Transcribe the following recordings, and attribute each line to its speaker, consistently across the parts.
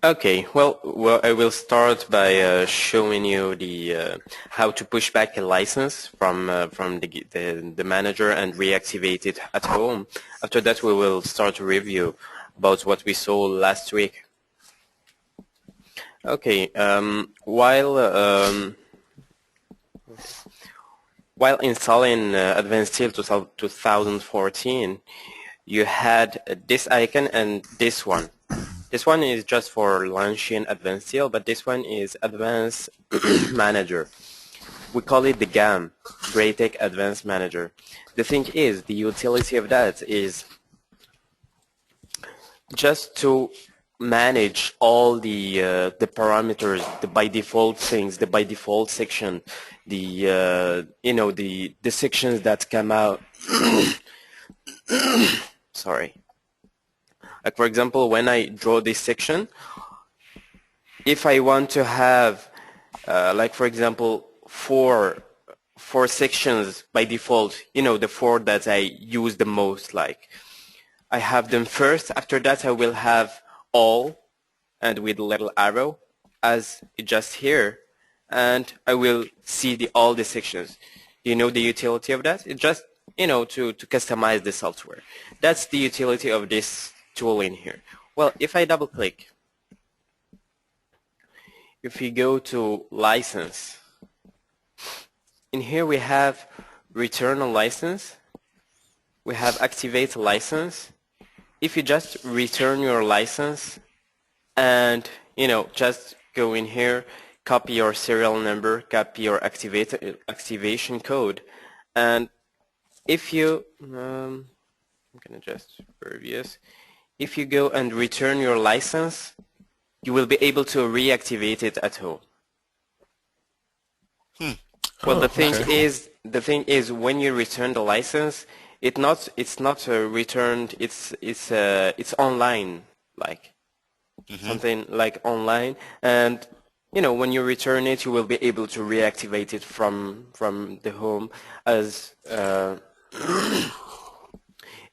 Speaker 1: Okay, well, I will start by showing you the how to push back a license from the manager and reactivate it at home. After that, we will start a review about what we saw last week. Okay, while installing Advanced Steel 2014, you had this icon and this one. This one is just for launching Advanced Steel, but this one is Advanced Manager. We call it the GAM, Greatech Advanced Manager. The thing is, the utility of that is just to manage all the parameters, the by default things, the by default section, the the sections that come out. Sorry. Like for example, when I draw this section, if I want to have, like for example, four sections by default, the four that I use the most, like I have them first. After that, I will have all, and with a little arrow, as just here, and I will see all the sections. You know the utility of that? It's just to customize the software. That's the utility of this tool in here. Well, if I double click, if you go to license, in here we have return a license, we have activate license. If you just return your license and just go in here, copy your serial number, copy your activation code, and if you I'm gonna just previous. If you go and return your license, you will be able to reactivate it at home. Well, the thing is, when you return the license, it's not returned. It's online, like something like online, and when you return it, you will be able to reactivate it from the home as.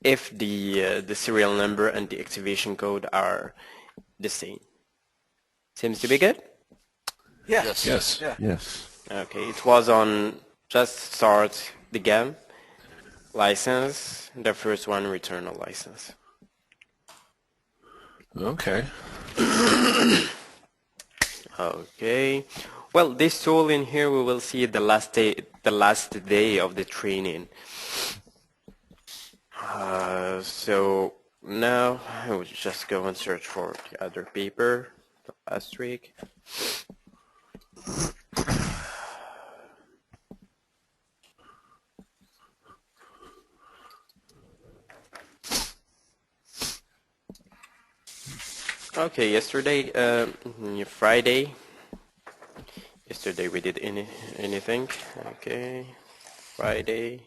Speaker 1: If the serial number and the activation code are the same. Seems to be good?
Speaker 2: Yeah.
Speaker 3: Yes.
Speaker 2: Yeah.
Speaker 3: Yes.
Speaker 1: Okay, it was on just start the game, license, the first one return a license.
Speaker 3: Okay.
Speaker 1: Okay. Well, this tool in here, we will see the last day of the training. So now I will just go and search for the other paper last week. Okay, yesterday, Friday. Yesterday we did anything. Okay, Friday.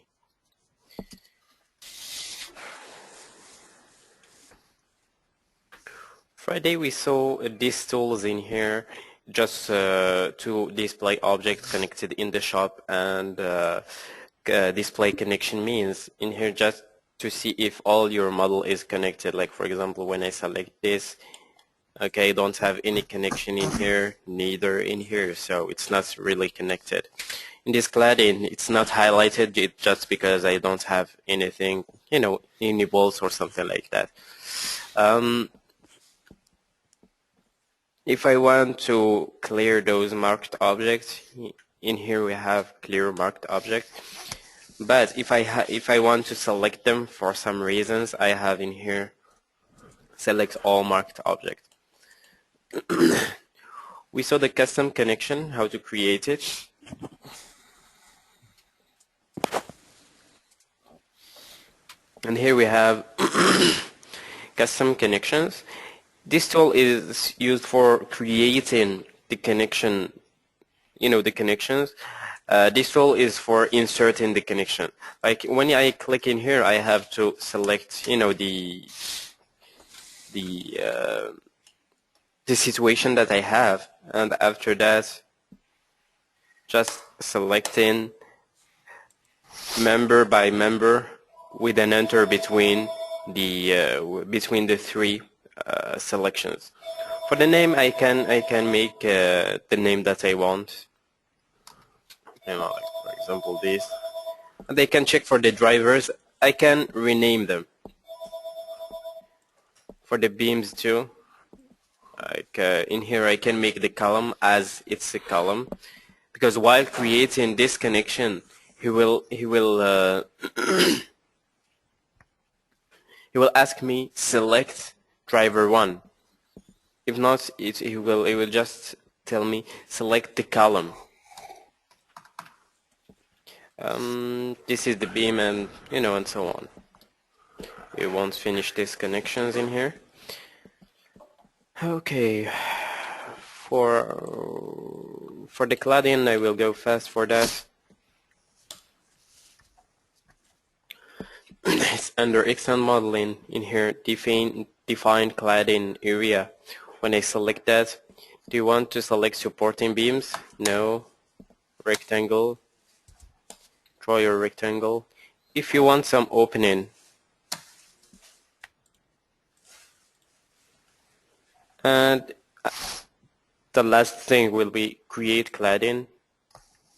Speaker 1: Friday we saw these tools in here just to display objects connected in the shop, and display connection means in here just to see if all your model is connected. Like for example, when I select this, okay, I don't have any connection in here, neither in here, so it's not really connected. In this cladding, it's not highlighted just because I don't have anything, any bolts or something like that. If I want to clear those marked objects, in here we have clear marked object. But if I want to select them for some reasons, I have in here select all marked object. We saw the custom connection, how to create it. And here we have custom connections. This tool is used for creating the connection, the connections. This tool is for inserting the connection. Like when I click in here, I have to select, the situation that I have, and after that, just selecting member by member with an enter between the three selections. For the name, I can make the name that I want. You know, like for example this. And they can check for the drivers. I can rename them. For the beams too. Like in here, I can make the column as it's a column, because while creating this connection, he will he will ask me select driver 1. If not, he will just tell me select the column. This is the beam, and and so on. We won't finish these connections in here. Okay, for the cladding, I will go fast for that. It's under extend modeling. In here, define cladding area. When I select that, do you want to select supporting beams? No. Rectangle. Draw your rectangle. If you want some opening, and the last thing will be create cladding.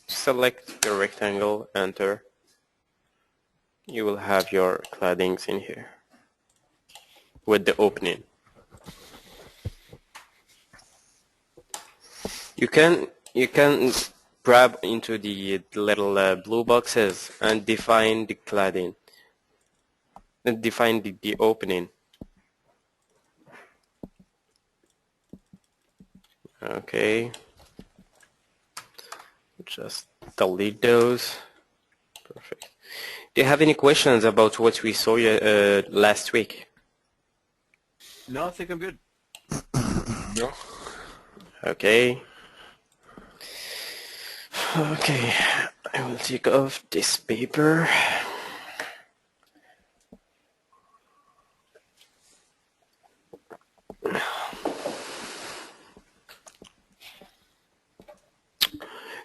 Speaker 1: Select your rectangle, enter. You will have your claddings in here with the opening. You can grab into the little blue boxes and define the cladding and define the opening. Okay, just delete those. Perfect. Do you have any questions about what we saw last week?
Speaker 2: No, I think I'm good.
Speaker 3: No.
Speaker 1: Okay. Okay, I will take off this paper.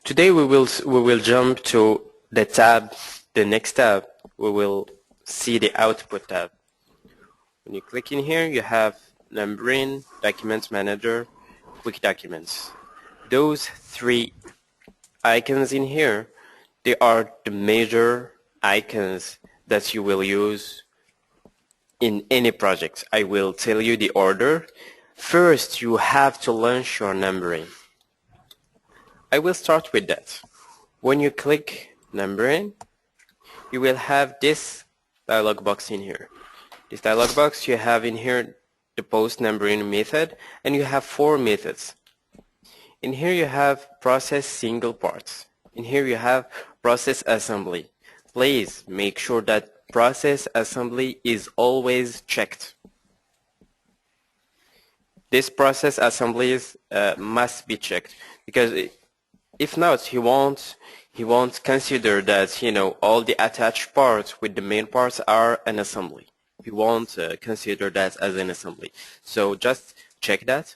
Speaker 1: Today we will jump to the next tab. We will see the output tab. When you click in here, you have Numbering, Document Manager, Quick Documents. Those 3 icons in here, they are the major icons that you will use in any project. I will tell you the order. First, you have to launch your numbering. I will start with that. When you click numbering, you will have this dialog box in here. This dialog box, you have in here the post numbering method, and you have 4 methods. In here you have process single parts. In here you have process assembly. Please make sure that process assembly is always checked. This process assemblies must be checked, because if not, he won't consider that all the attached parts with the main parts are an assembly. He won't consider that as an assembly. So just check that.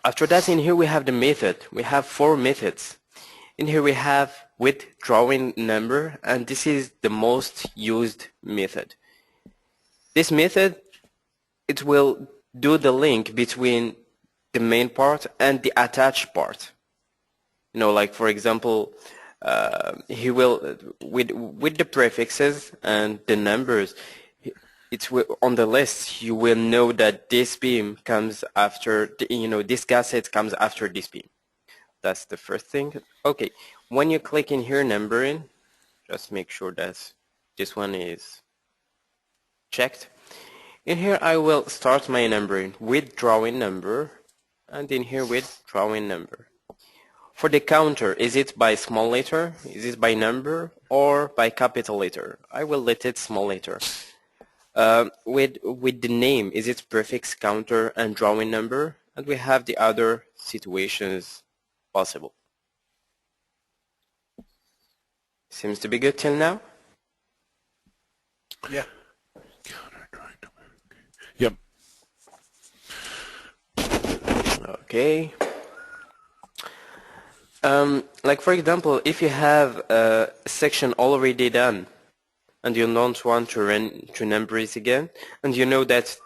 Speaker 1: After that, in here we have the method. We have 4 methods. In here we have with drawing number, and this is the most used method. This method, it will do the link between the main part and the attached part. Like for example, he will with the prefixes and the numbers, it's on the list. You will know that this beam comes after this gasket comes after this beam. That's the first thing. Okay, when you click in here numbering, just make sure that this one is checked. In here I will start my numbering with drawing number, and in here with drawing number. For the counter, is it by small letter, is it by number, or by capital letter? I will let it small letter. With the name, is it prefix, counter, and drawing number? And we have the other situations possible. Seems to be good till now?
Speaker 2: Yeah.
Speaker 3: Yep.
Speaker 1: Okay. Like for example, if you have a section already done and you don't want to run to number it again, and you know that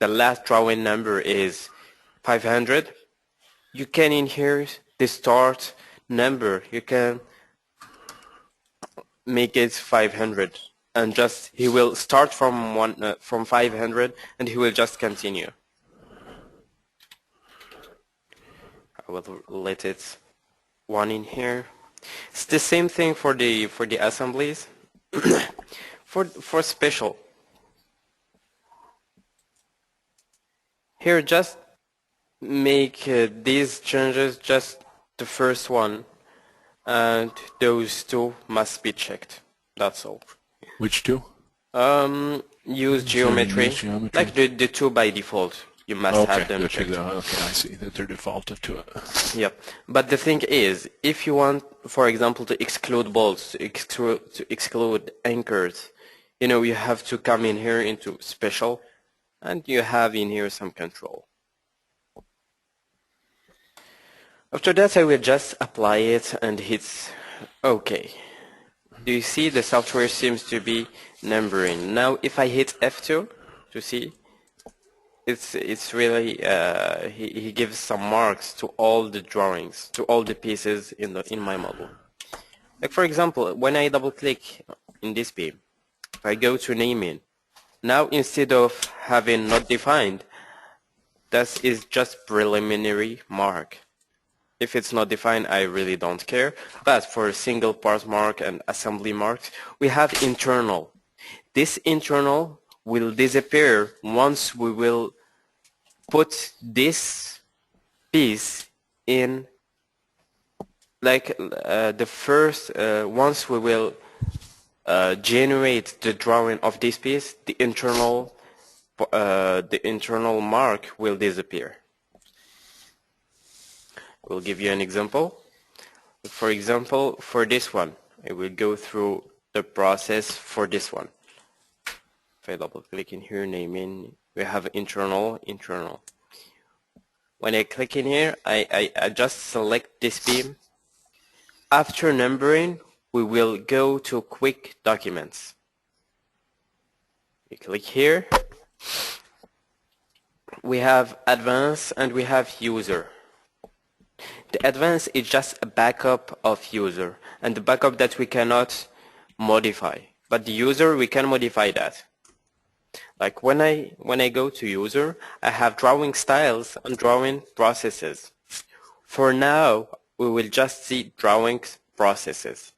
Speaker 1: the last drawing number is 500, you can in here the start number, you can make it 500, and just he will start from from 500 and he will just continue. I will let it one in here. It's the same thing for the assemblies. for special, here just make these changes, just the first one, and those two must be checked. That's all.
Speaker 3: Which two?
Speaker 1: Use geometry,
Speaker 3: use geometry.
Speaker 1: like the two by default. You must have them checked.
Speaker 3: Okay, I see that they're defaulted to it.
Speaker 1: Yep. But the thing is, if you want, for example, to exclude bolts, to exclude anchors, you know, you have to come in here into special, and you have in here some control. After that, I will just apply it and hit OK. Do you see the software seems to be numbering? Now, if I hit F2 to see, it's really he gives some marks to all the drawings, to all the pieces in my model. Like for example, when I double click in this beam, if I go to naming, now instead of having not defined, that is just preliminary mark. If it's not defined, I really don't care. But for single part mark and assembly marks, we have internal. This internal will disappear once we will put this piece in, like the first, once we will generate the drawing of this piece, the internal mark will disappear. We'll give you an example. For example, for this one, I will go through the process for this one. If I double click in here, naming, we have internal. When I click in here, I just select this beam. After numbering, we will go to quick documents. We click here. We have advanced and we have user. The advanced is just a backup of user, and the backup that we cannot modify. But the user, we can modify that. Like when I go to user, I have drawing styles and drawing processes. For now, we will just see drawing processes.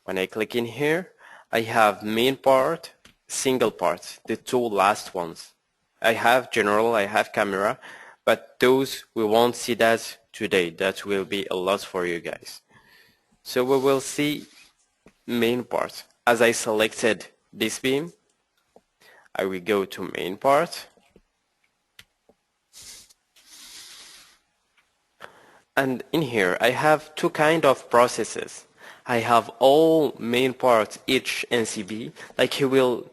Speaker 1: When I click in here, I have main part, single part, the two last ones. I have general, I have camera, but those, we won't see that today. That will be a lot for you guys. So we will see main part. As I selected this beam, I will go to main part. And in here, I have two kind of processes. I have all main parts, each NCB, like he will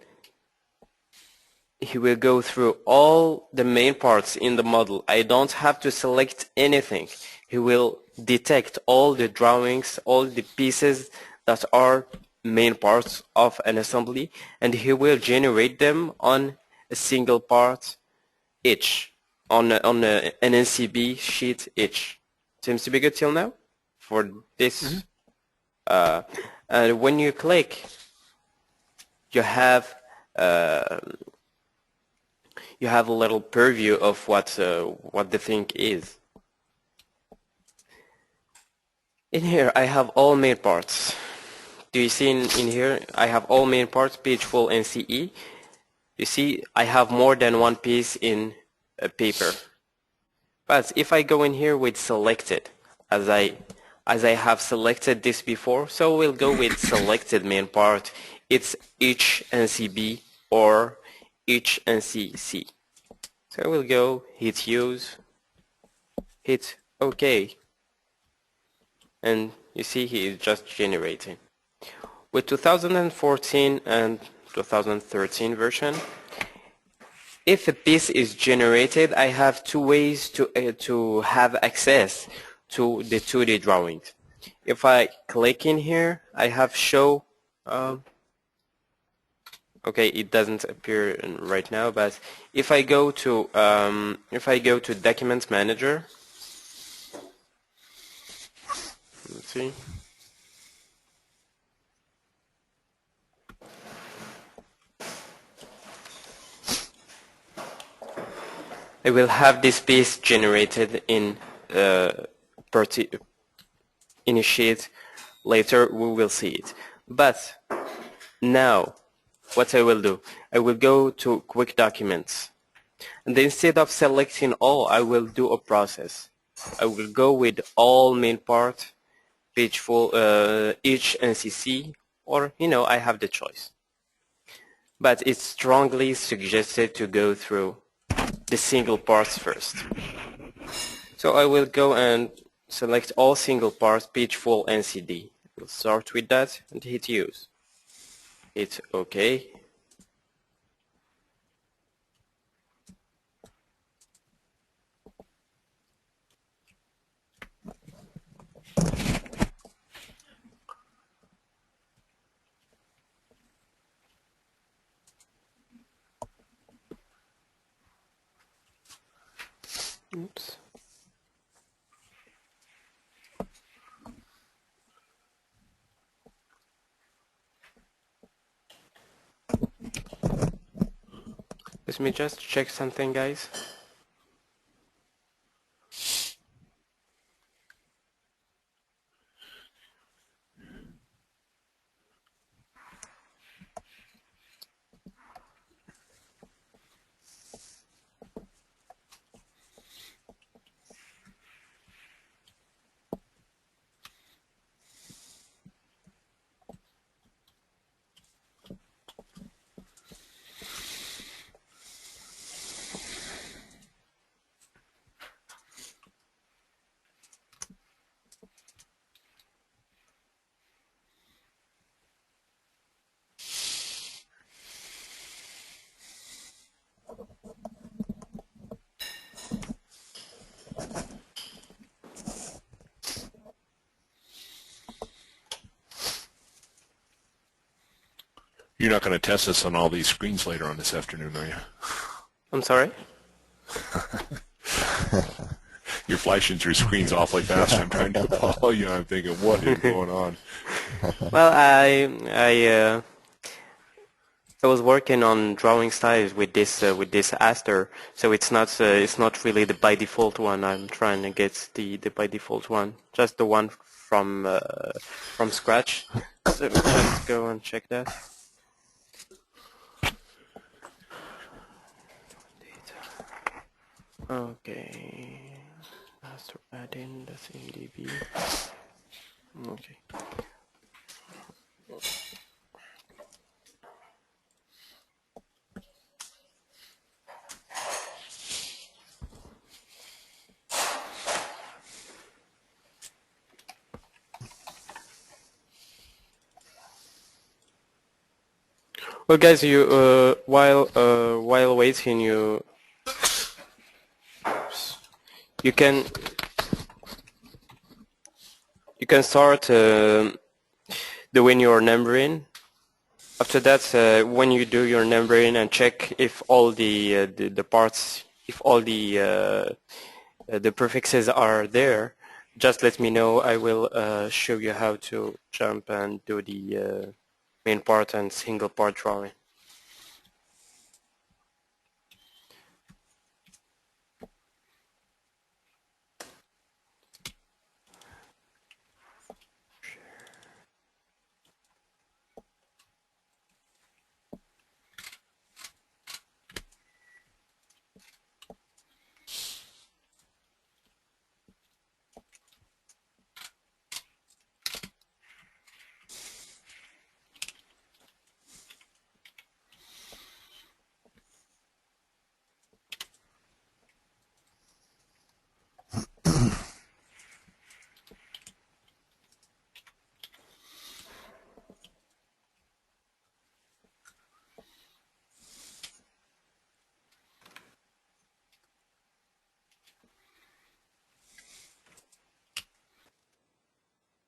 Speaker 1: go through all the main parts in the model. I don't have to select anything. He will detect all the drawings, all the pieces that are main parts of an assembly, and he will generate them on a single part each, on an NCB sheet each. Seems to be good till now for this. And when you click, you have a little preview of what the thing is. In here, I have all main parts. Do you see in here, I have all main parts, page full NCE. You see, I have more than one piece in a paper. But if I go in here with selected, as I have selected this before, so we'll go with selected main part. It's each NCB or each NCC. So we'll go hit use, hit OK, and you see he is just generating. With 2014 and 2013 version, if a piece is generated, I have two ways to have access to the 2D drawings. If I click in here, I have show Okay, it doesn't appear right now, but if I go to Document Manager, let's see. I will have this piece generated in initiate. Later we will see it. But now, what I will do, I will go to Quick Documents. And instead of selecting all, I will do a process. I will go with all main part, page full, each NCC, or, I have the choice. But it's strongly suggested to go through the single parts first. So I will go and select all single parts, page full NCD. We'll start with that and hit use. Hit OK. Oops. Let me just check something, guys.
Speaker 3: You're not going to test us on all these screens later on this afternoon, are you?
Speaker 1: I'm sorry?
Speaker 3: You're flashing through screens awfully fast. I'm trying to follow you. I'm thinking, what is going on?
Speaker 1: Well, I was working on drawing styles with this Aster, so it's not really the by default one. I'm trying to get the by default one, just the one from scratch. So let me just go and check that. Okay, Aster add in the same DB. Okay. Well, guys, you while waiting, you can start doing your numbering. After that, when you do your numbering and check if all the parts, if all the prefixes are there, just let me know. I will show you how to jump and do the main part and single part drawing.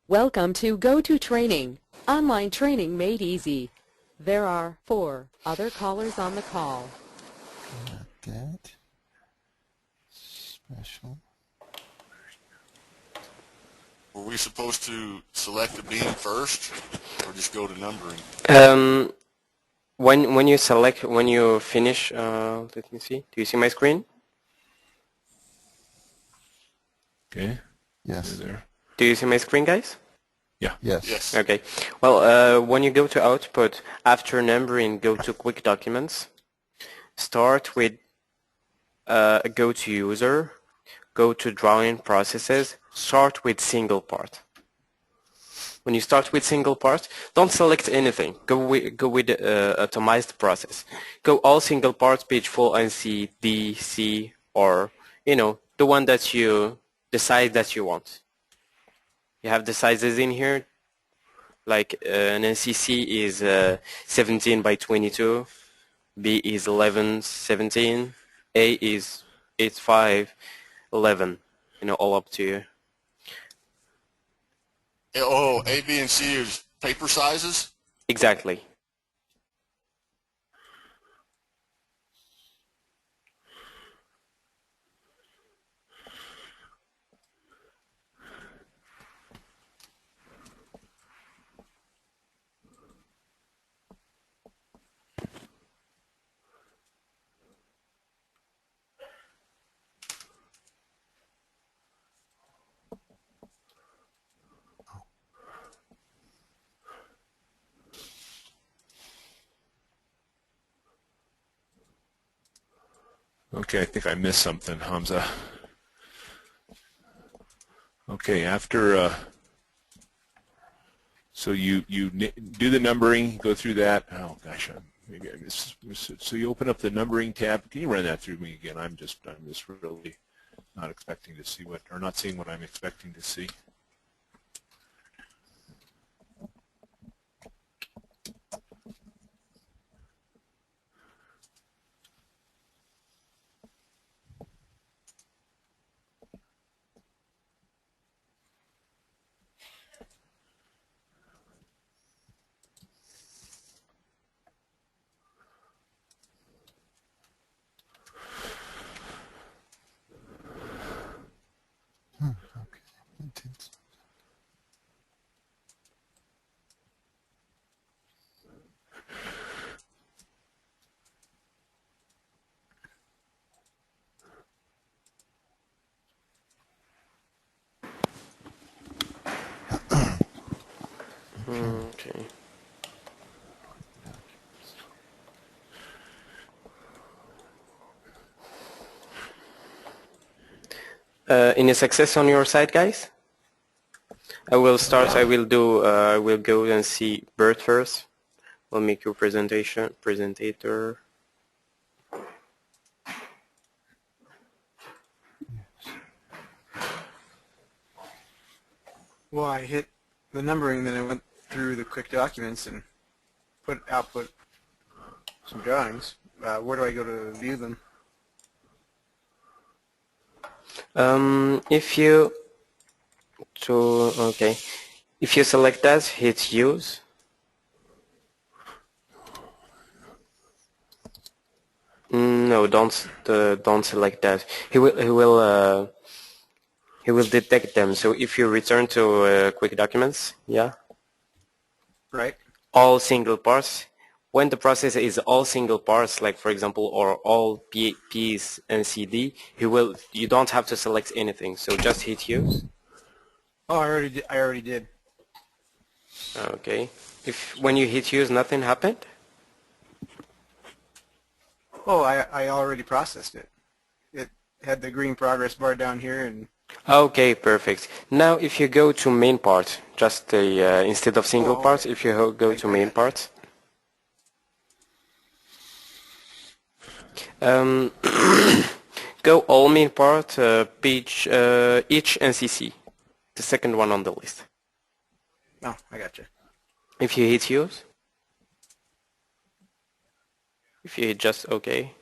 Speaker 4: Welcome to Go To Training, online training made easy. There are 4 other callers on the call.
Speaker 5: Not that. Special.
Speaker 6: Were we supposed to select a beam first, or just go to numbering?
Speaker 1: When you finish, let me see. Do you see my screen?
Speaker 3: Okay.
Speaker 5: Yes.
Speaker 3: There.
Speaker 1: Do you see my screen, guys?
Speaker 3: Yeah.
Speaker 5: Yes.
Speaker 6: Yes.
Speaker 1: Okay. Well, when you go to output, after numbering, go to quick documents. Start with go to user, go to drawing processes, start with single part. When you start with single part, don't select anything. Go with atomized process. Go all single parts, page full and C, D, C, or the one that the size that you want. You have the sizes in here. Like an NCC is 17 by 22, B is 11, 17, A is 8, 5, 11. All up to you.
Speaker 6: Oh, A, B, and C is paper sizes?
Speaker 1: Exactly.
Speaker 3: Okay, I think I missed something, Hamza. Okay, after so you do the numbering, go through that. Oh gosh, maybe I missed it. So you open up the numbering tab. Can you run that through me again? I'm just really not expecting to see not seeing what I'm expecting to see.
Speaker 5: Okay. Intense. Okay.
Speaker 1: Okay. Any success on your side, guys? I will start. I will do. I will go and see Bert first. We'll make your presentator.
Speaker 2: Well, I hit the numbering, then I went through the quick documents and output some drawings. Where do I go to view them?
Speaker 1: If you if you select that, hit use. No, don't select that. He will detect them. So if you return to quick documents, yeah,
Speaker 2: Right.
Speaker 1: all single parts. When the process is all single parts, like for example, or all P's and CD, you don't have to select anything. So just hit use.
Speaker 2: Oh, I already did.
Speaker 1: Okay. If when you hit use, nothing happened.
Speaker 2: Oh, I already processed it. It had the green progress bar down here, and
Speaker 1: Okay, perfect. Now if you go to main part, just instead of single
Speaker 2: Oh,
Speaker 1: parts,
Speaker 2: okay.
Speaker 1: if you go to
Speaker 2: I
Speaker 1: main
Speaker 2: got you.
Speaker 1: part, um, go all main part, page each NCC, the second one on the list.
Speaker 2: Oh, I got you.
Speaker 1: If you hit use, if you hit just OK,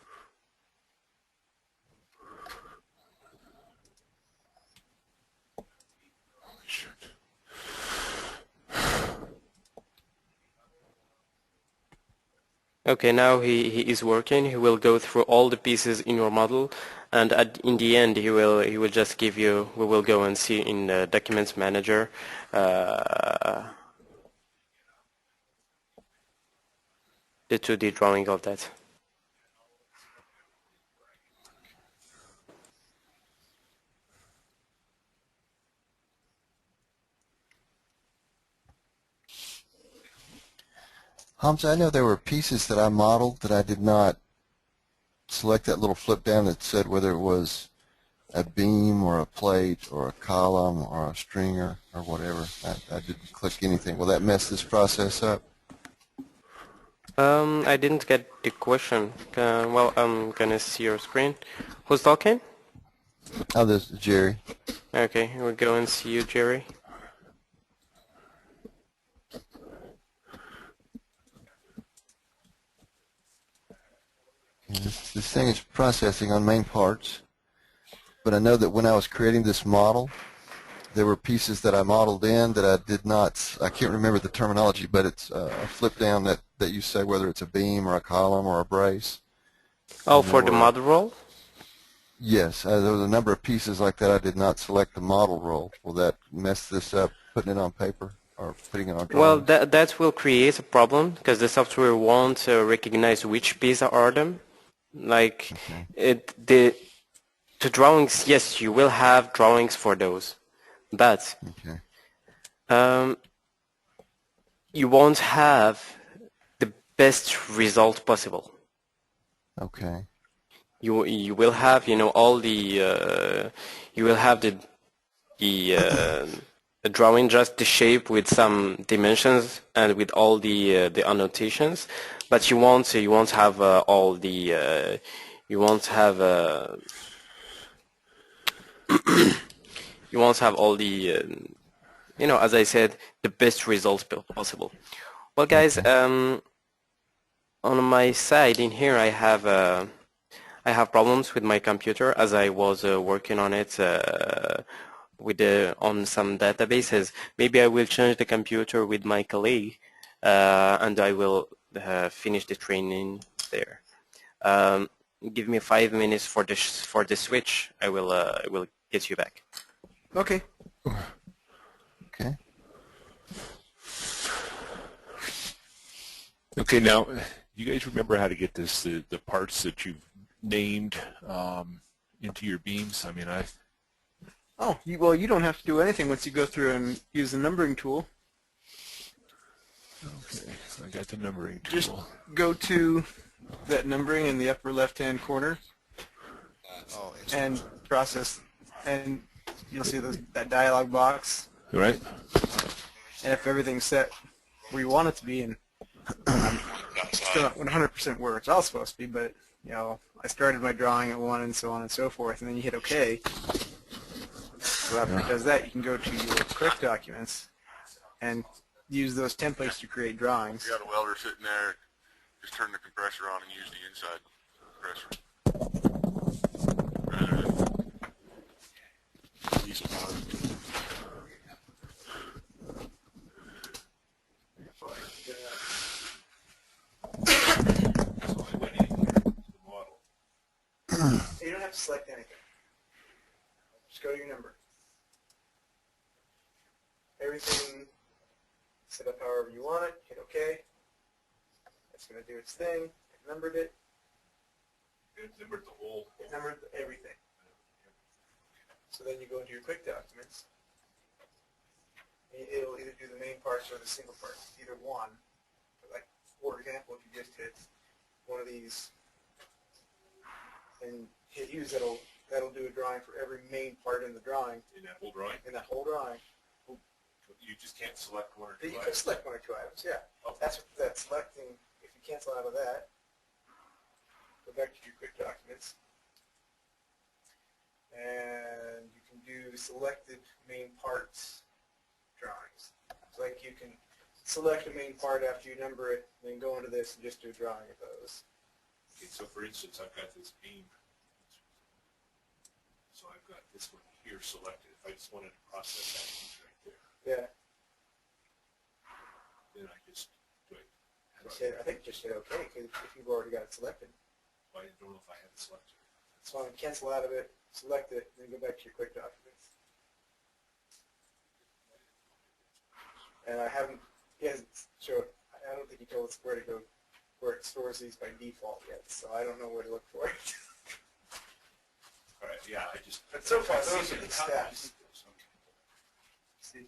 Speaker 1: Okay, now he is working. He will go through all the pieces in your model, and in the end he will just give you. We will go and see in the Documents Manager. The 2D drawing of that.
Speaker 5: Hamza, I know there were pieces that I modeled that I did not select that little flip down that said whether it was a beam or a plate or a column or a stringer or whatever. I didn't click anything. Will that mess this process up?
Speaker 1: I didn't get the question. Well, I'm gonna see your screen. Who's talking?
Speaker 5: Oh, this is Jerry.
Speaker 1: Okay, we'll go and see you, Jerry.
Speaker 5: This thing is processing on main parts, but I know that when I was creating this model, there were pieces that I modeled in that I did not, I can't remember the terminology, but it's a flip down that you say whether it's a beam or a column or a brace.
Speaker 1: Oh,
Speaker 5: And
Speaker 1: for the model roll?
Speaker 5: Yes, there was a number of pieces like that I did not select the model roll. Will that mess this up, putting it on paper or putting it on drawing?
Speaker 1: Well, that will create a problem because the software won't recognize which pieces are them. Like the drawings, yes, you will have drawings for those, but you won't have the best result possible.
Speaker 5: Okay.
Speaker 1: You will have all the you will have the drawing, just the shape with some dimensions and with all the annotations, but you won't have all the you won't have you won't have all the as I said, the best results possible. Well, guys, on my side in here I have problems with my computer as I was working on it on some databases. Maybe I will change the computer with my colleague and I will finish the training there. Give me 5 minutes for the switch. I will get you back.
Speaker 2: Okay.
Speaker 5: Okay.
Speaker 3: Okay, now, you guys remember how to get this the parts that you've named into your beams? I mean,
Speaker 2: Oh, well, you don't have to do anything once you go through and use the numbering tool.
Speaker 3: Okay, I got the numbering tool.
Speaker 2: Just go to that numbering in the upper left-hand corner and process, and you'll see that dialog box.
Speaker 3: Right.
Speaker 2: And if everything's set where you want it to be, and it's still not 100% where it's all supposed to be, but I started my drawing at 1 and so on and so forth, and then you hit OK. So after it does that, you can go to your correct documents and use those templates to create drawings.
Speaker 6: You got a welder sitting there, just turn the compressor on and use the inside compressor. Rather than diesel power.
Speaker 2: You don't have to select anything. Just go to your number. Everything set up however you want it. Hit OK. It's going to do its thing. It numbered it.
Speaker 3: It numbered the whole.
Speaker 2: It numbered everything. So then you go into your quick documents. It'll either do the main parts or the single parts. Either one. Like, for example, if you just hit one of these and hit use, that'll do a drawing for every main part in the drawing.
Speaker 3: In that whole drawing?
Speaker 2: In that whole drawing.
Speaker 3: You just can't select one or two
Speaker 2: You
Speaker 3: items.
Speaker 2: can select 1 or 2 items, yeah.
Speaker 3: Okay.
Speaker 2: That's what that's selecting. If you cancel out of that, go back to your quick documents. And you can do selected main parts drawings. So like you can select a main part after you number it, and then go into this and just do a drawing of those.
Speaker 3: Okay, so for instance, I've got this beam. So I've got this one here selected. If I just wanted to process that piece right there,
Speaker 2: Yeah.
Speaker 3: then I just do it.
Speaker 2: I think just hit OK because if you've already got it selected.
Speaker 3: I don't know if I have it selected.
Speaker 2: So cancel out of it, select it, then go back to your quick documents. And he hasn't showed, I don't think he told us where to go, where it stores these by default yet, so I don't know where to look for it.
Speaker 3: All right, yeah, I just...
Speaker 2: But so far,
Speaker 3: I
Speaker 2: those
Speaker 3: see
Speaker 2: are the
Speaker 3: it.
Speaker 2: steps.
Speaker 3: Okay.
Speaker 2: See,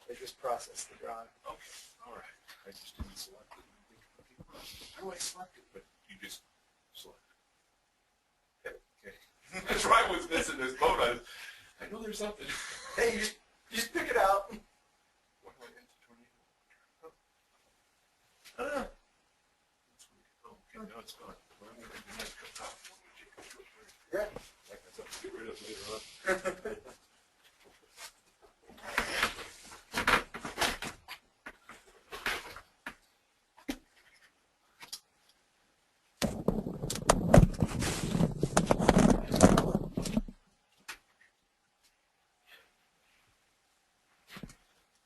Speaker 2: they just process the drawing.
Speaker 3: Okay, all right. I just didn't select it. How do I select it? But you just select it. Okay. That's why I was missing this boat. I know there's something.
Speaker 2: Hey, you just pick it out.
Speaker 3: What do I hit the tornado? Oh, okay, now it's gone. Well, I'm gonna do that. Cut off.
Speaker 2: Yeah.
Speaker 3: Like that's something to get rid of later on.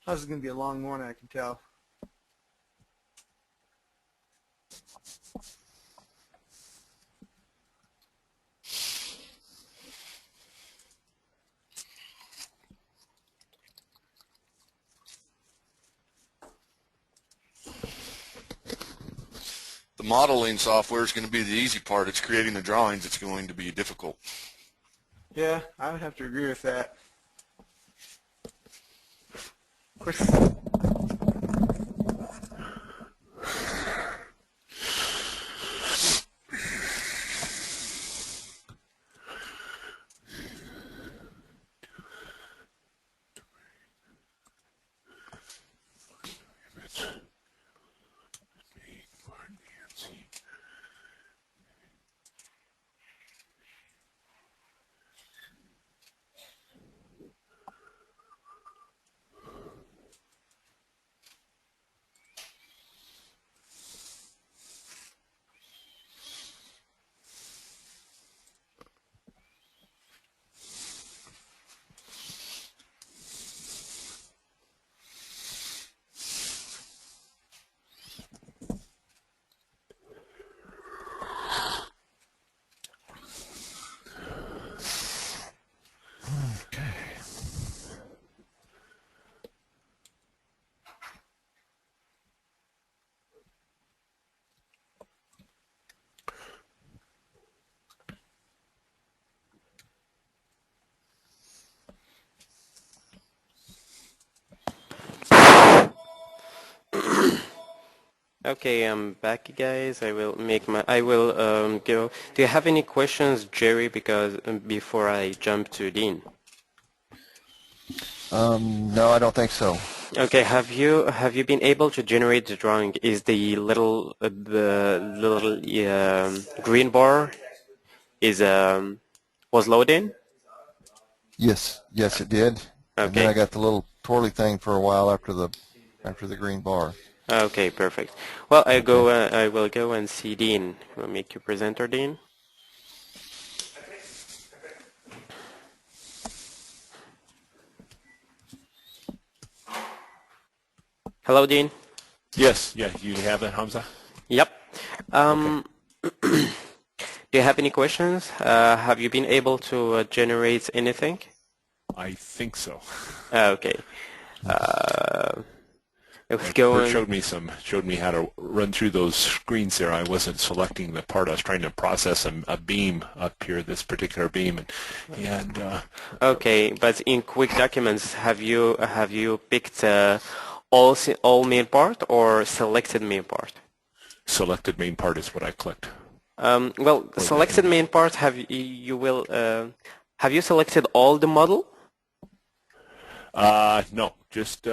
Speaker 2: This is going to be a long morning, I can tell.
Speaker 6: The modeling software is going to be the easy part. It's creating the drawings that's going to be difficult.
Speaker 2: Yeah, I would have to agree with that. Of course,
Speaker 1: Okay, I'm back, guys. I will go. Do you have any questions, Jerry? Because before I jump to Dean.
Speaker 5: No, I don't think so.
Speaker 1: Okay, have you been able to generate the drawing? Is the little green bar is was loading?
Speaker 5: Yes, yes, it did. And then
Speaker 1: Okay.
Speaker 5: I got the little twirly thing for a while after the green bar.
Speaker 1: Okay, perfect. Well,
Speaker 5: Okay.
Speaker 1: I will go and see Dean. We'll make you presenter, Dean. Hello, Dean.
Speaker 3: Yes, yeah, you have that, Hamza?
Speaker 1: Yep.
Speaker 3: Okay.
Speaker 1: Do you have any questions? Have you been able to generate anything?
Speaker 3: I think so.
Speaker 1: Okay. It was
Speaker 3: Like Bert
Speaker 1: going.
Speaker 3: showed me how to run through those screens there. I wasn't selecting the part. I was trying to process a beam up here, this particular beam, and
Speaker 1: Okay, but in quick documents, have you picked all main part or selected main part?
Speaker 3: selected main part is what I clicked.
Speaker 1: Well,
Speaker 3: Or
Speaker 1: selected main part. Have you selected all the model?
Speaker 3: no, just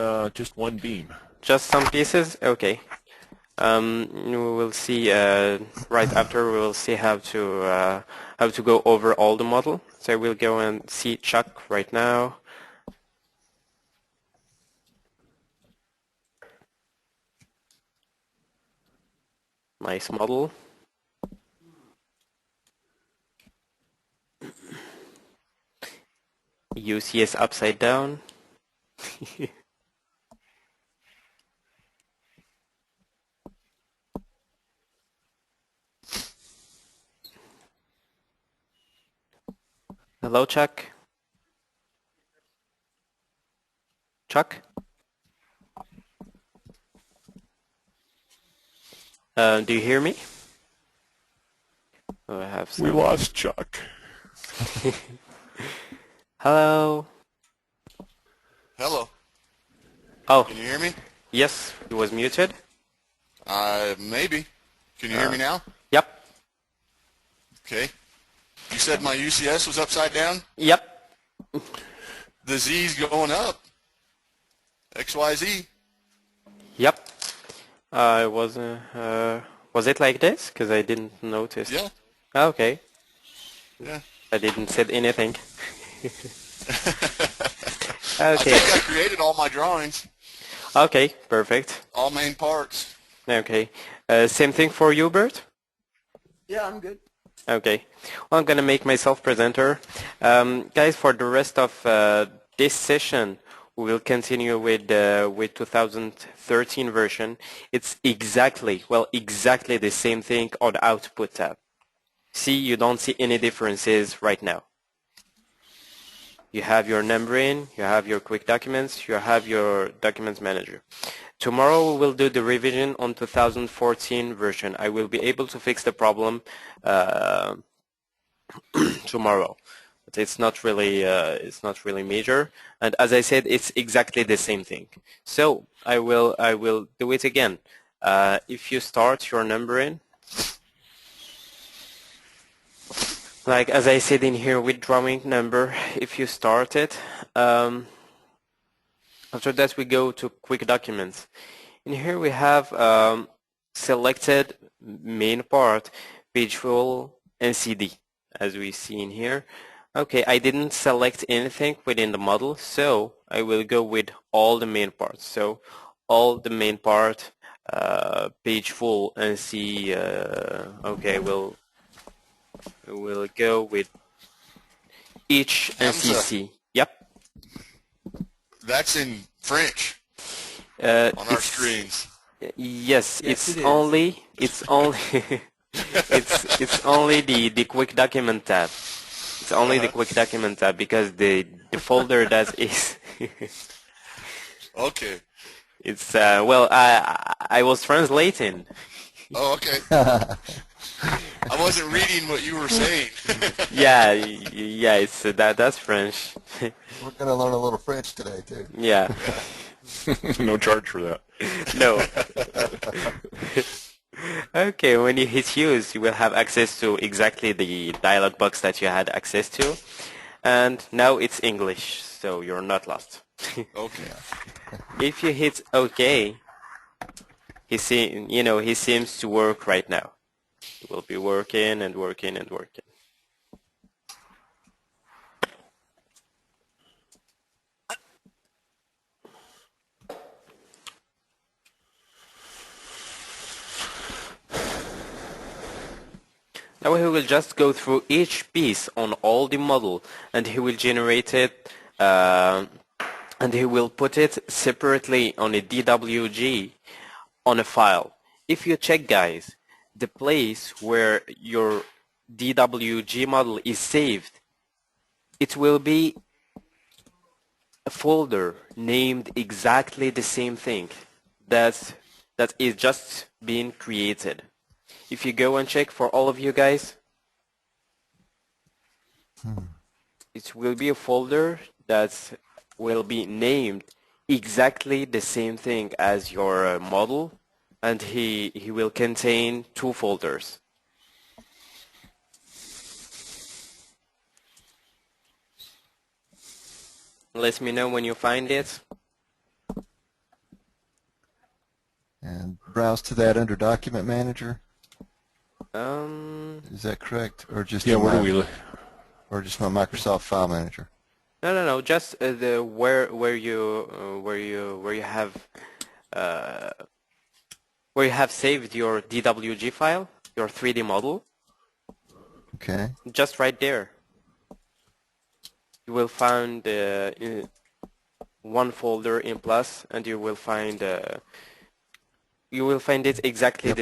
Speaker 3: one beam.
Speaker 1: Just some pieces? Okay. We will see right after. We will see how to go over all the model. So we'll go and see Chuck right now. Nice model. UCS upside down. Hello, Chuck. Chuck? Do you hear me? Oh, I have
Speaker 3: We
Speaker 1: some.
Speaker 3: lost Chuck.
Speaker 1: Hello.
Speaker 6: Hello.
Speaker 1: Oh,
Speaker 6: Can you hear me?
Speaker 1: yes, he was muted.
Speaker 6: Maybe. Can you hear me now?
Speaker 1: Yep.
Speaker 6: Okay. You said my UCS was upside down?
Speaker 1: Yep.
Speaker 6: The Z's going up. XYZ.
Speaker 1: Yep. Was it like this? Because I didn't notice.
Speaker 6: Yeah.
Speaker 1: Okay.
Speaker 6: Yeah.
Speaker 1: I didn't say anything.
Speaker 6: I
Speaker 1: Okay.
Speaker 6: think I created all my drawings,
Speaker 1: Okay, perfect.
Speaker 6: all main parts.
Speaker 1: Okay. Same thing for you, Bert?
Speaker 2: Yeah, I'm good.
Speaker 1: Okay. Well, I'm going to make myself presenter. Guys, for the rest of this session, we will continue with 2013 version. It's exactly the same thing on the output tab. See, you don't see any differences right now. You have your numbering, you have your quick documents, you have your documents manager. Tomorrow we will do the revision on 2014 version. I will be able to fix the problem tomorrow, but it's not really major. And as I said, it's exactly the same thing. So I will do it again. If you start your numbering, like as I said in here with drawing number, if you start it, after that we go to quick documents. In here we have selected main part, page full, and CD, as we see in here. Okay, I didn't select anything within the model, so I will go with all the main parts. So all the main part, page full, and see. Okay, we'll go with each
Speaker 6: Hamza,
Speaker 1: NCC. Yep.
Speaker 6: that's in French
Speaker 1: Uh,
Speaker 6: on our
Speaker 1: it's
Speaker 6: screens.
Speaker 1: Yes,
Speaker 2: Yes,
Speaker 1: it's
Speaker 2: it is.
Speaker 1: only it's only the quick document tab. It's only the quick document tab because the folder that is
Speaker 6: Okay.
Speaker 1: it's well I was translating.
Speaker 6: Oh, okay. I wasn't reading what you were saying.
Speaker 1: Yeah, yeah, it's that's French.
Speaker 5: We're going to learn a little French today, too.
Speaker 1: Yeah.
Speaker 3: No charge for that.
Speaker 1: No. Okay, when you hit use, you will have access to exactly the dialog box that you had access to. And now it's English, so you're not lost.
Speaker 6: Okay.
Speaker 1: If you hit OK, he seems to work right now. He will be working and working and working. Now he will just go through each piece on all the model, and he will generate it, and he will put it separately on a DWG on a file. If you check, guys, the place where your DWG model is saved, it will be a folder named exactly the same thing that is just being created. If you go and check for all of you guys, it will be a folder that will be named exactly the same thing as your model, and he will contain two folders. Let me know when you find it.
Speaker 5: And browse to that under Document Manager.
Speaker 1: No,
Speaker 5: Is that correct? Or just
Speaker 3: Yeah,
Speaker 5: in
Speaker 3: where do
Speaker 5: my,
Speaker 3: we look?
Speaker 5: or just my Microsoft File Manager?
Speaker 1: no. Just the where you have saved your DWG file, your 3D model.
Speaker 5: Okay.
Speaker 1: Just right there. You will find one folder in plus, and you will find it exactly
Speaker 5: Yep.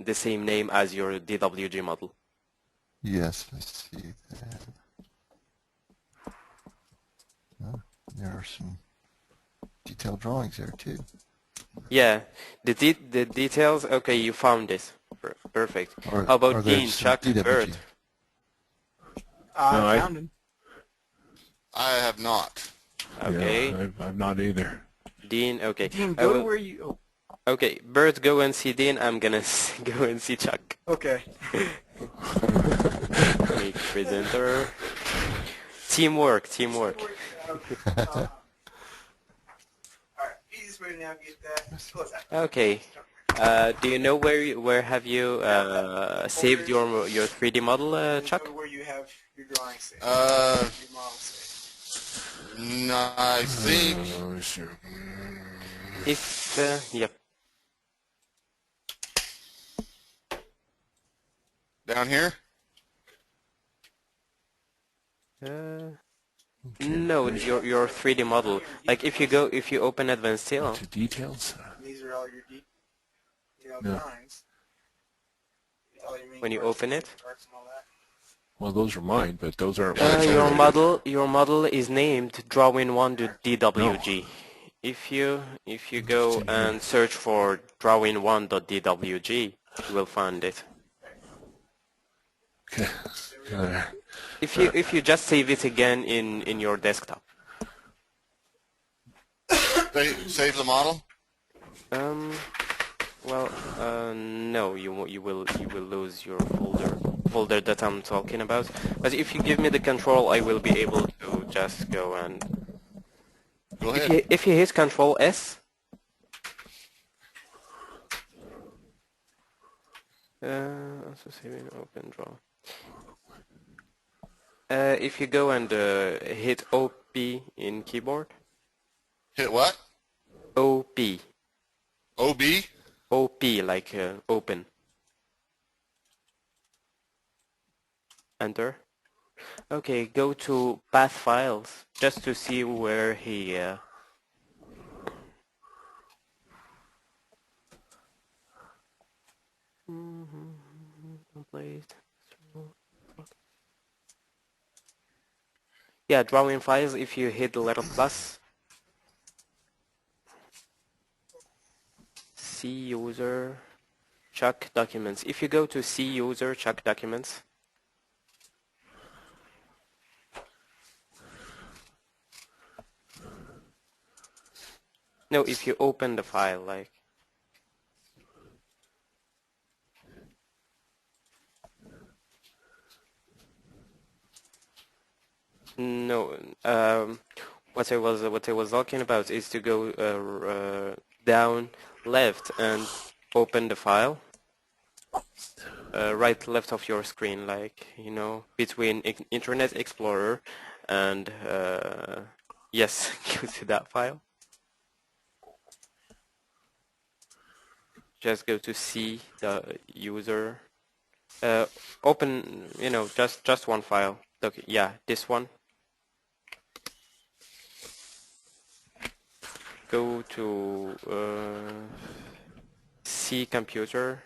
Speaker 1: the same name as your DWG model.
Speaker 5: Yes, I see that. There are some detailed drawings there too.
Speaker 1: Yeah, the details. Okay, you found it. Perfect.
Speaker 5: Or,
Speaker 1: How
Speaker 5: or
Speaker 1: about Dean,
Speaker 5: there's some
Speaker 1: Chuck,
Speaker 5: DWG.
Speaker 1: Bert?
Speaker 3: No,
Speaker 2: I found him.
Speaker 6: I have not.
Speaker 1: Okay,
Speaker 3: Yeah, I'm not either.
Speaker 1: Dean. Okay,
Speaker 2: Dean,
Speaker 1: I
Speaker 2: go to
Speaker 1: will.
Speaker 2: where you. Oh,
Speaker 1: Okay, Bert, go and see Dean. I'm gonna go and see Chuck.
Speaker 2: okay.
Speaker 1: Make presenter. Teamwork, teamwork.
Speaker 2: Alright, easiest way to navigate that. Close that.
Speaker 1: Okay. Do you know where have you saved your 3D model, Chuck?
Speaker 2: Go to where you have your drawing saved.
Speaker 6: Uh,
Speaker 2: Your model saved.
Speaker 6: no, I think
Speaker 3: Oh, sure.
Speaker 1: If yep.
Speaker 6: down here.
Speaker 1: No, your 3D model. Like if you open Advanced Tale.
Speaker 3: To details.
Speaker 2: These are all your
Speaker 3: No.
Speaker 2: drawings. All your main
Speaker 1: When you
Speaker 2: parts,
Speaker 1: open it?
Speaker 2: parts and all that.
Speaker 3: Well, those are mine, but those aren't.
Speaker 1: Your model is named drawing1.dwg. If you go and search for drawing1.dwg, you will find it.
Speaker 3: Okay.
Speaker 1: If you just save it again in your desktop.
Speaker 6: Save the model.
Speaker 1: Well, no, you will lose your folder that I'm talking about. But if you give me the control, I will be able to just go and.
Speaker 6: Go ahead.
Speaker 1: If you hit Control S. Also saving open draw. If you go and hit OP in keyboard.
Speaker 6: Hit what?
Speaker 1: OP.
Speaker 6: OB.
Speaker 1: OP like open. Enter. Okay, go to path files just to see where he complete. Yeah, drawing files. If you hit the letter plus, C user, Chuck documents. If you go to C user, Chuck documents. No, if you open the file, like. No, what I was talking about is to go down left and open the file. Right left of your screen, like, you know, between Internet Explorer and yes, go to that file. Just go to C the user. Open, you know, just one file. Okay, yeah, this one. Go to C computer.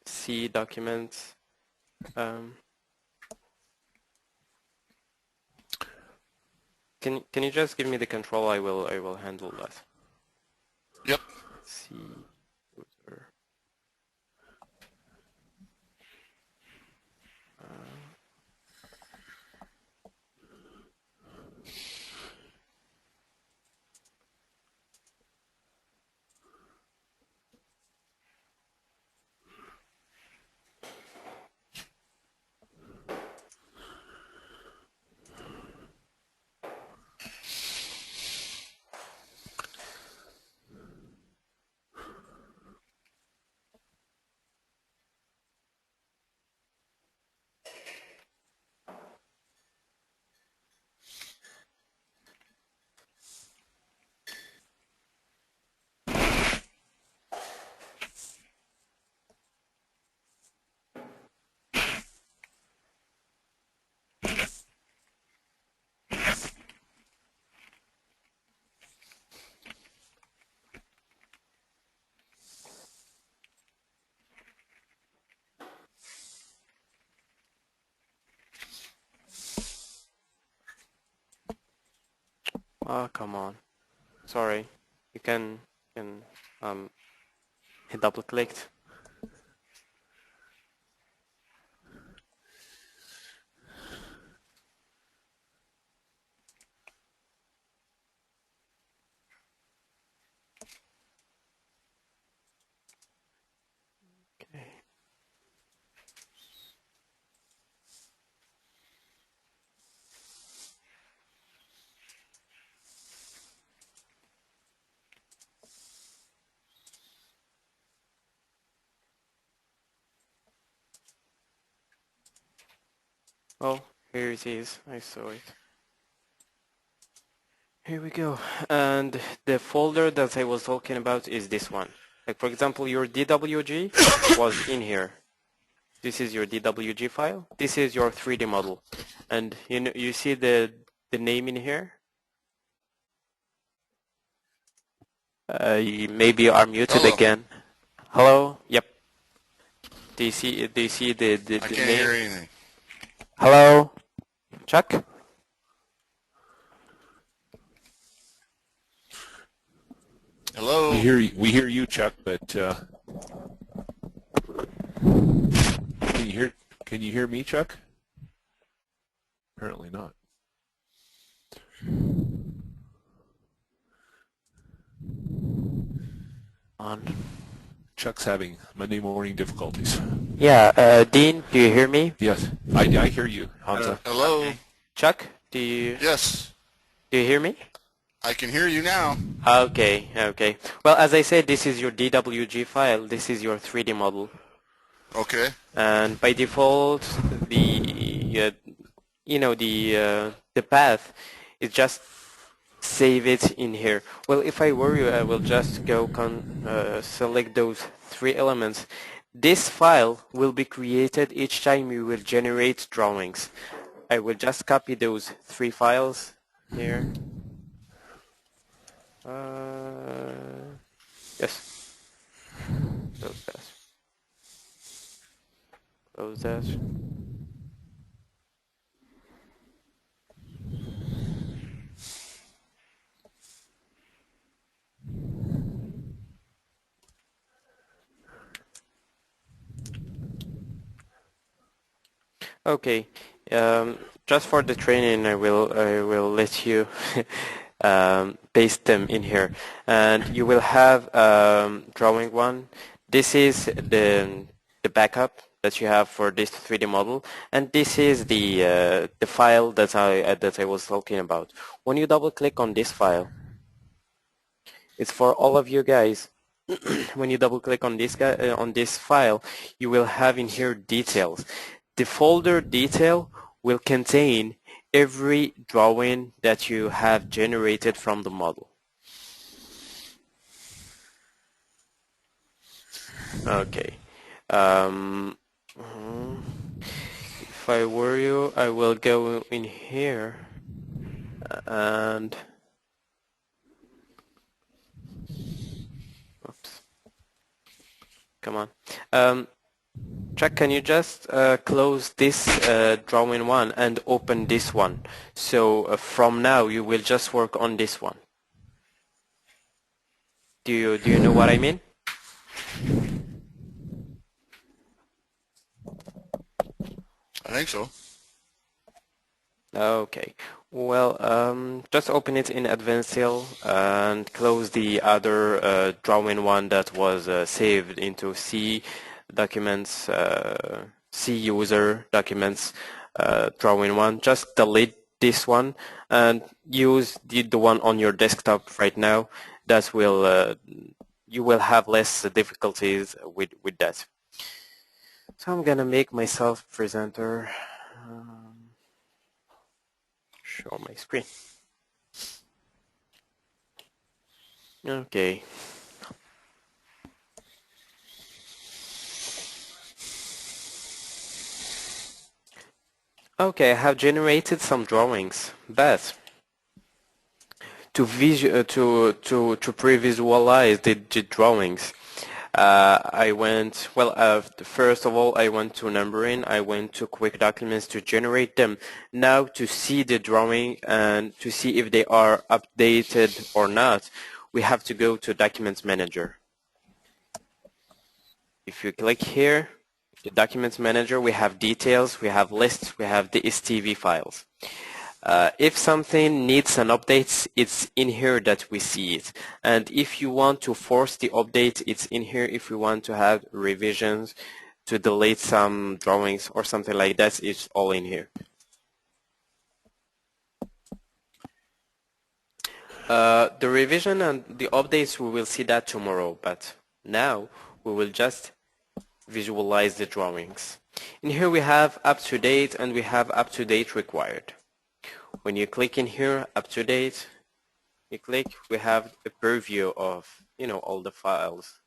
Speaker 1: C documents. Can you just give me the control? I will handle that.
Speaker 6: Yep.
Speaker 1: C user. Oh, come on. Sorry. You can hit double clicked. Okay. Oh, here it is. I saw it. Here we go. And the folder that I was talking about is this one. Like for example, your DWG was in here. This is your DWG file. This is your 3D model. And you see the name in here? Maybe you are muted
Speaker 6: Hello.
Speaker 1: again. Hello? Yep. Do you see the
Speaker 6: I can't
Speaker 1: name?
Speaker 6: hear anything.
Speaker 1: Hello? Chuck?
Speaker 6: Hello.
Speaker 3: We hear you, Chuck, but can you hear me, Chuck? Apparently not.
Speaker 1: On.
Speaker 3: Chuck's having Monday morning difficulties.
Speaker 1: Yeah, Dean, do you hear me?
Speaker 3: Yes, I hear you, Hamza.
Speaker 6: Hello.
Speaker 1: Chuck, do you
Speaker 6: Yes,
Speaker 1: hear me?
Speaker 6: I can hear you now.
Speaker 1: Okay, okay. Well, as I said, this is your DWG file. This is your 3D model.
Speaker 6: Okay.
Speaker 1: And by default, the the path is just save it in here. Well, if I were you, I will just go select those 3 elements. This file will be created each time you will generate drawings. I will just copy those 3 files here. Yes. Close that. Close that. Okay. Just for the training, I will let you paste them in here, and you will have drawing 1. This is the backup that you have for this 3D model, and this is the file that I was talking about. When you double click on this file, it's for all of you guys. When you double click on this file, you will have in here details. The folder detail will contain every drawing that you have generated from the model. Okay. If I were you, I will go in here and oops. Come on. Chuck, can you just close this drawing 1 and open this one? So from now you will just work on this one. Do you know what I mean?
Speaker 6: I think so.
Speaker 1: Okay. Well, just open it in Advanced Hill and close the other drawing 1 that was saved into C documents, C user documents, drawing 1. Just delete this one and use the one on your desktop right now. That will you will have less difficulties with that. So I'm gonna make myself presenter. Show my screen. Okay. Okay, I have generated some drawings, but to pre-visualize the drawings, I went, well, first of all, I went to numbering. I went to quick documents to generate them. Now to see the drawing and to see if they are updated or not, we have to go to Documents Manager. If you click here, the Documents Manager, we have details, we have lists, we have the STV files. If something needs an update, it's in here that we see it. And if you want to force the update, it's in here. If you want to have revisions, to delete some drawings or something like that, it's all in here. The revision and the updates, we will see that tomorrow, but now we will just visualize the drawings. In here we have up to date and we have up to date required. When you click in here, up to date, you click, we have a preview of, all the files.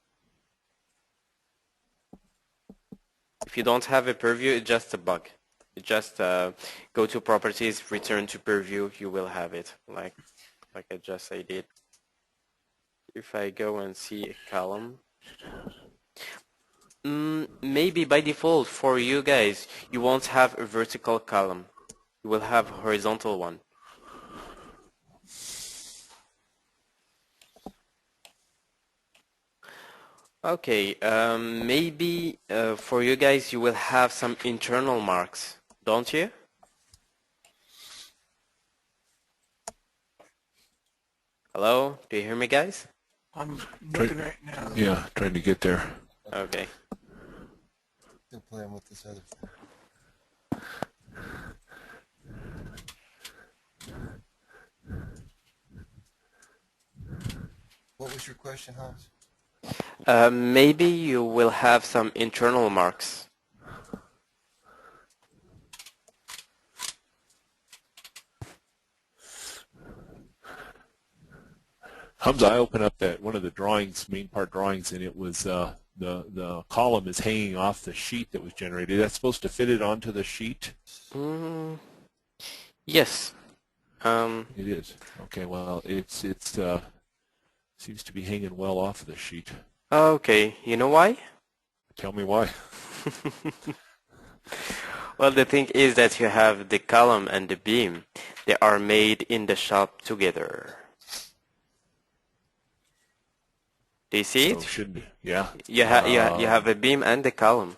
Speaker 1: If you don't have a preview, it's just a bug. You just go to properties, return to preview, you will have it, like I did. If I go and see a column, maybe by default for you guys, you won't have a vertical column. You will have a horizontal one. Okay, maybe for you guys you will have some internal marks, don't you? Hello, do you hear me, guys?
Speaker 2: I'm looking right now.
Speaker 3: Yeah, trying to get there.
Speaker 1: Okay.
Speaker 5: Still playing with this other thing. What was your question, Hans?
Speaker 1: Maybe you will have some internal marks.
Speaker 3: Hamza, I opened up that one of the drawings, main part drawings, and it was the column is hanging off the sheet that was generated. That's supposed to fit it onto the sheet?
Speaker 1: Yes.
Speaker 3: It is. Okay, well, it's seems to be hanging well off of the sheet.
Speaker 1: Okay, you know why?
Speaker 3: Tell me why.
Speaker 1: Well, the thing is that you have the column and the beam. They are made in the shop together. Do you see
Speaker 3: So
Speaker 1: it?
Speaker 3: should yeah.
Speaker 1: You have a beam and a column.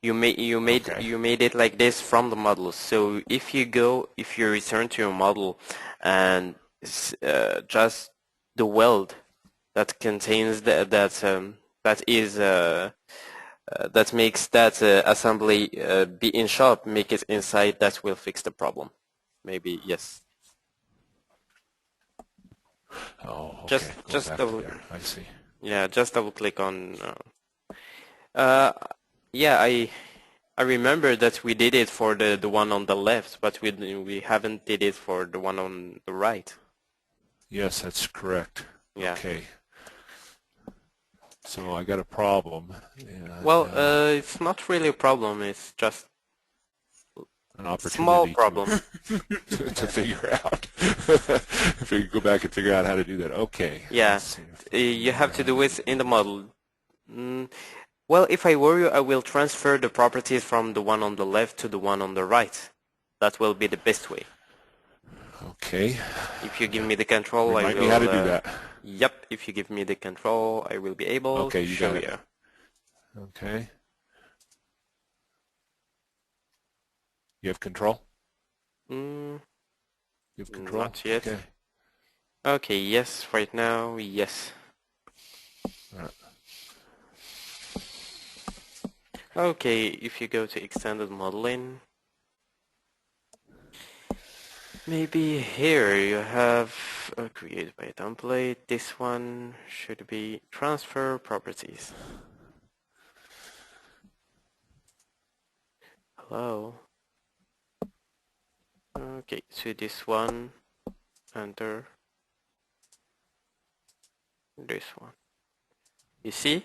Speaker 1: You made it like this from the model. So if you return to your model and just the weld that contains that makes that assembly be in shop, make it inside, that will fix the problem. Maybe yes.
Speaker 3: Oh, okay.
Speaker 1: Just
Speaker 3: Go back to
Speaker 1: double.
Speaker 3: there. I see.
Speaker 1: Yeah, just double click on. Yeah, I remember that we did it for the one on the left, but we haven't did it for the one on the right.
Speaker 3: Yes, that's correct.
Speaker 1: Yeah.
Speaker 3: Okay. So I got a problem.
Speaker 1: Well, it's not really a problem. It's just
Speaker 3: an opportunity
Speaker 1: small problem.
Speaker 3: to figure out. If we go back and figure out how to do that. Okay.
Speaker 1: Yeah, you have to do it in the model. Well, if I were you, I will transfer the properties from the one on the left to the one on the right. That will be the best way.
Speaker 3: Okay.
Speaker 1: If you give me the control, I will.
Speaker 3: Remind me how to do that.
Speaker 1: Yep. If you give me the control, I will be able to show you.
Speaker 3: Okay. You have control? You have control?
Speaker 1: Not yet.
Speaker 3: Okay.
Speaker 1: Okay, yes, right now, yes.
Speaker 3: All right.
Speaker 1: Okay, if you go to extended modeling, maybe here you have create by template. This one should be transfer properties. Hello. Okay, so this one, enter this one. You see?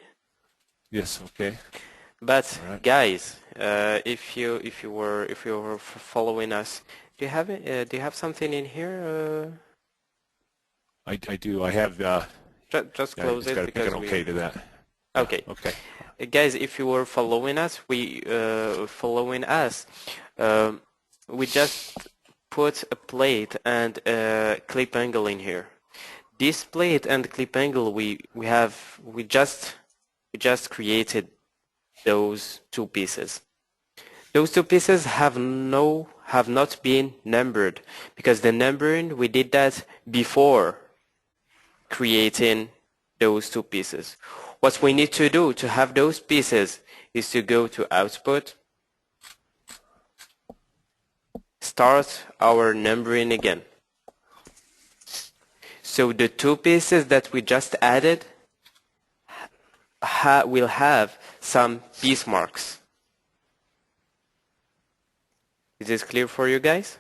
Speaker 3: Yes, okay.
Speaker 1: But
Speaker 3: All right.
Speaker 1: guys, if you were following us, do you have something in here?
Speaker 3: I do. I have.
Speaker 1: Just close
Speaker 3: it's got
Speaker 1: it
Speaker 3: to pick
Speaker 1: because
Speaker 3: an okay to that.
Speaker 1: Okay.
Speaker 3: Okay.
Speaker 1: Guys, if you were following us, we just put a plate and a clip angle in here. This plate and clip angle we just created those two pieces. Those two pieces have not been numbered because the numbering we did that before creating those two pieces. What we need to do to have those pieces is to go to output, start our numbering again. So the two pieces that we just added will have some piece marks. Is this clear for you guys?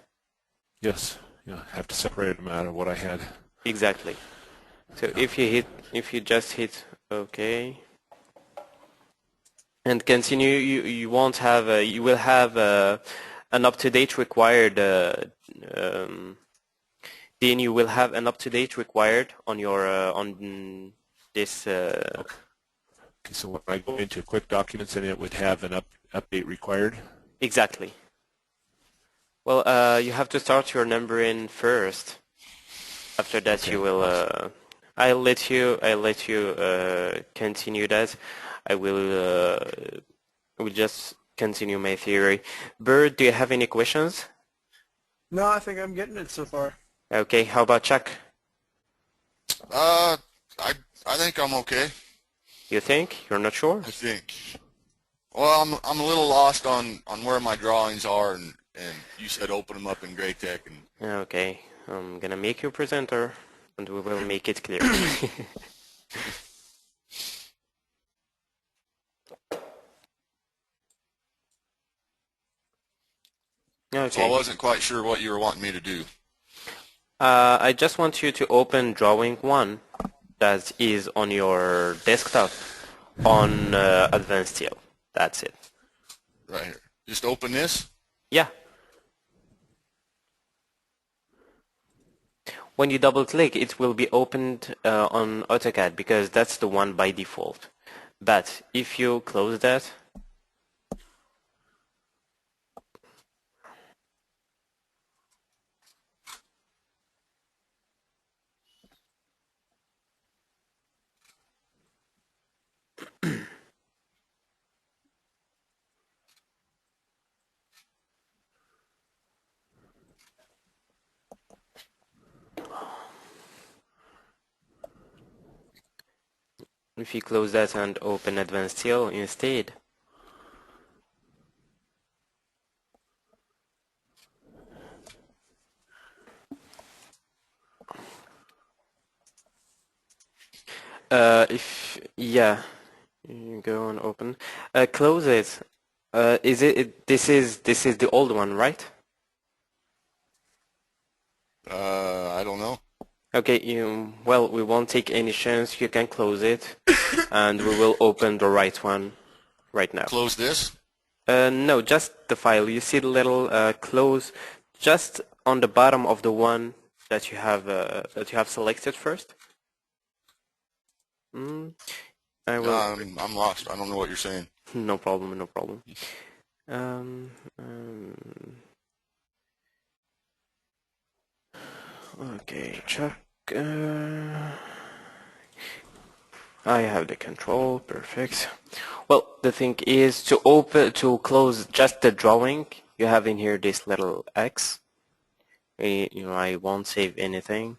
Speaker 3: Yes. Yeah. I have to separate them out of what I had.
Speaker 1: Exactly. So if you just hit OK and continue, you will have an up-to-date required. Then you will have an up-to-date required on your on this.
Speaker 3: Okay, so when I go into quick documents, and it would have an update required.
Speaker 1: Exactly. Well, you have to start your numbering first. After that,
Speaker 3: Okay,
Speaker 1: you will.
Speaker 3: awesome.
Speaker 1: I'll let you continue that. I will just continue my theory. Bird, do you have any questions?
Speaker 2: No, I think I'm getting it so far.
Speaker 1: Okay, how about Chuck?
Speaker 6: I think I'm okay.
Speaker 1: You think? You're not sure?
Speaker 6: I think. Well, I'm a little lost on where my drawings are, and you said open them up in Graytech, and
Speaker 1: Okay, I'm gonna make you presenter, and we will make it clear.
Speaker 6: so I
Speaker 1: Okay.
Speaker 6: wasn't quite sure what you were wanting me to do.
Speaker 1: I just want you to open drawing 1 that is on your desktop on Advanced Steel. That's it.
Speaker 6: Right here. Just open this.
Speaker 1: Yeah. When you double click, it will be opened on AutoCAD because that's the one by default. But if you close that, if you close that and open Advanced Steel instead, you go and open, close it. This is the old one, right?
Speaker 6: I don't know.
Speaker 1: Okay, well, we won't take any chance. You can close it, and we will open the right one right now.
Speaker 6: Close this.
Speaker 1: No, just the file. You see the little close just on the bottom of the one that you have selected first. I will.
Speaker 6: I'm lost. I don't know what you're saying.
Speaker 1: No problem. No problem. Okay, Chuck. I have the control. Perfect. Well, the thing is to close just the drawing. You have in here this little X. I won't save anything.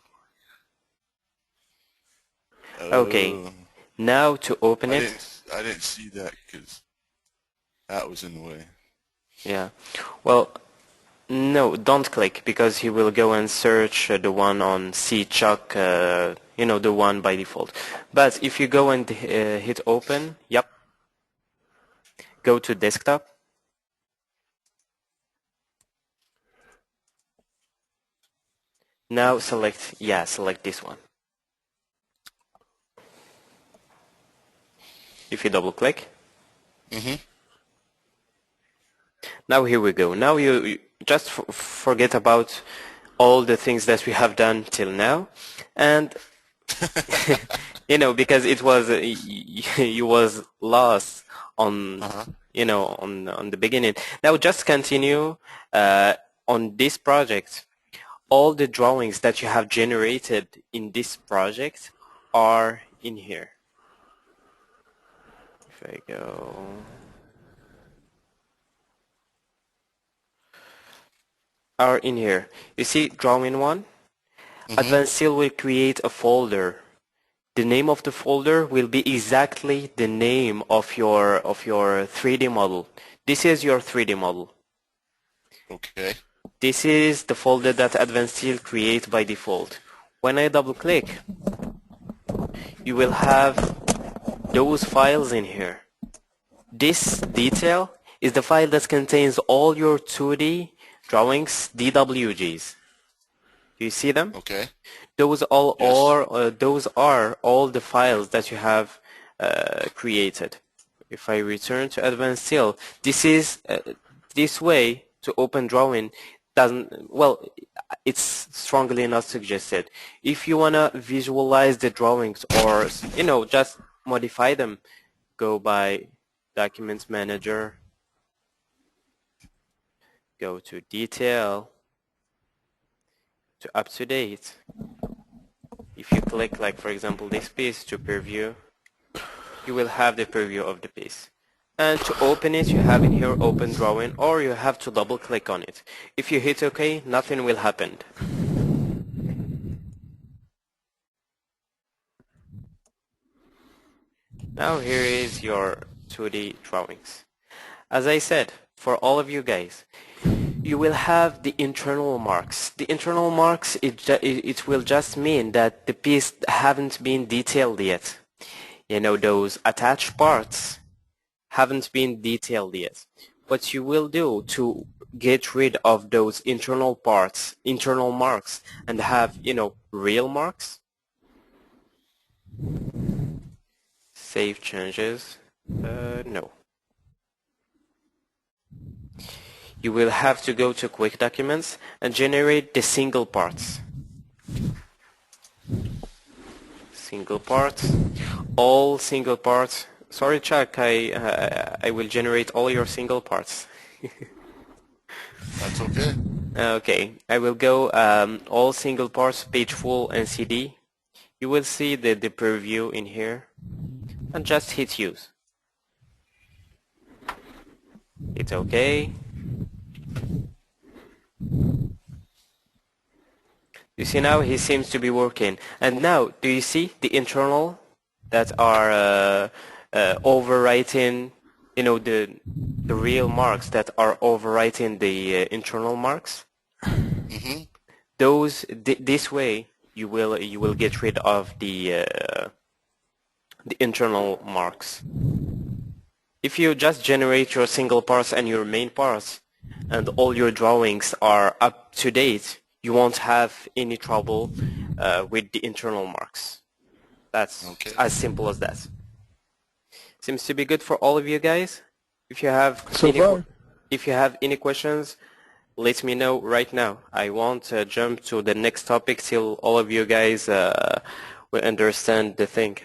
Speaker 1: Okay. Now to open it.
Speaker 6: I didn't see that because that was in the way.
Speaker 1: Yeah. Well, no, don't click because he will go and search the one on C Chuck, the one by default. But if you go and hit open, yep. Go to desktop. Now select this one. If you double click. Now here we go. Now you just forget about all the things that we have done till now and You know, because it was you was lost on
Speaker 6: Uh-huh.
Speaker 1: on the beginning. Now just continue on this project. All the drawings that you have generated in this project are in here. If I go, are in here. You see drawing 1? Advanced Seal will create a folder. The name of the folder will be exactly the name of your 3D model. This is your 3D model.
Speaker 6: Okay.
Speaker 1: This is the folder that Advanced Seal creates by default. When I double click, you will have those files in here. This detail is the file that contains all your 2D drawings, DWGs. Do you see them?
Speaker 6: Okay.
Speaker 1: Those those are all the files that you have created. If I return to Advanced Seal, this is this way to open drawing doesn't, well, it's strongly not suggested. If you wanna visualize the drawings or just modify them, go by Documents Manager, go to Detail, to Up to Date. If you click, like for example this piece, to preview, you will have the preview of the piece. And to open it, you have in here Open Drawing, or you have to double click on it. If you hit OK, nothing will happen. Now here is your 2D drawings. As I said, for all of you guys, you will have the internal marks. The internal marks, it will just mean that the piece haven't been detailed yet. You know, those attached parts haven't been detailed yet. What you will do to get rid of those internal parts, internal marks, and have, real marks, save changes, no. You will have to go to Quick Documents and generate the single parts. Single parts, all single parts. Sorry, Chuck, I will generate all your single parts.
Speaker 6: That's okay.
Speaker 1: Okay, I will go all single parts, page full and CD. You will see the preview in here, and just hit use. It's okay. You see now he seems to be working. And now, do you see the internal that are overwriting, the real marks that are overwriting the internal marks?
Speaker 6: Mm-hmm.
Speaker 1: Those this way you will get rid of the internal marks. If you just generate your single parts and your main parts, and all your drawings are up to date, you won't have any trouble with the internal marks. That's
Speaker 6: Okay.
Speaker 1: as simple as that. Seems to be good for all of you guys. If you have any questions, let me know right now. I won't jump to the next topic till all of you guys will understand the thing.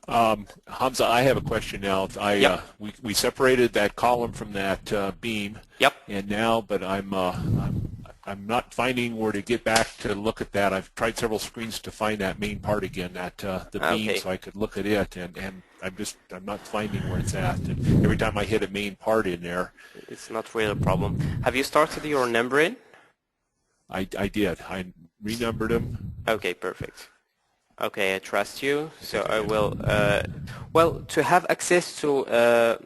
Speaker 3: Hamza, I have a question now.
Speaker 1: Yep.
Speaker 3: We separated that column from that beam.
Speaker 1: Yep.
Speaker 3: And now, but I'm not finding where to get back to look at that. I've tried several screens to find that main part again, the beam,
Speaker 1: Okay.
Speaker 3: so I could look at it, and I'm not finding where it's at. And every time I hit a main part in there,
Speaker 1: It's not really a problem. Have you started your numbering?
Speaker 3: I did. I renumbered them.
Speaker 1: Okay, perfect. Okay, I trust you. So I will, well, to have access to,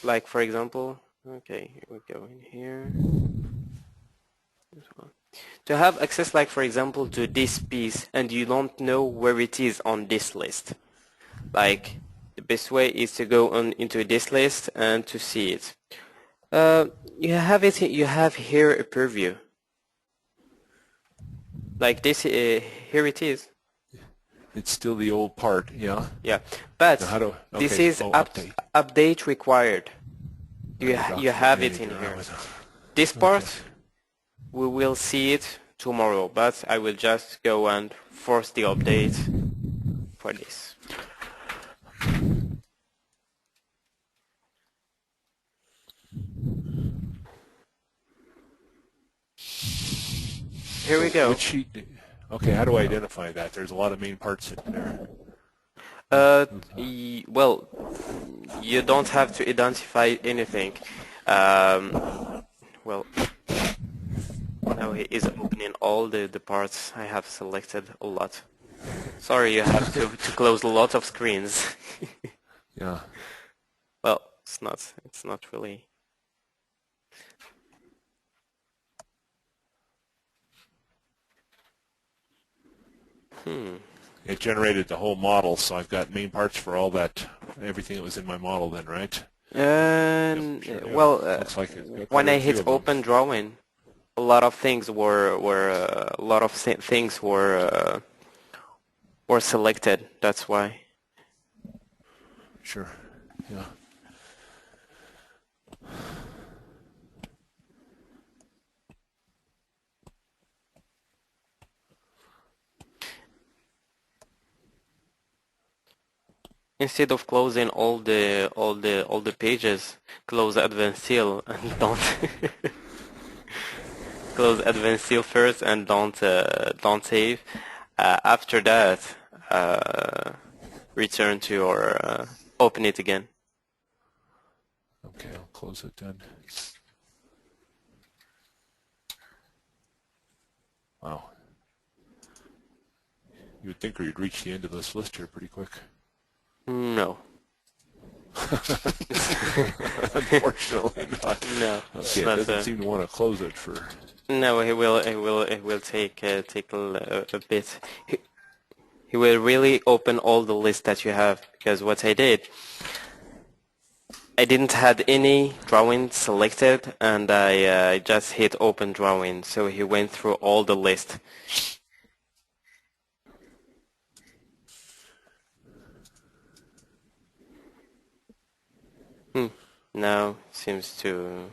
Speaker 1: like for example, okay, here we go in here. This one. To have access, like for example, to this piece and you don't know where it is on this list. Like the best way is to go on into this list and to see it. You have it. You have here a preview. Like this, here it is.
Speaker 3: It's still the old part, yeah.
Speaker 1: Yeah, but
Speaker 3: So how do,
Speaker 1: this
Speaker 3: okay,
Speaker 1: is
Speaker 3: update.
Speaker 1: update required. You have it in
Speaker 3: Document
Speaker 1: here.
Speaker 3: manager,
Speaker 1: This part, we will see it tomorrow, but I will just go and force the update for this. Here we go.
Speaker 3: Which sheet? Okay, how do I identify that? There's a lot of main parts in there.
Speaker 1: Well, you don't have to identify anything. Well, now he is opening all the parts I have selected a lot. Sorry, you have to close a lot of screens.
Speaker 3: Yeah.
Speaker 1: Well, it's not really.
Speaker 3: It generated the whole model, so I've got main parts for all that, everything that was in my model then, right?
Speaker 1: Yep, sure,
Speaker 3: yeah.
Speaker 1: well,
Speaker 3: Looks like it's got
Speaker 1: when
Speaker 3: quite
Speaker 1: I
Speaker 3: a few
Speaker 1: hit
Speaker 3: of them.
Speaker 1: open drawing, a lot of things were selected. That's why.
Speaker 3: Sure. Yeah.
Speaker 1: Instead of closing all the pages, close Advanced Seal and don't close Advanced Seal first and don't save. After that, return to or open it again.
Speaker 3: Okay, I'll close it then. Wow. You would think you'd reach the end of this list here pretty quick.
Speaker 1: No.
Speaker 3: Unfortunately not.
Speaker 1: No.
Speaker 3: Okay, it doesn't seem to want to close it for...
Speaker 1: No, it will take a bit. He will really open all the list that you have, because what I didn't had any drawing selected, and I just hit open drawing, so he went through all the list. Now seems to.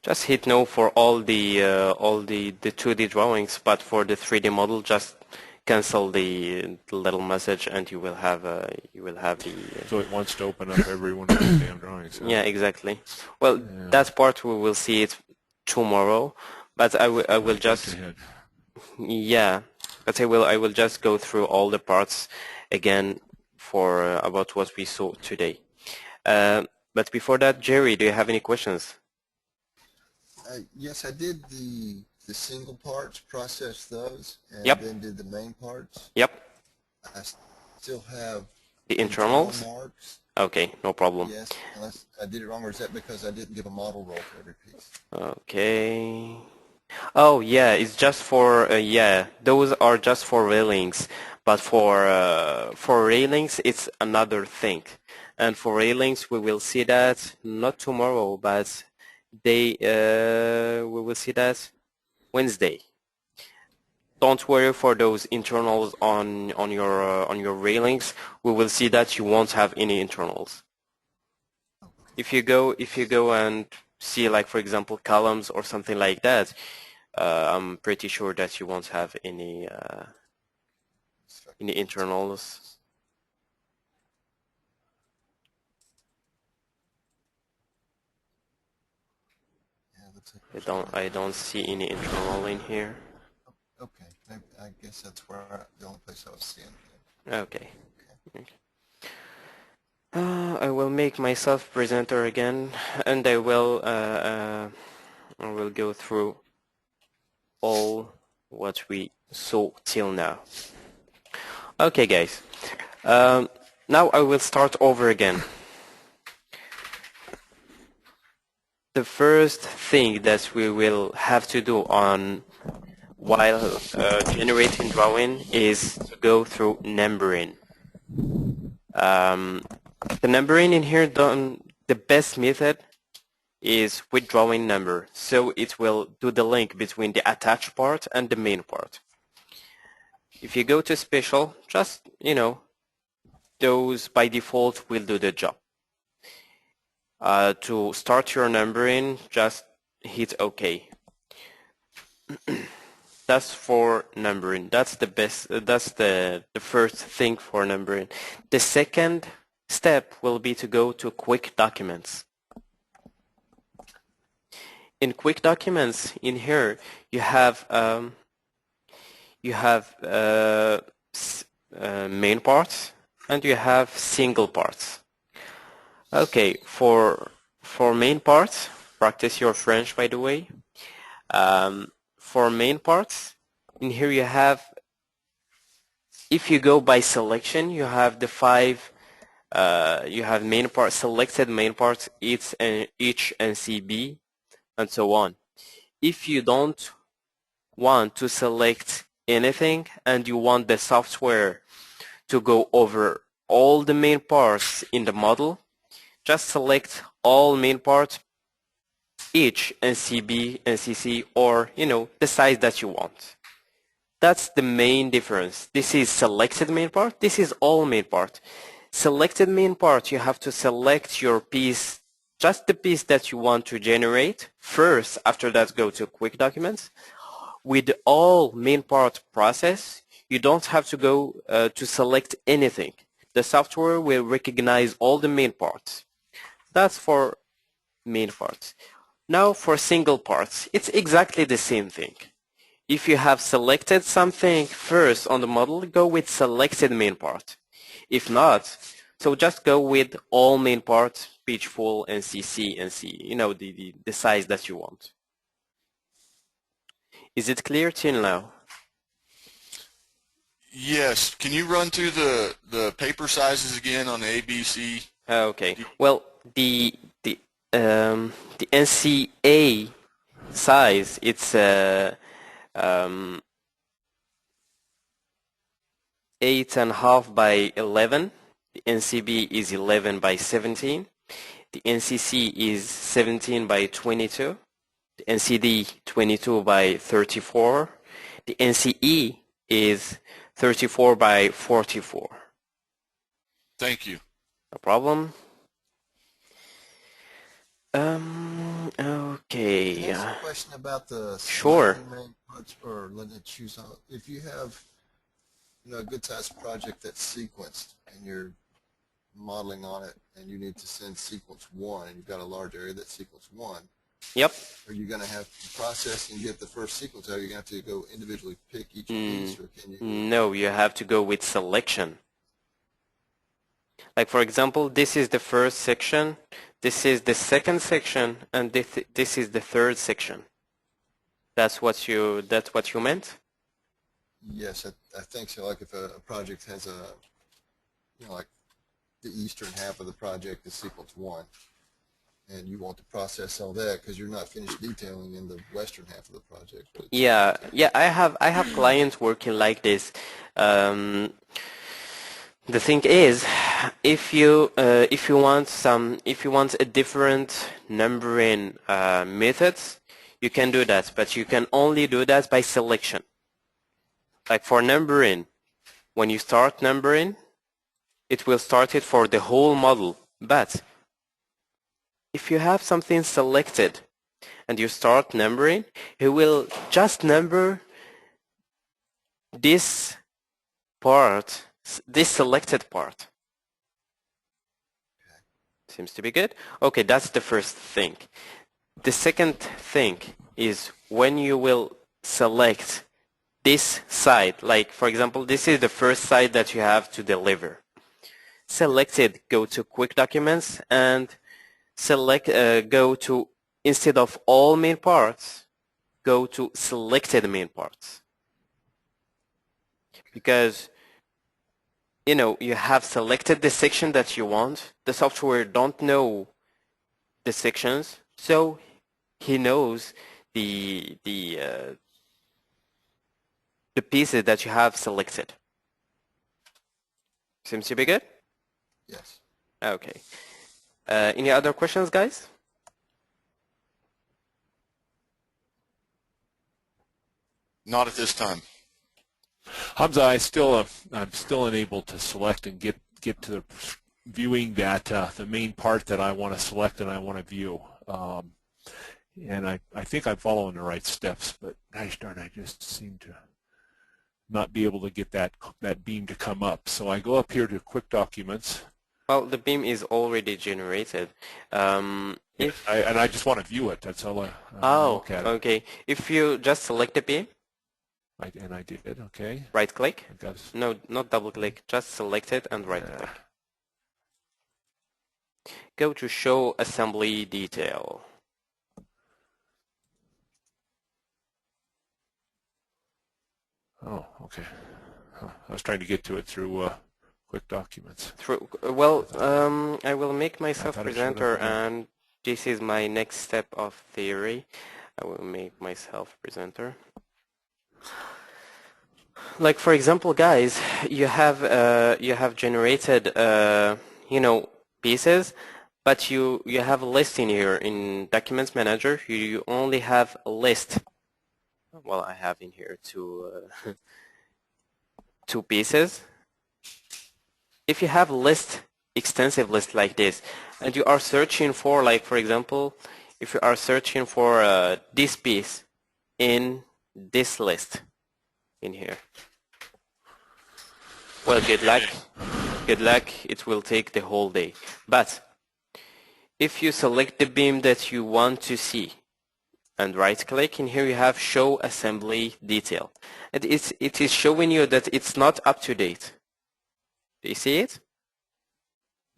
Speaker 1: Just hit no for all the 2D drawings, but for the 3D model, just cancel the little message, and you will have the.
Speaker 3: So it wants to open up every one of those damn drawings. Huh?
Speaker 1: Yeah, exactly. Well,
Speaker 3: Yeah.
Speaker 1: that part we will see it tomorrow, but I will just. Yeah, but I will just go through all the parts again for about what we saw today. But before that, Jerry, do you have any questions?
Speaker 5: Yes, I did the single parts, processed those, and
Speaker 1: Yep.
Speaker 5: then did the main parts.
Speaker 1: Yep.
Speaker 5: I still have
Speaker 1: The internals?
Speaker 5: marks.
Speaker 1: Okay, no problem.
Speaker 5: Yes, unless I did it wrong, or is that because I didn't give a model roll for every piece?
Speaker 1: Okay. Oh yeah, it's just for yeah. Those are just for railings, but for railings it's another thing. And for railings we will see that not tomorrow, but we will see that Wednesday. Don't worry for those internals on your railings. We will see that you won't have any internals. If you go and see, like, for example, columns or something like that, I'm pretty sure that you won't have any internals.
Speaker 5: Yeah, looks like
Speaker 1: I don't see any internal in here.
Speaker 5: okay, I guess that's where the only place I was seeing it.
Speaker 1: Okay. I will make myself presenter again, and I will go through all what we saw till now. Okay, guys. Now I will start over again. The first thing that we will have to do while generating drawing is to go through numbering. The numbering in here, the best method is with drawing number. So it will do the link between the attached part and the main part. If you go to special, just, those by default will do the job. To start your numbering, just hit OK. That's for numbering. That's the best. That's the first thing for numbering. The second step will be to go to quick documents. In quick documents, in here you have main parts and you have single parts. Okay, for main parts, practice your French, by the way. For main parts, in here you have, if you go by selection, you have the five, you have main parts, selected main parts, each NCB, and so on. If you don't want to select anything and you want the software to go over all the main parts in the model, just select all main parts, each NCB, NCC, or the size that you want. That's the main difference. This is selected main part. This is all main part. Selected main part, you have to select your piece, just the piece that you want to generate first. After that, go to quick documents. With all main part process, you don't have to go to select anything. The software will recognize all the main parts. That's for main parts. Now for single parts, it's exactly the same thing. If you have selected something first on the model, go with selected main part. If not, so just go with all main parts, page full, NCC, NC, the size that you want. Is it clear till now?
Speaker 6: Yes. Can you run through the paper sizes again on the ABC?
Speaker 1: Okay. Well, the NCA size, it's 8.5 by 11. The NCB is 11 by 17. The NCC is 17 by 22. The NCD 22 by 34. The NCE is 34 by 44.
Speaker 6: Thank you.
Speaker 1: No problem. Okay.
Speaker 5: Can I ask a question about the
Speaker 1: Sure.
Speaker 5: main parts, or letting it choose on? If you have, a good sized project that's sequenced and you're modeling on it and you need to send sequence 1 and you've got a large area that's sequence 1,
Speaker 1: Yep.
Speaker 5: are you going to have to process and get the first sequence out? Are you going to have to go individually pick each piece, or can you?
Speaker 1: No, you have to go with selection. Like for example, this is the first section, this is the second section, and this is the third section. That's what you meant?
Speaker 5: Yes, I think so. Like if a project has like the eastern half of the project is sequence 1, and you want to process all that because you're not finished detailing in the western half of the project.
Speaker 1: Yeah, I have clients working like this. The thing is, if you want a different numbering methods, you can do that, but you can only do that by selection. Like for numbering, when you start numbering, it will start it for the whole model. But if you have something selected and you start numbering, it will just number this part, this selected part. Seems to be good. Okay, that's the first thing. The second thing is when you will select this side, like for example, this is the first side that you have to deliver. Select it, go to quick documents and select, go to, instead of all main parts, go to selected main parts. Because you have selected the section that you want. The software don't know the sections, so he knows the pieces that you have selected. Seems to be good?
Speaker 5: Yes.
Speaker 1: Okay. Any other questions, guys?
Speaker 6: Not at this time.
Speaker 3: Hamza, I'm still unable to select and get to the viewing that the main part that I want to select and I want to view. And I think I'm following the right steps, but gosh darn, I just seem to not be able to get that beam to come up. So I go up here to Quick Documents.
Speaker 1: Well, the beam is already generated.
Speaker 3: And I just want to view it. That's all I look at it.
Speaker 1: Okay. If you just select the beam,
Speaker 3: I did. Okay.
Speaker 1: right click.
Speaker 3: I got it.
Speaker 1: No, not double click. Just select it and right click. Go to Show Assembly Detail.
Speaker 3: Oh, okay. I was trying to get to it through Quick Documents.
Speaker 1: Well, I will make myself
Speaker 3: thought it showed up
Speaker 1: presenter,
Speaker 3: in there.
Speaker 1: and this is my next step of theory. I will make myself presenter. Like for example, guys, you have generated pieces, but you have a list in here in Documents Manager. You only have a list. Well, I have in here two pieces. If you have a list, extensive list like this, and you are searching for, like for example, if you are searching for this piece in this list in here, well, good luck. Good luck. It will take the whole day. But if you select the beam that you want to see and right click, in here you have Show Assembly Detail, and it is showing you that it's not up to date. Do you see it?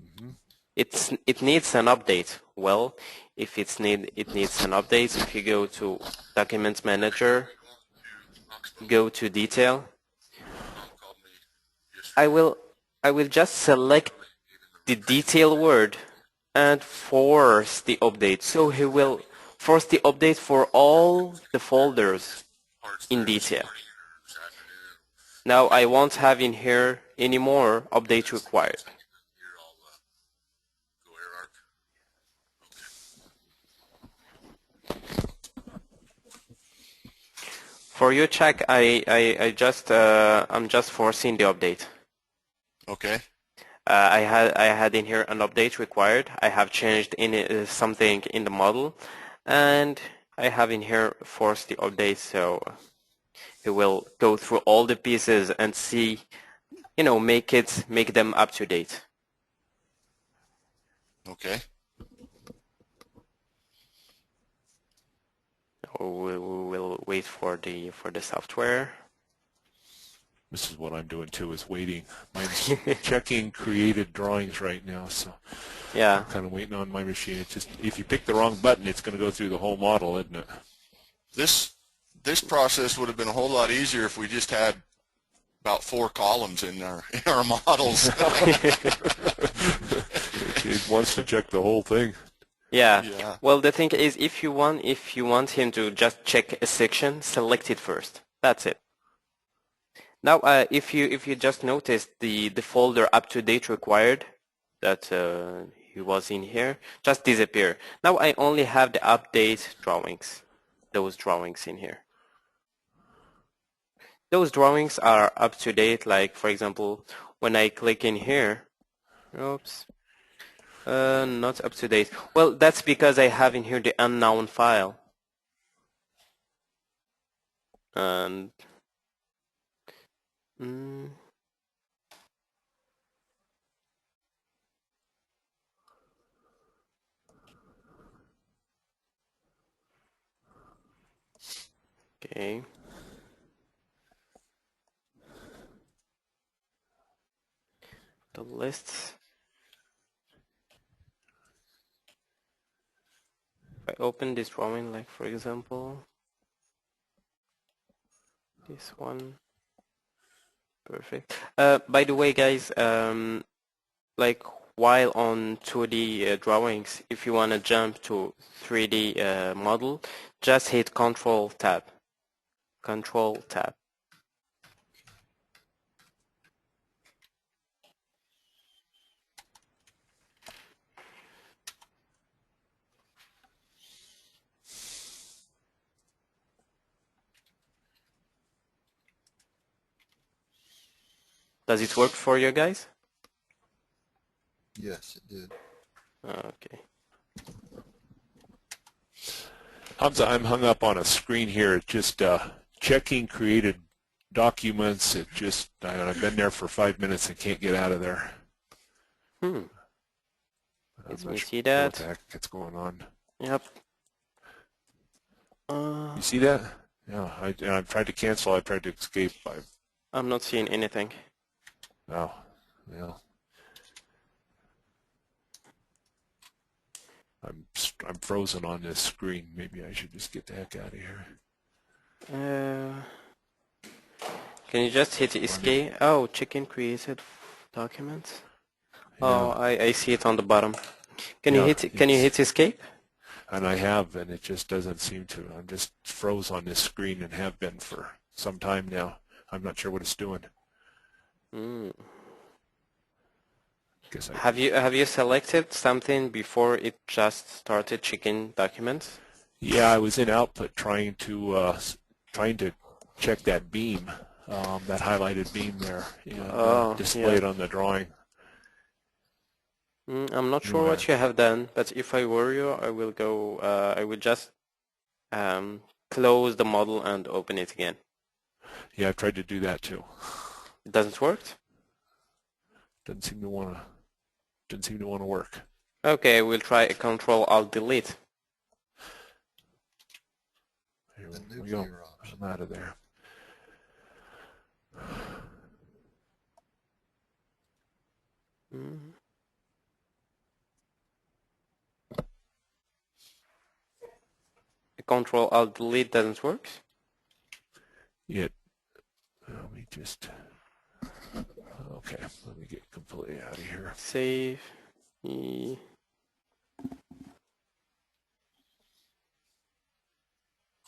Speaker 3: Mm-hmm.
Speaker 1: It needs an update. Well, if it needs an update, if you go to Documents Manager, go to Detail, I will just select the detail word and force the update. So he will force the update for all the folders in detail. Now I won't have in here any more update required. For you, check. I'm just forcing the update.
Speaker 6: Okay.
Speaker 1: I had in here an update required. I have changed something in the model, and I have in here forced the update. So it will go through all the pieces and see, make them up to date.
Speaker 6: Okay.
Speaker 1: We will wait for the software.
Speaker 3: This is what I'm doing too, is waiting. Mine's checking created drawings right now, so
Speaker 1: Yeah.
Speaker 3: I'm kind of waiting on my machine. It's just, if you pick the wrong button, it's going to go through the whole model, isn't it?
Speaker 6: This process would have been a whole lot easier if we just had about 4 columns in our models.
Speaker 3: It wants to check the whole thing.
Speaker 1: Yeah.
Speaker 6: Yeah.
Speaker 1: Well, the thing is, if you want him to just check a section, select it first. That's it. Now, if you just notice the folder up to date required that he was in here, just disappear. Now I only have the update drawings, those drawings in here. Those drawings are up to date. Like for example, when I click in here, oops, not up to date. Well, that's because I have in here the unknown file, and okay. The lists. If I open this drawing, like for example, this one, perfect. By the way, guys, like while on 2D drawings, if you want to jump to 3D model, just hit Control Tab. Control Tab. Does it work for you guys?
Speaker 5: Yes, it did.
Speaker 1: Okay.
Speaker 3: Hamza, I'm hung up on a screen here. It's just checking created documents. I've been there for 5 minutes and can't get out of there.
Speaker 1: Hmm.
Speaker 3: I'm
Speaker 1: Let
Speaker 3: not
Speaker 1: me
Speaker 3: sure
Speaker 1: see
Speaker 3: what
Speaker 1: that.
Speaker 3: the heck is going on.
Speaker 1: Yep.
Speaker 3: You see that? Yeah, I've tried to cancel. I've tried to escape.
Speaker 1: I'm not seeing anything.
Speaker 3: Oh, well, I'm frozen on this screen. Maybe I should just get the heck out of here.
Speaker 1: Can you just hit escape? Oh, chicken created documents. Oh,
Speaker 3: Yeah.
Speaker 1: I see it on the bottom. Can
Speaker 3: Yeah,
Speaker 1: you hit escape?
Speaker 3: And I have, and it just doesn't seem to. I'm just froze on this screen and have been for some time now. I'm not sure what it's doing.
Speaker 1: Mm.
Speaker 3: Guess I
Speaker 1: Have you selected something before it just started checking documents?
Speaker 3: Yeah, I was in output trying to check that beam, that highlighted beam there, and
Speaker 1: Oh,
Speaker 3: display
Speaker 1: yeah.
Speaker 3: it on the drawing.
Speaker 1: I'm not sure what you have done, but if I were you, I will go. I will just close the model and open it again.
Speaker 3: Yeah, I've tried to do that too.
Speaker 1: It doesn't work?
Speaker 3: Doesn't seem to want to work.
Speaker 1: Okay, we'll try a Control Alt Delete.
Speaker 3: Here
Speaker 5: The
Speaker 3: we go.
Speaker 5: nuclear option.
Speaker 3: I'm out of there.
Speaker 1: Mm. A Control Alt Delete doesn't work.
Speaker 3: Let me just. Okay, let me get completely out of here.
Speaker 1: Save.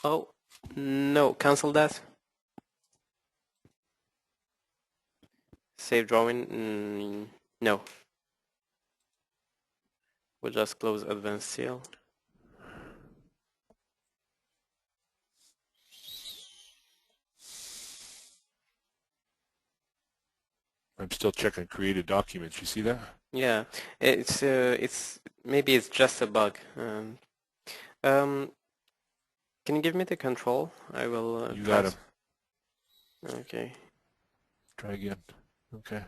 Speaker 1: Oh, no, cancel that. Save drawing. No. We'll just close Advanced Seal.
Speaker 3: I'm still checking created documents. You see that?
Speaker 1: Yeah, it's maybe it's just a bug. Can you give me the control? I will.
Speaker 3: You got him.
Speaker 1: Okay.
Speaker 3: Try again. Okay.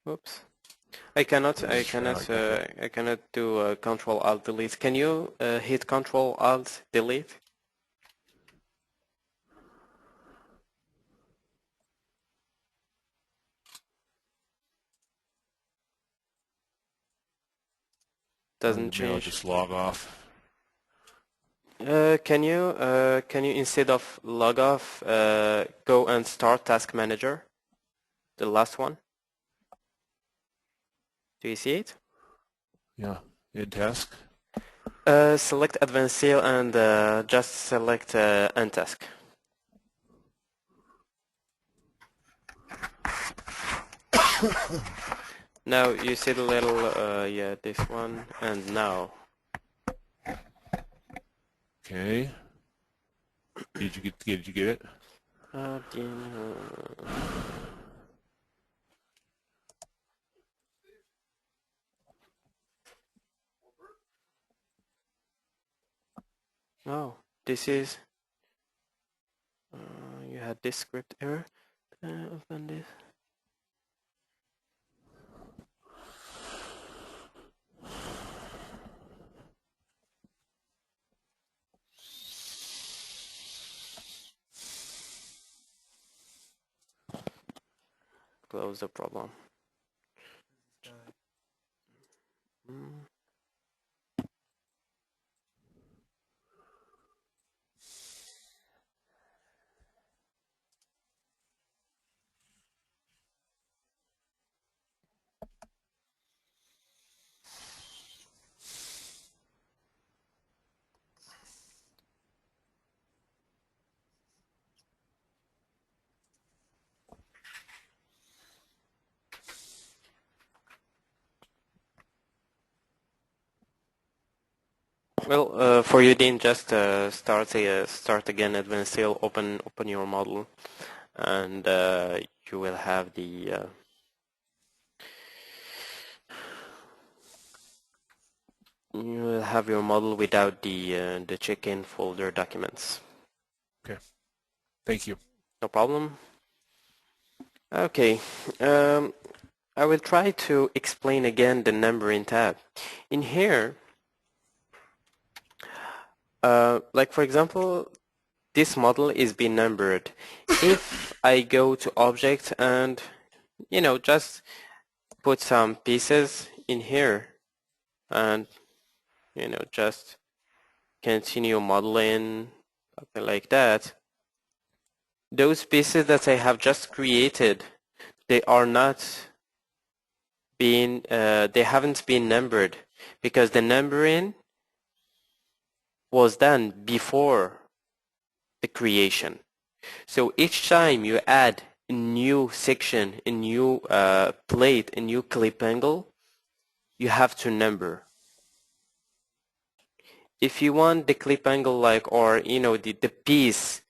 Speaker 1: Oops. I cannot do Control Alt Delete. Can you hit Control Alt Delete? Doesn't
Speaker 3: Maybe I'll
Speaker 1: change.
Speaker 3: just log off.
Speaker 1: Can you instead of log off go and start Task Manager, the last one? Do you see it?
Speaker 3: Yeah, in task.
Speaker 1: Select Advanced Seal and just select End Task. Now you see the little yeah, this one, and now.
Speaker 3: Okay. Did you get it?
Speaker 1: Oh, this is you had this script error. Open this. Close the problem. For you, Dean, just start again, advanced sale, open your model, and you will have the you will have your model without the check-in folder documents.
Speaker 3: Okay. Thank you.
Speaker 1: No problem. Okay. I will try to explain again the numbering tab. In here, like for example, this model is being numbered. If I go to object and, just put some pieces in here and, just continue modeling, something like that, those pieces that I have just created, they are not being, they haven't been numbered because the numbering was done before the creation. So each time you add a new section, a new plate, a new clip angle, you have to number. If you want the clip angle or the piece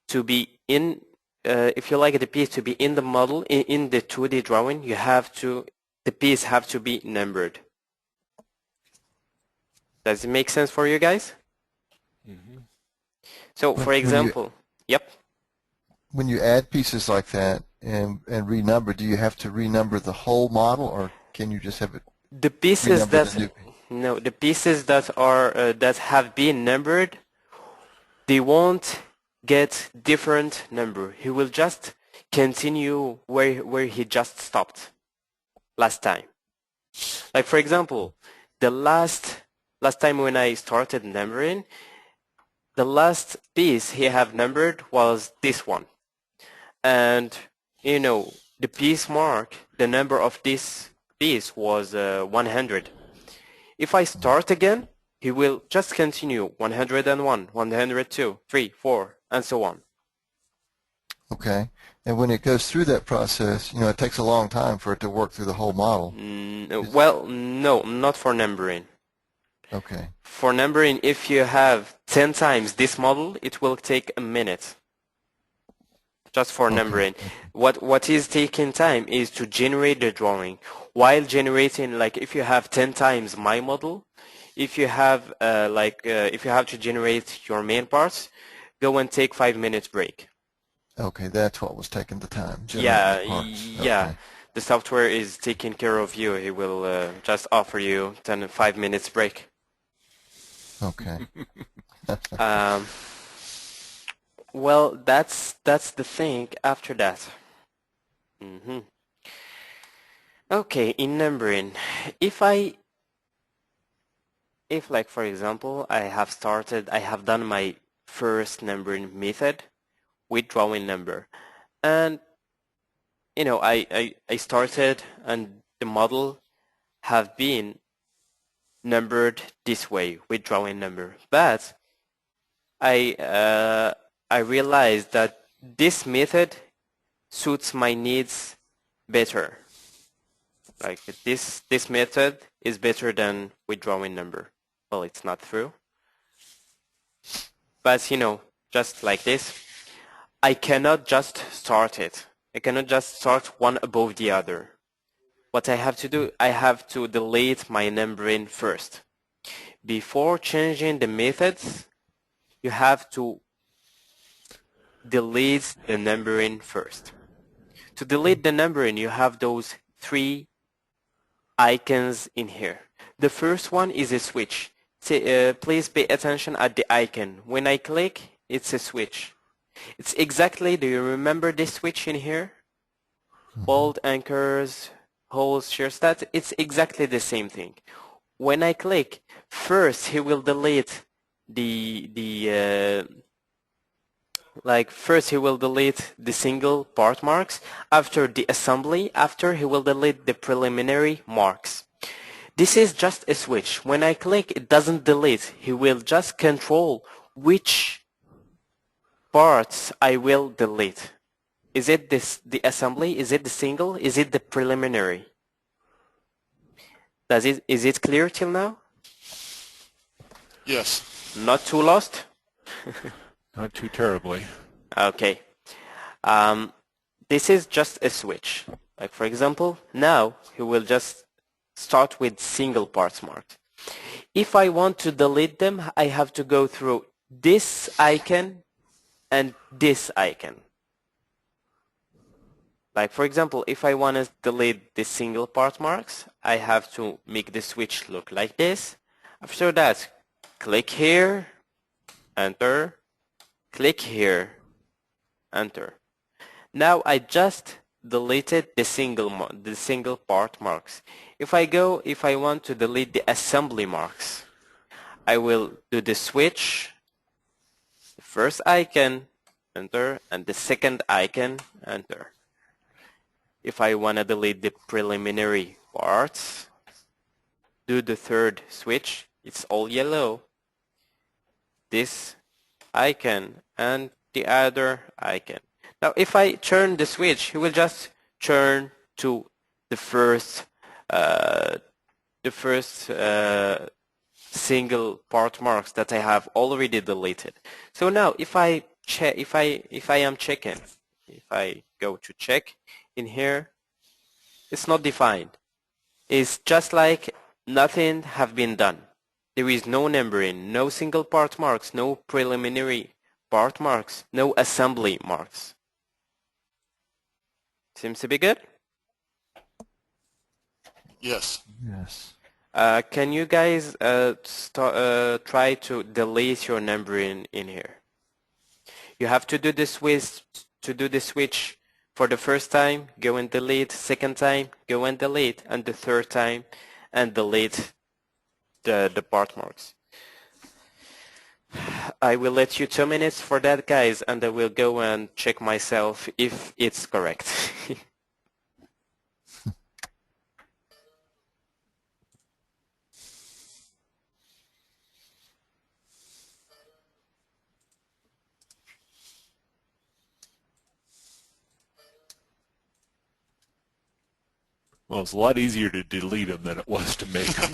Speaker 1: to be in, if you like the piece to be in the model, in the 2D drawing, the piece have to be numbered. Does it make sense for you guys?
Speaker 3: Mm-hmm.
Speaker 1: So for example, yep.
Speaker 5: When you add pieces like that and renumber, do you have to renumber the whole model, or can you just have it
Speaker 1: The pieces
Speaker 5: renumber
Speaker 1: the pieces that are that have been numbered, they won't get different number. He will just continue where he just stopped last time. Like for example, the last time when I started numbering, the last piece he have numbered was this one. And, the piece mark, the number of this piece was 100. If I start again, he will just continue 101, 102, 3, 4, and so on.
Speaker 5: Okay. And when it goes through that process, it takes a long time for it to work through the whole model.
Speaker 1: Well, no, not for numbering.
Speaker 5: Okay.
Speaker 1: For numbering, if you have 10 times this model, it will take a minute. Just for numbering. What is taking time is to generate the drawing. While generating, like if you have 10 times my model, if you have if you have to generate your main parts, go and take 5 minutes break.
Speaker 5: Okay, that's what was taking the time.
Speaker 1: Yeah,
Speaker 5: Okay.
Speaker 1: The software is taking care of you. It will just offer you 5 minutes break.
Speaker 5: Okay.
Speaker 1: Well, that's the thing after that. Okay, in numbering, if like for example, I have done my first numbering method with drawing number, and I started and the model have been numbered this way with drawing number, but I realized that this method suits my needs better. Like this method is better than withdrawing number. Well, it's not true. But just like this, I cannot just start it. I cannot just start one above the other. What I have to do, I have to delete my numbering first. Before changing the methods, you have to delete the numbering first. To delete the numbering, you have those 3 icons in here. The first one is a switch. Please pay attention at the icon. When I click, it's a switch. It's exactly, do you remember this switch in here? Bold, anchors, holes, shear stat. It's exactly the same thing. When I click, first he will delete first he will delete the single part marks. After the assembly, after he will delete the preliminary marks. This is just a switch. When I click, it doesn't delete. He will just control which parts I will delete. Is it the assembly? Is it the single? Is it the preliminary? Is it clear till now?
Speaker 6: Yes.
Speaker 1: Not too lost?
Speaker 3: Not too terribly.
Speaker 1: Okay. This is just a switch. Like for example, now he will just start with single parts marked. If I want to delete them, I have to go through this icon and this icon. Like for example, if I want to delete the single part marks, I have to make the switch look like this. After that, click here, enter, click here, enter. Now I just deleted the single part marks. If I want to delete the assembly marks, I will do the switch, the first icon, enter, and the second icon, enter. If I want to delete the preliminary parts, do the third switch, it's all yellow, this icon and the other icon. Now if I turn the switch, he will just turn to the first single part marks that I have already deleted. So now if I am checking, if I go to check in here, it's not defined. It's just like nothing have been done. There is no numbering, no single part marks, no preliminary part marks, no assembly marks. Seems to be good?
Speaker 6: Yes.
Speaker 5: Yes.
Speaker 1: Can you guys try to delete your numbering in here? You have to do the switch for the first time, go and delete, second time, go and delete, and the third time, and delete the part marks. I will let you 2 minutes for that, guys, and I will go and check myself if it's correct.
Speaker 3: Well, it's a lot easier to delete them than it was to make them.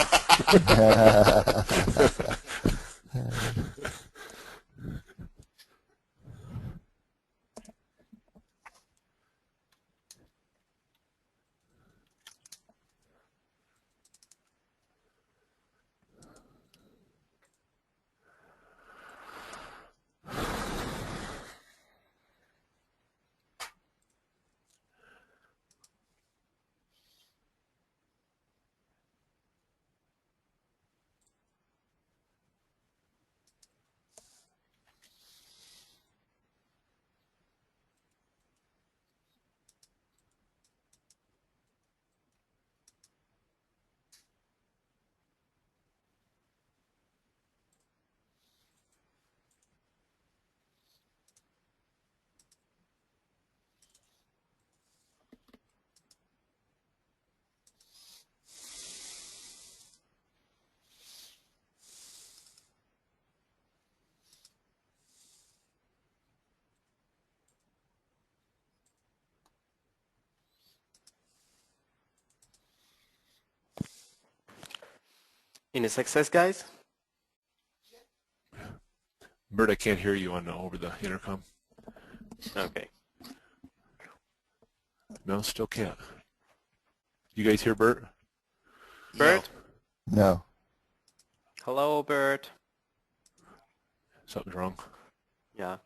Speaker 1: Any success, guys?
Speaker 3: Bert, I can't hear you on over the intercom.
Speaker 1: Okay.
Speaker 3: No, still can't. You guys hear Bert?
Speaker 1: Bert?
Speaker 5: No.
Speaker 1: Hello, Bert.
Speaker 3: Something's wrong.
Speaker 1: Yeah.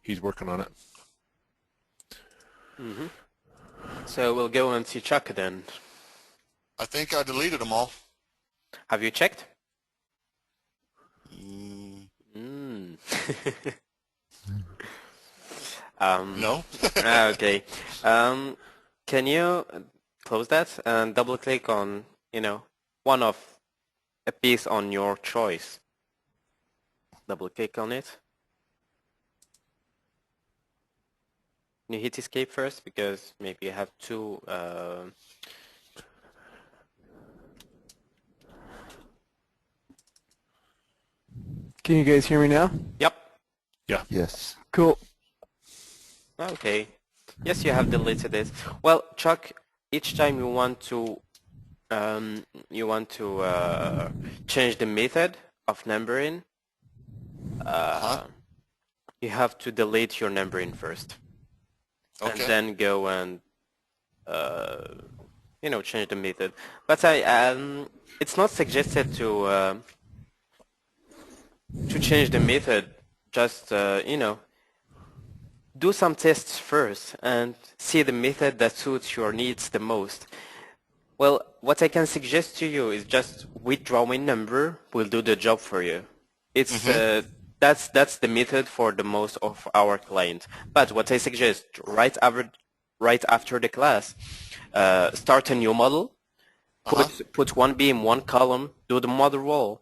Speaker 3: He's working on it.
Speaker 1: Mm-hmm. So we'll go and see Chuck then.
Speaker 6: I think I deleted them all.
Speaker 1: Have you checked?
Speaker 6: Mm,
Speaker 1: Um,
Speaker 6: no.
Speaker 1: okay. Can you close that and double click on, one of a piece on your choice? Double click on it. Can you hit escape first? Because maybe you have two.
Speaker 2: Can you guys hear me now?
Speaker 1: Yep.
Speaker 3: Yeah.
Speaker 5: Yes.
Speaker 2: Cool.
Speaker 1: Okay. Yes, you have deleted it. Well, Chuck, each time you want to you want to change the method of numbering, you have to delete your numbering first, and
Speaker 6: Okay.
Speaker 1: then go and change the method. But it's not suggested to change the method. Just do some tests first and see the method that suits your needs the most. Well, what I can suggest to you is just withdrawing number will do the job for you. It's that's the method for the most of our clients. But what I suggest right after the class, start a new model, put one beam, one column, do the model roll.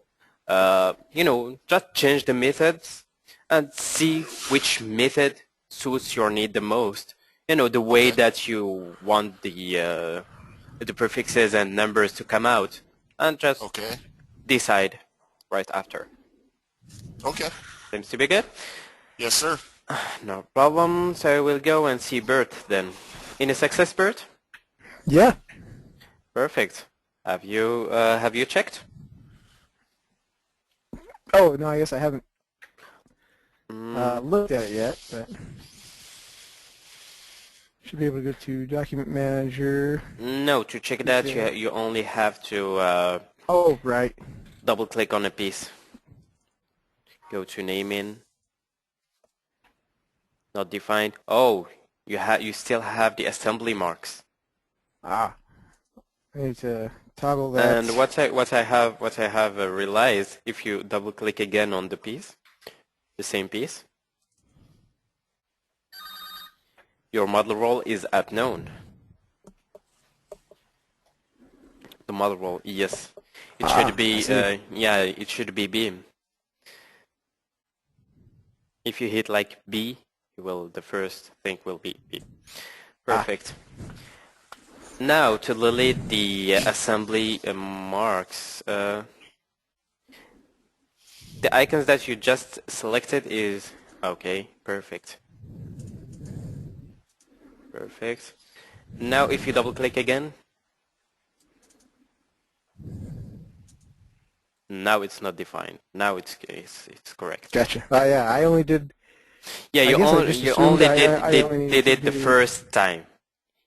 Speaker 1: Just change the methods and see which method suits your need the most. The way that you want the prefixes and numbers to come out, and just
Speaker 6: Okay.
Speaker 1: decide right after.
Speaker 6: Okay.
Speaker 1: Seems to be good.
Speaker 6: Yes, sir.
Speaker 1: No problem. So we'll go and see Bert then. Any success, Bert?
Speaker 2: Yeah.
Speaker 1: Perfect. Have you checked?
Speaker 2: Oh, no, I guess I haven't looked at it yet, but should be able to go to Document Manager.
Speaker 1: No, to check that you only have to
Speaker 2: Oh, right.
Speaker 1: double click on a piece. Go to naming. Not defined. Oh, you still have the assembly marks.
Speaker 2: Ah. I need to toggle that.
Speaker 1: And what I have realized, if you double click again on the piece, the same piece, your model role is at known. The model role, yes, it should be it should be beam. If you hit like B, the first thing will be B. Perfect. Now to delete the assembly marks, the icons that you just selected is okay. Perfect. Perfect. Now if you double click again, now it's not defined. Now it's correct.
Speaker 2: Gotcha. Yeah, I only did.
Speaker 1: Yeah, you only did it the first time.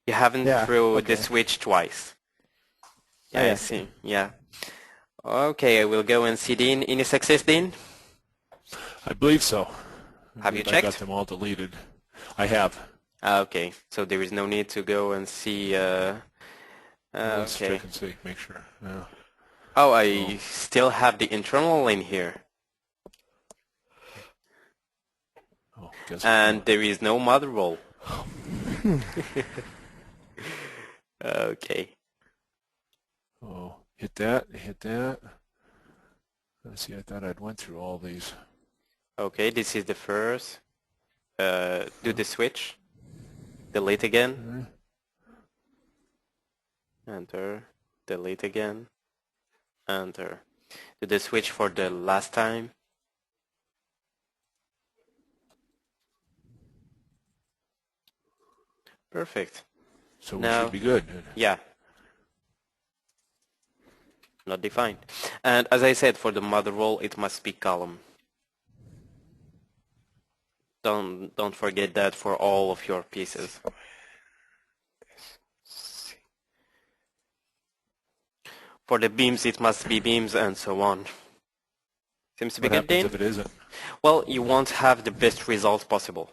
Speaker 1: You haven't threw the switch twice. Yeah, I see. Yeah. Okay, I will go and see Dean. Any success, Dean?
Speaker 3: I believe so.
Speaker 1: Have you
Speaker 3: I
Speaker 1: checked?
Speaker 3: got them all deleted. I have.
Speaker 1: Okay, so there is no need to go and see.
Speaker 3: Let's
Speaker 1: Okay.
Speaker 3: check and see, make sure. Yeah.
Speaker 1: Oh, I still have the internal in here.
Speaker 3: Oh, guess
Speaker 1: And there is no mother roll. Okay.
Speaker 3: Oh, hit that. Let's see, I thought I'd went through all these.
Speaker 1: Okay, this is the first. Do the switch. Delete again. Enter. Delete again. Enter. Do the switch for the last time. Perfect.
Speaker 3: So we
Speaker 1: Now,
Speaker 3: should be good.
Speaker 1: yeah. Not defined. And as I said, for the mother roll, it must be column. Don't forget that for all of your pieces. For the beams, it must be beams and so on. Seems to be
Speaker 3: What
Speaker 1: good,
Speaker 3: happens
Speaker 1: Dean?
Speaker 3: if it isn't?
Speaker 1: Well, you won't have the best result possible.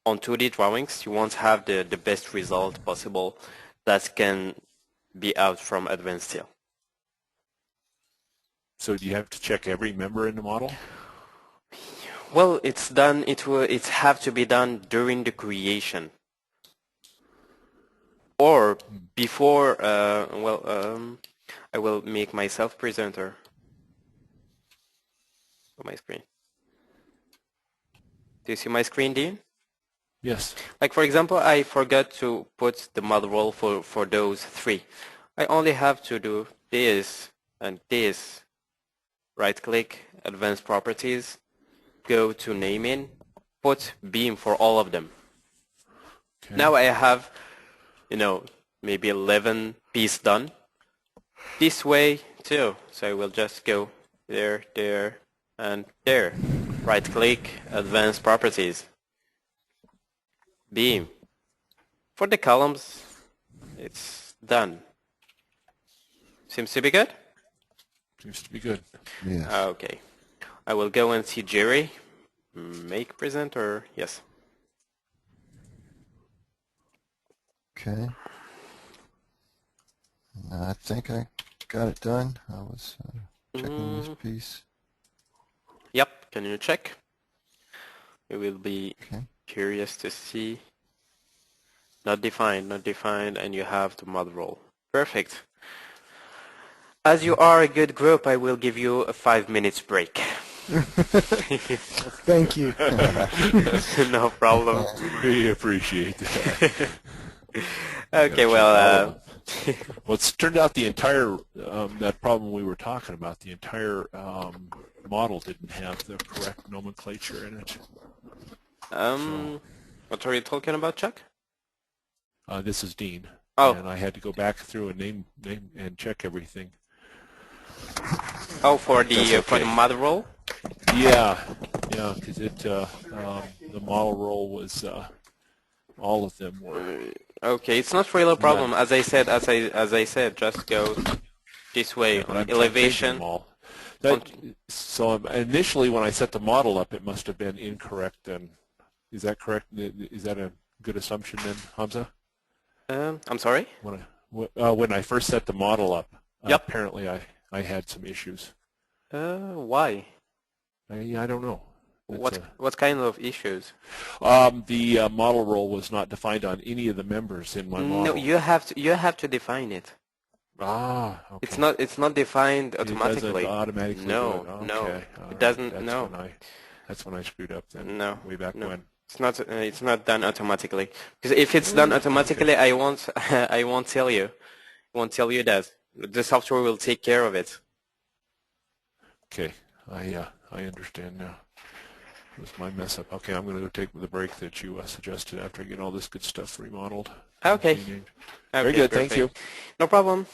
Speaker 1: On 2D drawings, you won't have the best result possible that can be out from Advanced Steel.
Speaker 3: So do you have to check every member in the model?
Speaker 1: Well, it's done. It have to be done during the creation, or before. I will make myself presenter on my screen. Do you see my screen, Dean?
Speaker 3: Yes.
Speaker 1: Like for example, I forgot to put the model roll for those three. I only have to do this and this. Right click, advanced properties, go to naming, put beam for all of them.
Speaker 3: Okay.
Speaker 1: Now I have, maybe 11 piece done. This way too. So I will just go there, there, and there. Right click, advanced properties. Beam. For the columns, it's done. Seems to be good?
Speaker 3: Seems to be good.
Speaker 5: Yes.
Speaker 1: Okay. I will go and see Jerry. Make present or yes?
Speaker 5: Okay. I think I got it done. I was checking this piece.
Speaker 1: Yep. Can you check? We will be
Speaker 5: Okay.
Speaker 1: curious to see. Not defined, and you have the mod role. Perfect. As you are a good group, I will give you a 5 minutes break.
Speaker 2: Thank you.
Speaker 1: No problem.
Speaker 3: We appreciate that.
Speaker 1: Okay, well,
Speaker 3: Well, it's turned out the entire, that problem we were talking about, the entire model didn't have the correct nomenclature in it.
Speaker 1: what are you talking about, Chuck?
Speaker 3: This is Dean.
Speaker 1: Oh.
Speaker 3: And I had to go back through and name and check everything.
Speaker 1: Oh, for the
Speaker 3: That's
Speaker 1: for the
Speaker 3: okay.
Speaker 1: mod role?
Speaker 3: Yeah, because the model role was all of them were.
Speaker 1: Okay, it's not really a problem. As I said, just go this way
Speaker 3: But
Speaker 1: on
Speaker 3: I'm changing
Speaker 1: elevation.
Speaker 3: them all. So initially, when I set the model up, it must have been incorrect. Then, is that correct? Is that a good assumption then, Hamza?
Speaker 1: I'm sorry?
Speaker 3: When I first set the model up,
Speaker 1: Yep.
Speaker 3: apparently I had some issues.
Speaker 1: Why?
Speaker 3: I don't know.
Speaker 1: What kind of issues?
Speaker 3: The model role was not defined on any of the members in my model.
Speaker 1: No, you have to define it.
Speaker 3: Ah, okay.
Speaker 1: It's not defined automatically.
Speaker 3: It doesn't automatically do
Speaker 1: No,
Speaker 3: it.
Speaker 1: no,
Speaker 3: Okay.
Speaker 1: it doesn't.
Speaker 3: That's when I screwed up then.
Speaker 1: No,
Speaker 3: Way back
Speaker 1: no.
Speaker 3: when.
Speaker 1: It's not done automatically. Because if it's done automatically,
Speaker 3: okay.
Speaker 1: I won't tell you. Won't tell you that. The software will take care of it.
Speaker 3: Okay. I understand now. It was my mess up. Okay, I'm going to go take the break that you suggested after I get all this good stuff remodeled.
Speaker 1: Okay.
Speaker 3: Very good. Thank you.
Speaker 1: No problem.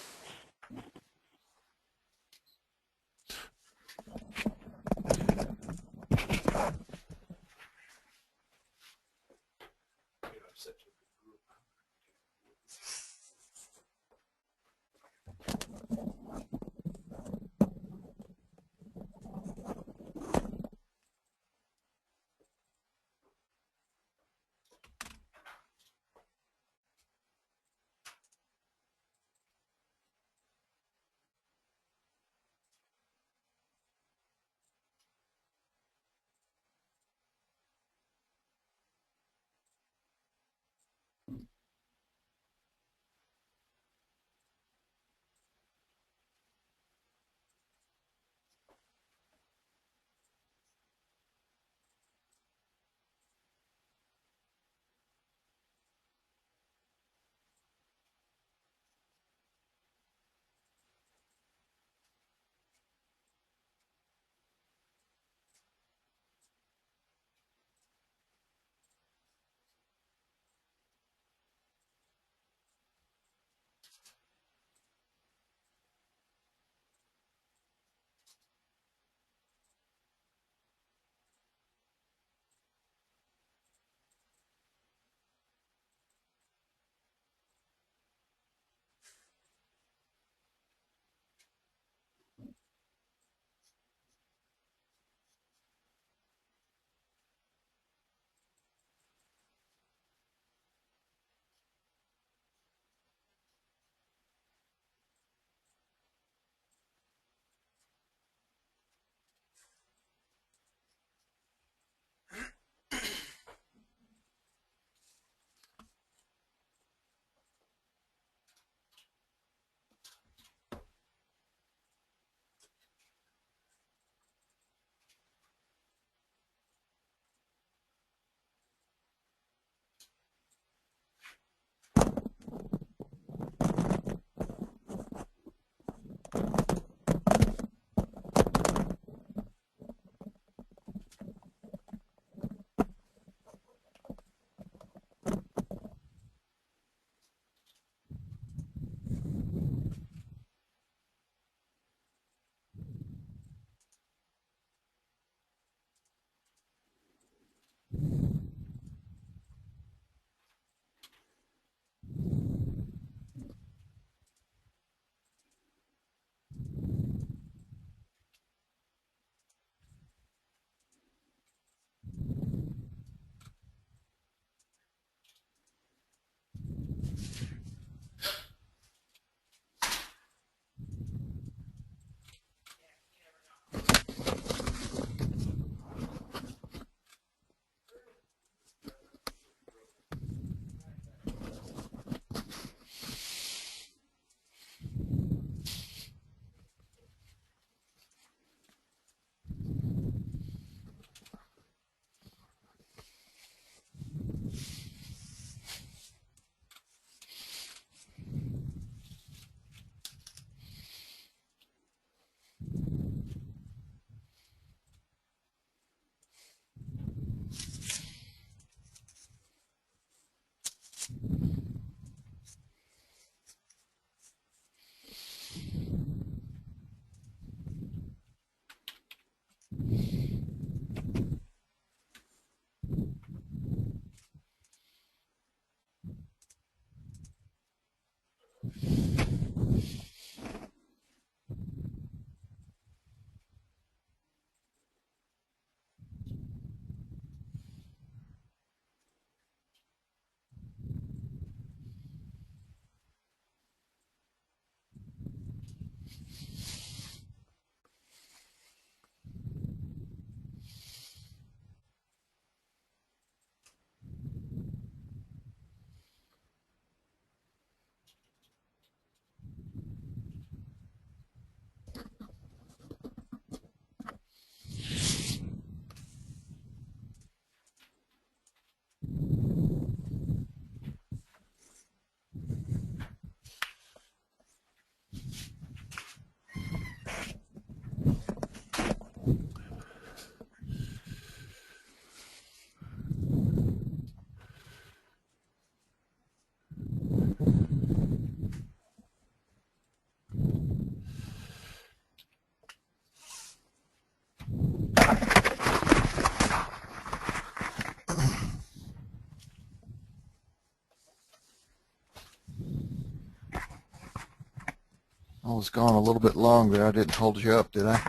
Speaker 5: I was gone a little bit long there. I didn't hold you up, did I?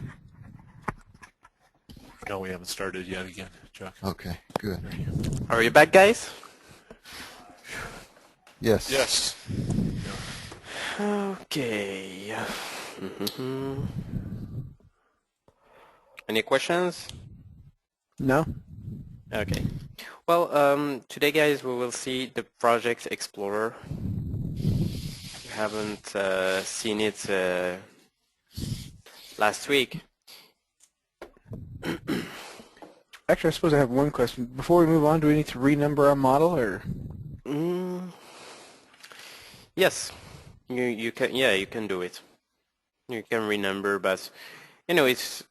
Speaker 3: No, we haven't started yet again, Chuck.
Speaker 5: Okay, good.
Speaker 1: Are you back, guys?
Speaker 5: Yes.
Speaker 6: Yes.
Speaker 1: Okay. Any questions?
Speaker 2: No?
Speaker 1: Okay. Well, today, guys, we will see the Project Explorer. We haven't seen it last week.
Speaker 2: Actually, I suppose I have one question. Before we move on, do we need to renumber our model, or?
Speaker 1: Yes, you can. Yeah, you can do it. You can renumber, but you know it's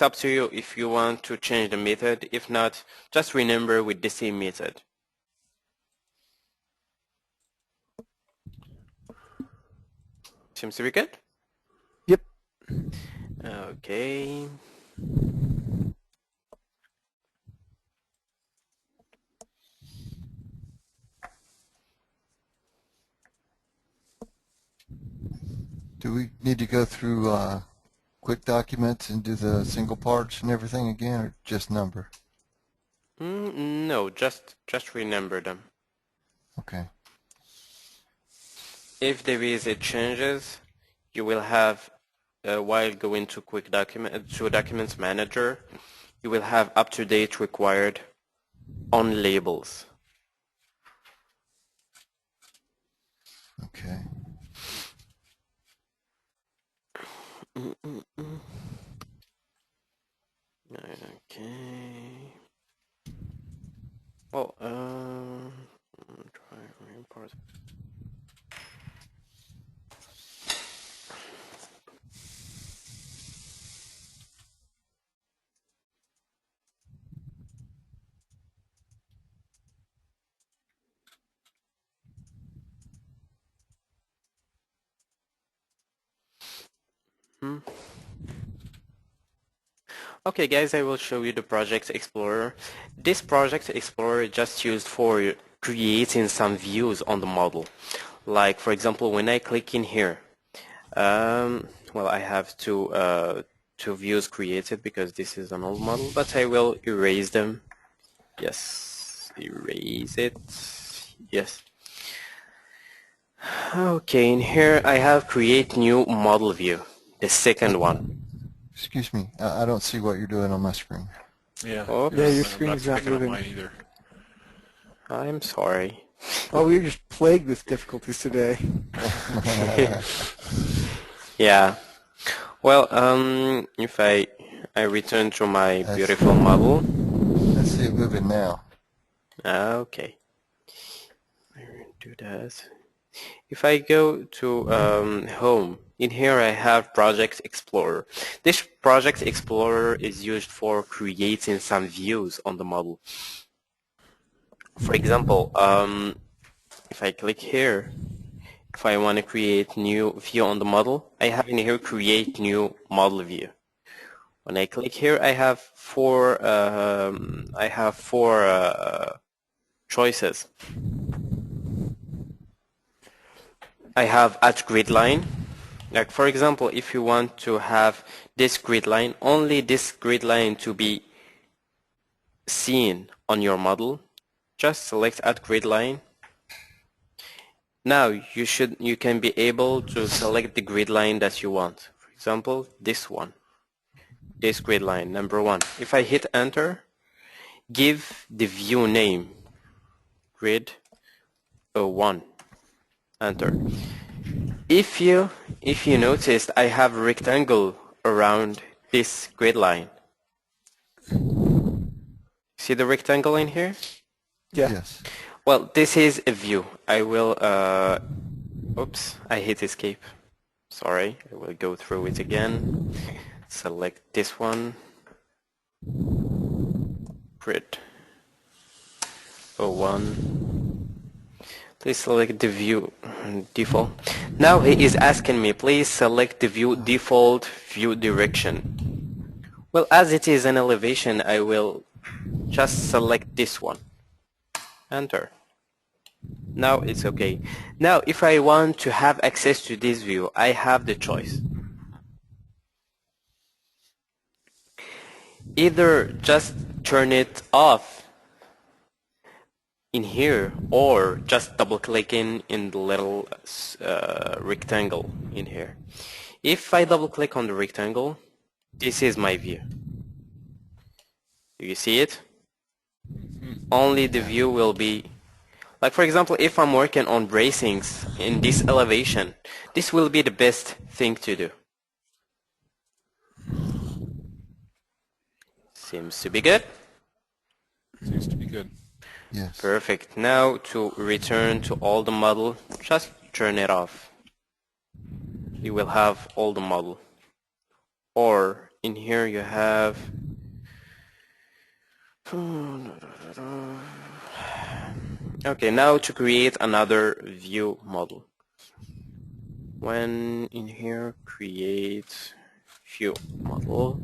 Speaker 1: up to you if you want to change the method. If not, just renumber with the same method. Seems to be good.
Speaker 2: Yep.
Speaker 1: Okay.
Speaker 5: Do we need to go through quick documents and do the single parts and everything again, or just number?
Speaker 1: No, just renumber them.
Speaker 5: Okay.
Speaker 1: If there is a changes, you will have while going to Documents Manager, you will have up-to-date required on labels.
Speaker 5: Okay.
Speaker 1: Okay. Well, try import. Okay, guys, I will show you the Project Explorer. This Project Explorer is just used for creating some views on the model. Like, for example, when I click in here, well, I have two views created because this is an old model, but I will erase them. Yes, erase it. Yes. Okay, in here I have create new model view, the second one.
Speaker 5: Excuse me. I don't see what you're doing on my screen.
Speaker 3: Yeah.
Speaker 1: Oops.
Speaker 2: Yeah, your
Speaker 3: I'm
Speaker 2: screen is not
Speaker 3: picking up
Speaker 2: moving.
Speaker 3: mine either.
Speaker 1: I'm sorry.
Speaker 2: Oh, we're just plagued with difficulties today.
Speaker 1: Yeah. Well, if I return to my beautiful model.
Speaker 5: Let's see it moving now.
Speaker 1: Okay. I will do that. If I go to Home, in here I have Project Explorer. This Project Explorer is used for creating some views on the model. For example, if I click here, if I want to create new view on the model, I have in here create new model view. When I click here, I have four choices. I have add grid line. Like for example, if you want to have this grid line, only this grid line to be seen on your model, just select add grid line. Now you can be able to select the grid line that you want. For example, this one. This grid line, number 1. If I hit enter, give the view name grid 1. Enter. If you noticed, I have a rectangle around this grid line. See the rectangle in here?
Speaker 2: Yeah.
Speaker 5: Yes.
Speaker 1: Well, this is a view. I will oops, I hit escape. Sorry, I will go through it again. Select this one. Grid 01. Please select the view default. Now he is asking me, please select the view default view direction. Well, as it is an elevation, I will just select this one. Enter. Now it's okay. Now if I want to have access to this view, I have the choice. Either just turn it off in here, or just double clicking in the little rectangle in here. If I double click on the rectangle, this is my view. Do you see it? Only the view will be, like for example, if I'm working on bracings in this elevation, this will be the best thing to do. Seems to be good.
Speaker 3: Seems to be good.
Speaker 5: Yes.
Speaker 1: Perfect. Now to return to all the model, just turn it off. You will have all the model. Or in here you have okay, now to create another view model. When in here create view model,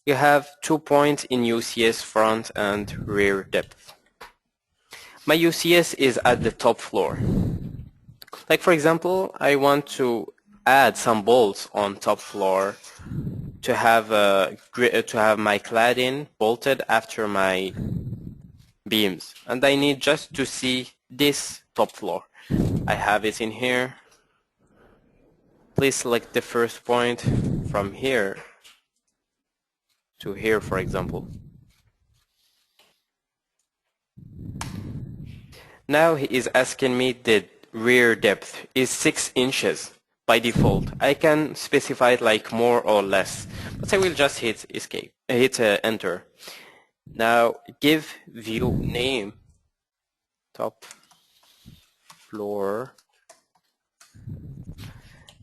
Speaker 1: you have 2 points in UCS front and rear depth. My UCS is at the top floor. Like for example, I want to add some bolts on top floor to have my cladding bolted after my beams, and I need just to see this top floor. I have it in here. Please select the first point from here to here, for example. Now he is asking me the rear depth is 6 inches by default. I can specify it like more or less, but I will just hit escape, enter. Now give view name top floor.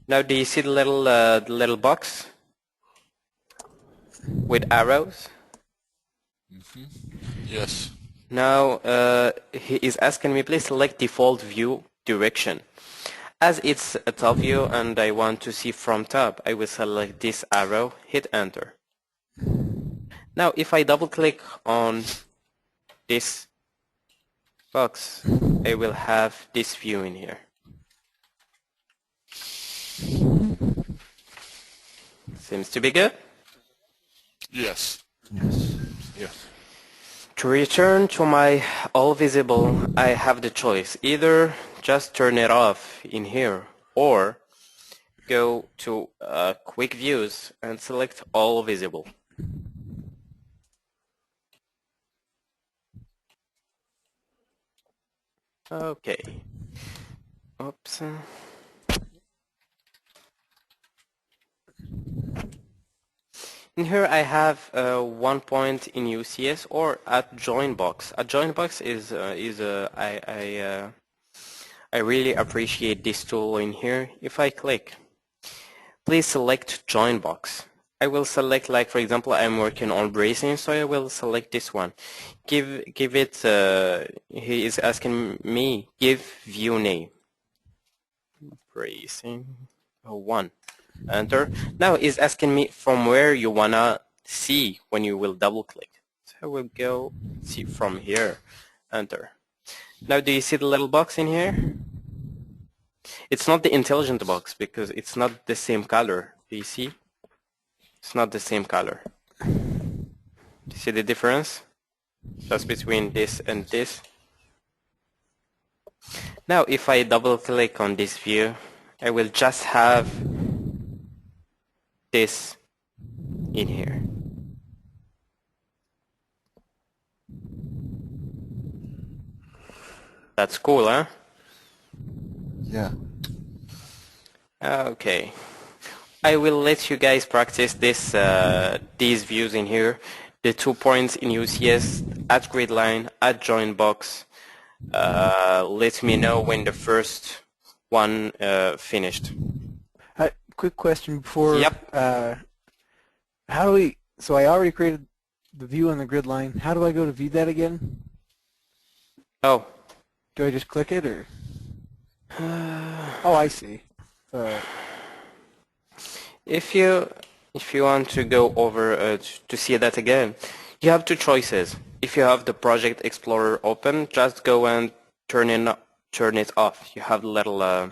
Speaker 1: Now do you see the little box with arrows?
Speaker 6: Yes.
Speaker 1: Now he is asking me please select default view direction. As it's a top view and I want to see from top, I will select this arrow, hit enter. Now if I double click on this box, I will have this view in here. Seems to be good.
Speaker 6: Yes.
Speaker 5: Yes.
Speaker 3: Yes.
Speaker 1: To return to my all visible, I have the choice. Either just turn it off in here, or go to quick views and select all visible. Okay. Oops. In here I have 1 point in UCS or at join box. A join box is I really appreciate this tool in here. If I click, please select join box. I will select, like for example, I'm working on bracing, so I will select this one. Give it. He is asking me give view name. Bracing 1. Enter. Now it's asking me from where you wanna see when you will double click. So I will go see from here. Enter. Now do you see the little box in here? It's not the intelligent box because it's not the same color. Do you see? It's not the same color. Do you see the difference? Just between this and this. Now if I double click on this view, I will just have this in here. That's cool, huh?
Speaker 5: Yeah.
Speaker 1: Okay. I will let you guys practice this these views in here. The 2 points in UCS, at grid line, at join box. Let me know when the first one finished.
Speaker 2: Quick question before.
Speaker 1: Yep.
Speaker 2: How do we? So I already created the view on the grid line. How do I go to view that again?
Speaker 1: Oh.
Speaker 2: Do I just click it or? Oh, I see.
Speaker 1: If you want to go over to see that again, you have 2 choices. If you have the Project Explorer open, just go and turn it off. You have little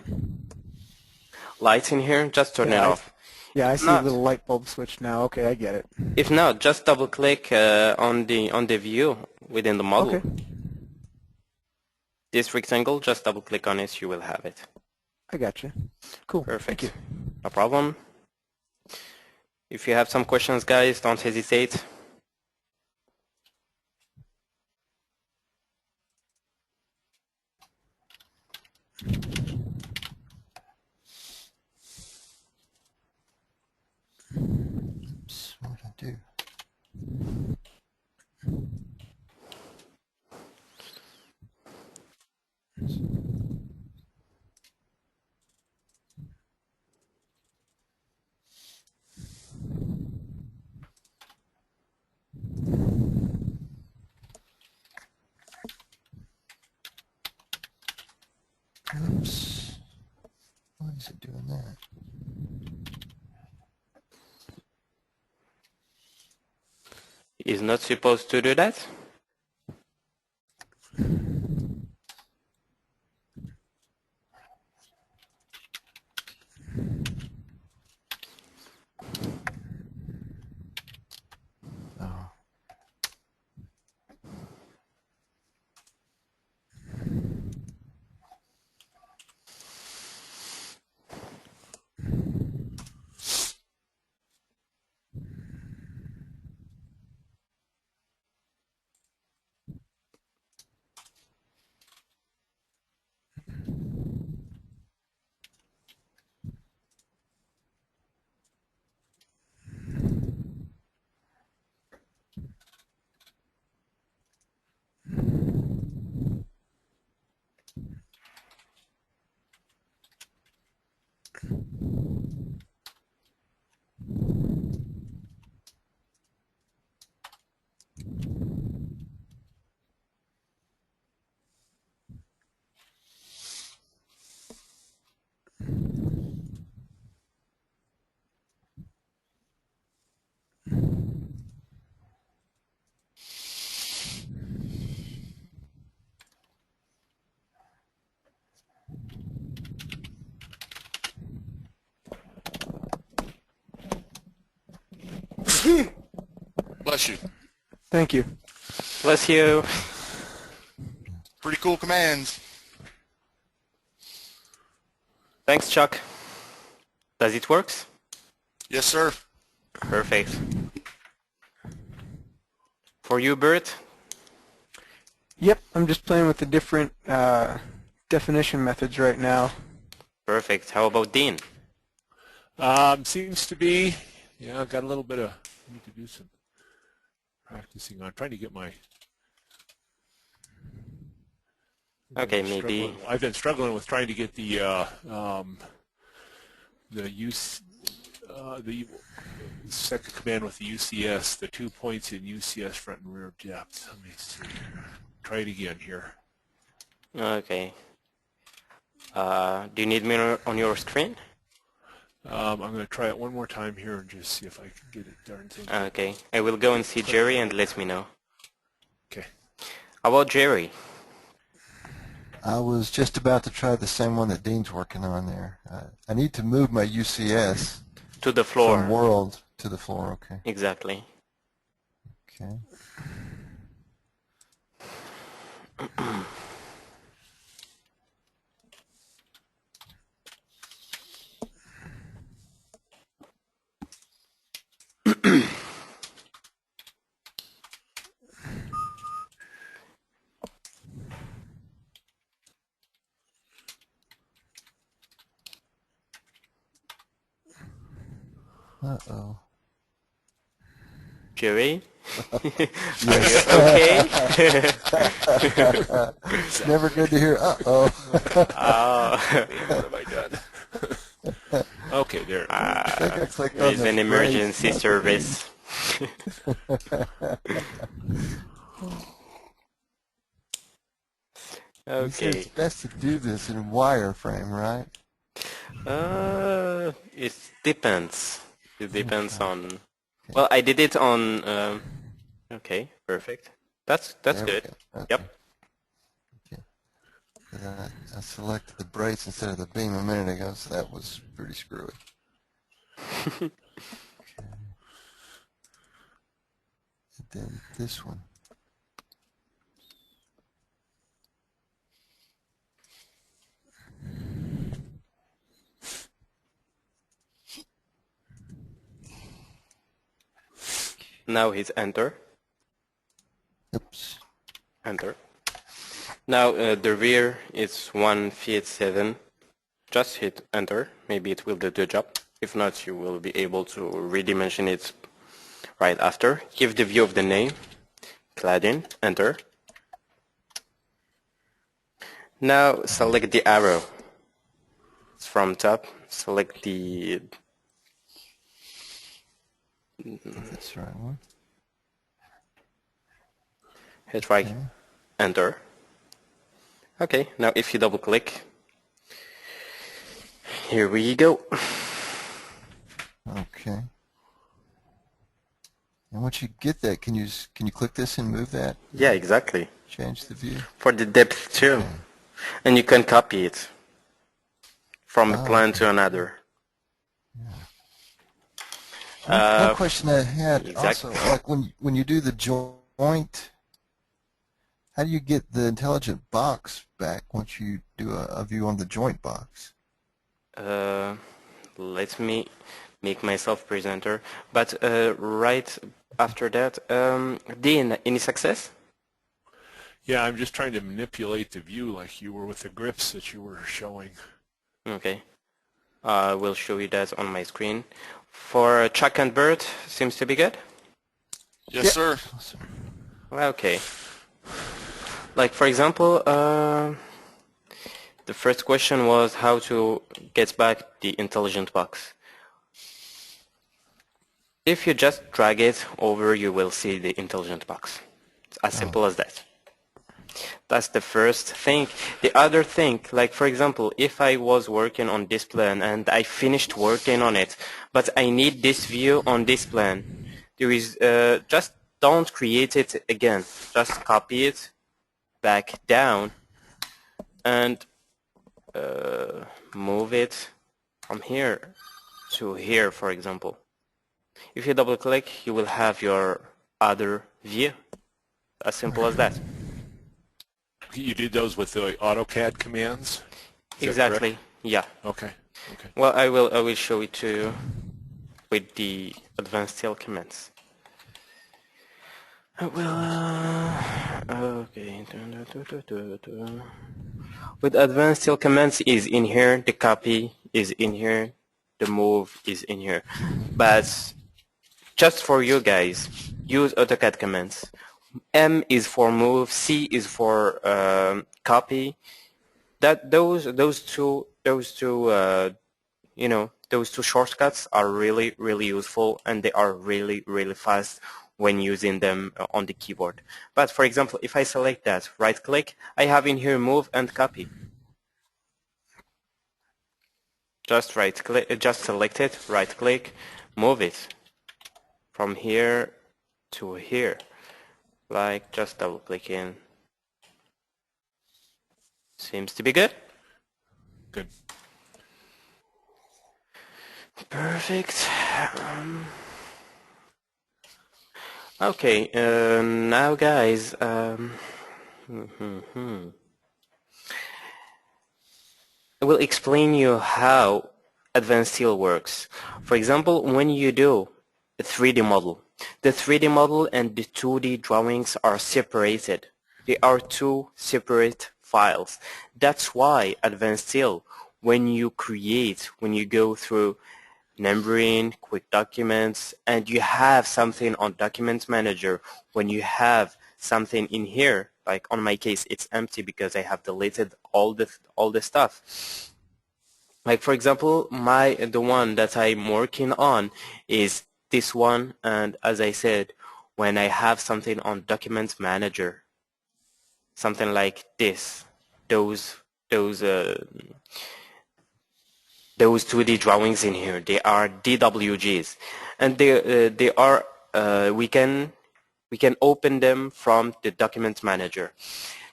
Speaker 1: lights in here. Just turn it off.
Speaker 2: Yeah, I see a
Speaker 1: Not.
Speaker 2: little light bulb switch now. Okay, I get it.
Speaker 1: If not, just double click on the view within the model.
Speaker 2: Okay,
Speaker 1: This rectangle, just double click on it, you will have it.
Speaker 2: I got you. Cool.
Speaker 1: Perfect.
Speaker 2: Thank you.
Speaker 1: No problem. If you have some questions, guys, don't hesitate.
Speaker 5: Oops, what did I do? Oops. Why is it doing that?
Speaker 1: Is not supposed to do that?
Speaker 5: Oh.
Speaker 6: Bless you.
Speaker 2: Thank you.
Speaker 1: Bless you.
Speaker 6: Pretty cool commands.
Speaker 1: Thanks, Chuck. Does it work?
Speaker 6: Yes, sir.
Speaker 1: Perfect. For you, Bert?
Speaker 2: Yep, I'm just playing with the different definition methods right now.
Speaker 1: Perfect. How about Dean?
Speaker 3: Seems to be, yeah, I've got a little bit of, need to do some practicing on trying to get my,
Speaker 1: Okay, maybe.
Speaker 3: I've been struggling with trying to get the use, the second command with the UCS, the 2 points in UCS front and rear depth. Let me see. Try it again here.
Speaker 1: Okay. Do you need me on your screen?
Speaker 3: I'm going to try it one more time here and just see if I can get it darn thing.
Speaker 1: Okay. I will go and see Jerry and let me know.
Speaker 3: Okay.
Speaker 1: How about Jerry?
Speaker 5: I was just about to try the same one that Dean's working on there. I need to move my UCS
Speaker 1: To the floor.
Speaker 5: from world to the floor. Okay.
Speaker 1: Exactly.
Speaker 5: Okay. Uh-oh.
Speaker 1: Jerry? Are you okay?
Speaker 5: It's never good to hear, uh-oh.
Speaker 1: Oh.
Speaker 3: What have I done? Okay, there.
Speaker 5: I think I clicked on
Speaker 1: There's
Speaker 5: the
Speaker 1: an emergency
Speaker 5: brace
Speaker 1: service.
Speaker 5: button. You said
Speaker 1: Okay.
Speaker 5: it's best to do this in wireframe, right?
Speaker 1: It depends. It depends on. Well, I did it on. Okay, perfect. That's
Speaker 5: There we
Speaker 1: good.
Speaker 5: go. Okay.
Speaker 1: Yep.
Speaker 5: Okay. I selected the brace instead of the beam a minute ago, so that was pretty screwy. Okay. And then this one.
Speaker 1: Now hit enter.
Speaker 5: Oops.
Speaker 1: Enter. Now the rear is 1 feet 7. Just hit enter. Maybe it will do the job. If not, you will be able to redimension it right after. Give the view of the name. Cladding. Enter. Now select the arrow. It's from top. Select the...
Speaker 5: That's the right one.
Speaker 1: Hit right.
Speaker 5: Okay.
Speaker 1: Enter. Okay, now if you double click, here we go.
Speaker 5: Okay. And once you get that, can you click this and move that?
Speaker 1: Yeah, exactly.
Speaker 5: Change the view.
Speaker 1: For the depth too.
Speaker 5: Okay.
Speaker 1: And you can copy it from a
Speaker 5: Oh,
Speaker 1: plan
Speaker 5: okay.
Speaker 1: to another.
Speaker 5: One question I had
Speaker 1: exactly.
Speaker 5: also, like when you do the joint, how do you get the intelligent box back once you do a view on the joint box?
Speaker 1: Let me make myself presenter. But right after that, Dean, any success?
Speaker 3: Yeah, I'm just trying to manipulate the view like you were with the grips that you were showing.
Speaker 1: Okay. I will show you that on my screen. For Chuck and Bert, seems to be good?
Speaker 6: Yes,
Speaker 5: Yeah.
Speaker 6: sir.
Speaker 5: Awesome.
Speaker 1: Okay. Like for example, the first question was how to get back the intelligent box. If you just drag it over, you will see the intelligent box. It's as simple as that. That's the first thing. The other thing, like for example, if I was working on this plan and I finished working on it, but I need this view on this plan, there is just don't create it again. Just copy it back down and move it from here to here, for example. If you double click, you will have your other view. As simple as that.
Speaker 3: You did those with the AutoCAD commands? Is that
Speaker 1: Exactly.
Speaker 3: correct?
Speaker 1: Yeah.
Speaker 3: Okay. Okay.
Speaker 1: Well, I will show it to you with the advanced tail commands. Okay. With advanced tail commands is in here, the copy is in here, the move is in here. But just for you guys, use AutoCAD commands. M is for move, C is for copy. That those two you know, those two shortcuts are really useful, and they are really fast when using them on the keyboard. But for example, if I select that, right click, I have in here move and copy. Just right click, just select it, right click, move it from here to here. Like just double click in. Seems to be good.
Speaker 3: Good.
Speaker 1: Perfect. Okay, now guys, I will explain you how advanced steel works. For example, when you do a 3D model, the 3D model and the 2D drawings are separated. They are two separate files. That's why advanced steel, when you go through Numbering, quick documents, and you have something on Document Manager, when you have something in here, like on my case it's empty because I have deleted all the stuff. Like for example, the one that I'm working on is this one, and as I said, when I have something on Document Manager, something like this, those 2D drawings in here, they are DWGs, and they are we can open them from the Document Manager.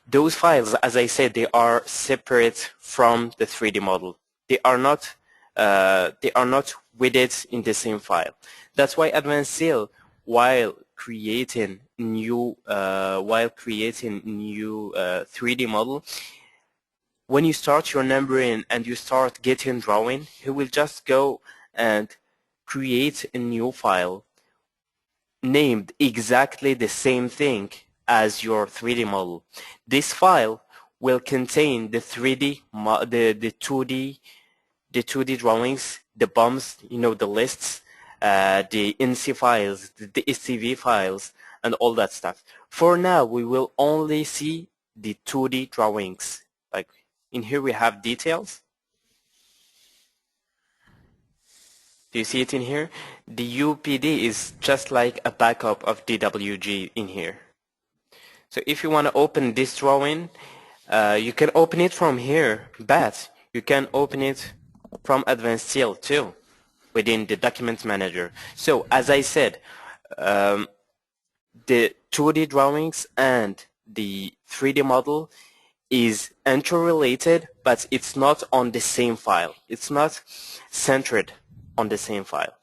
Speaker 1: Those files, as I said, they are separate from the 3D model. They are not with it in the same file. That's why Advanced Seal, while creating new 3D model, when you start your numbering and you start getting drawing, he will just go and create a new file named exactly the same thing as your 3D model. This file will contain the 3D, the 2D drawings, the bumps, the lists, the NC files, the SCV files, and all that stuff. For now, we will only see the 2D drawings. Like in here we have details. Do you see it in here? The UPD is just like a backup of DWG in here. So if you want to open this drawing, you can open it from here, but you can open it from Advanced Seal too, within the Document Manager. So as I said, the 2D drawings and the 3D model is interrelated, but it's not on the same file. It's not centered on the same file.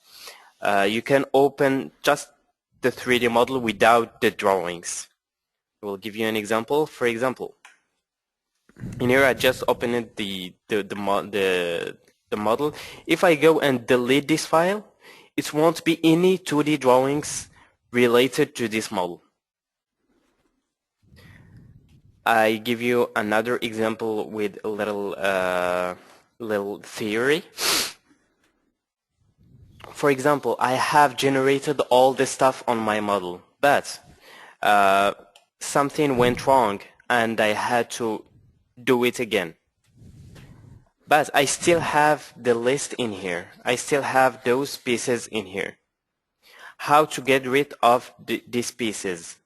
Speaker 1: You can open just the 3D model without the drawings. I will give you an example. For example, in here I just opened the model. If I go and delete this file, it won't be any 2D drawings related to this model. I give you another example with a little theory. For example, I have generated all the stuff on my model, but something went wrong and I had to do it again. But I still have the list in here. I still have those pieces in here. How to get rid of these pieces?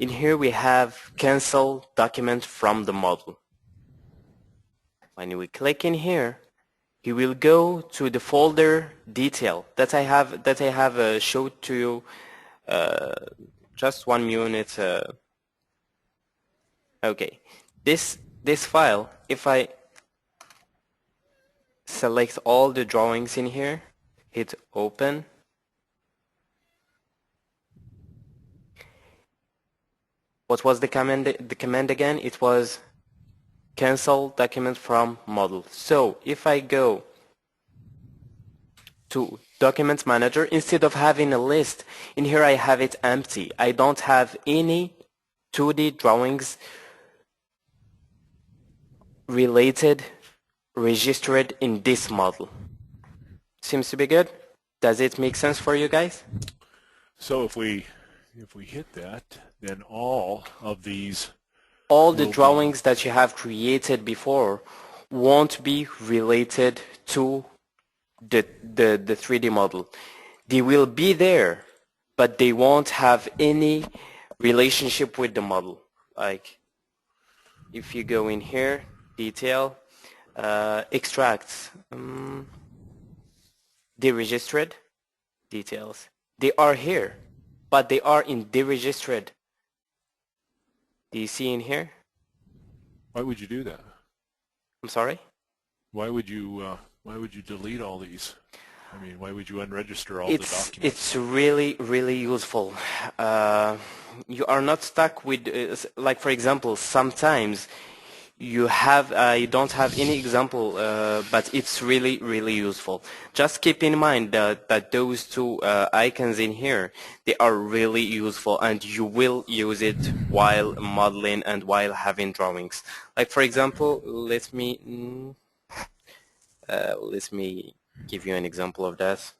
Speaker 1: In here we have cancel document from the model. When we click in here, he will go to the folder detail that I have showed to you just 1 minute. Okay, this file, if I select all the drawings in here, hit open, what was the command again? It was cancel document from model. So if I go to Document Manager, instead of having a list, in here I have it empty. I don't have any 2D drawings registered in this model. Seems to be good. Does it make sense for you guys?
Speaker 3: So if we hit that, then all of these,
Speaker 1: all the drawings that you have created before won't be related to the 3D model. They will be there, but they won't have any relationship with the model. Like if you go in here, detail, extracts, deregistered details. They are here, but they are in deregistered. Do you see in here?
Speaker 3: why would you do that?
Speaker 1: I'm sorry?
Speaker 3: Why would you delete all these? I mean, why would you unregister all the documents?
Speaker 1: It's really, really useful. You are not stuck with, like for example, sometimes you don't have any example, but it's really, really useful. Just keep in mind that those two icons in here, they are really useful, and you will use it while modeling and while having drawings. Like for example, let me give you an example of that.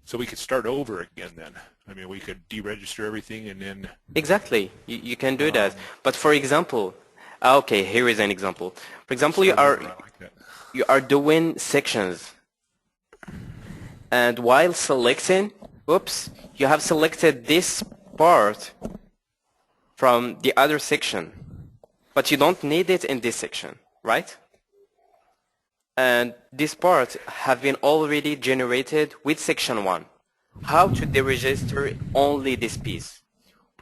Speaker 3: So we could start over again then. I mean, we could deregister everything and then...
Speaker 1: Exactly. You can do that. But for example, okay, here is an example. For example, you are doing sections. And while selecting, oops, you have selected this part from the other section. But you don't need it in this section, right? And this part have been already generated with section 1. How to deregister only this piece?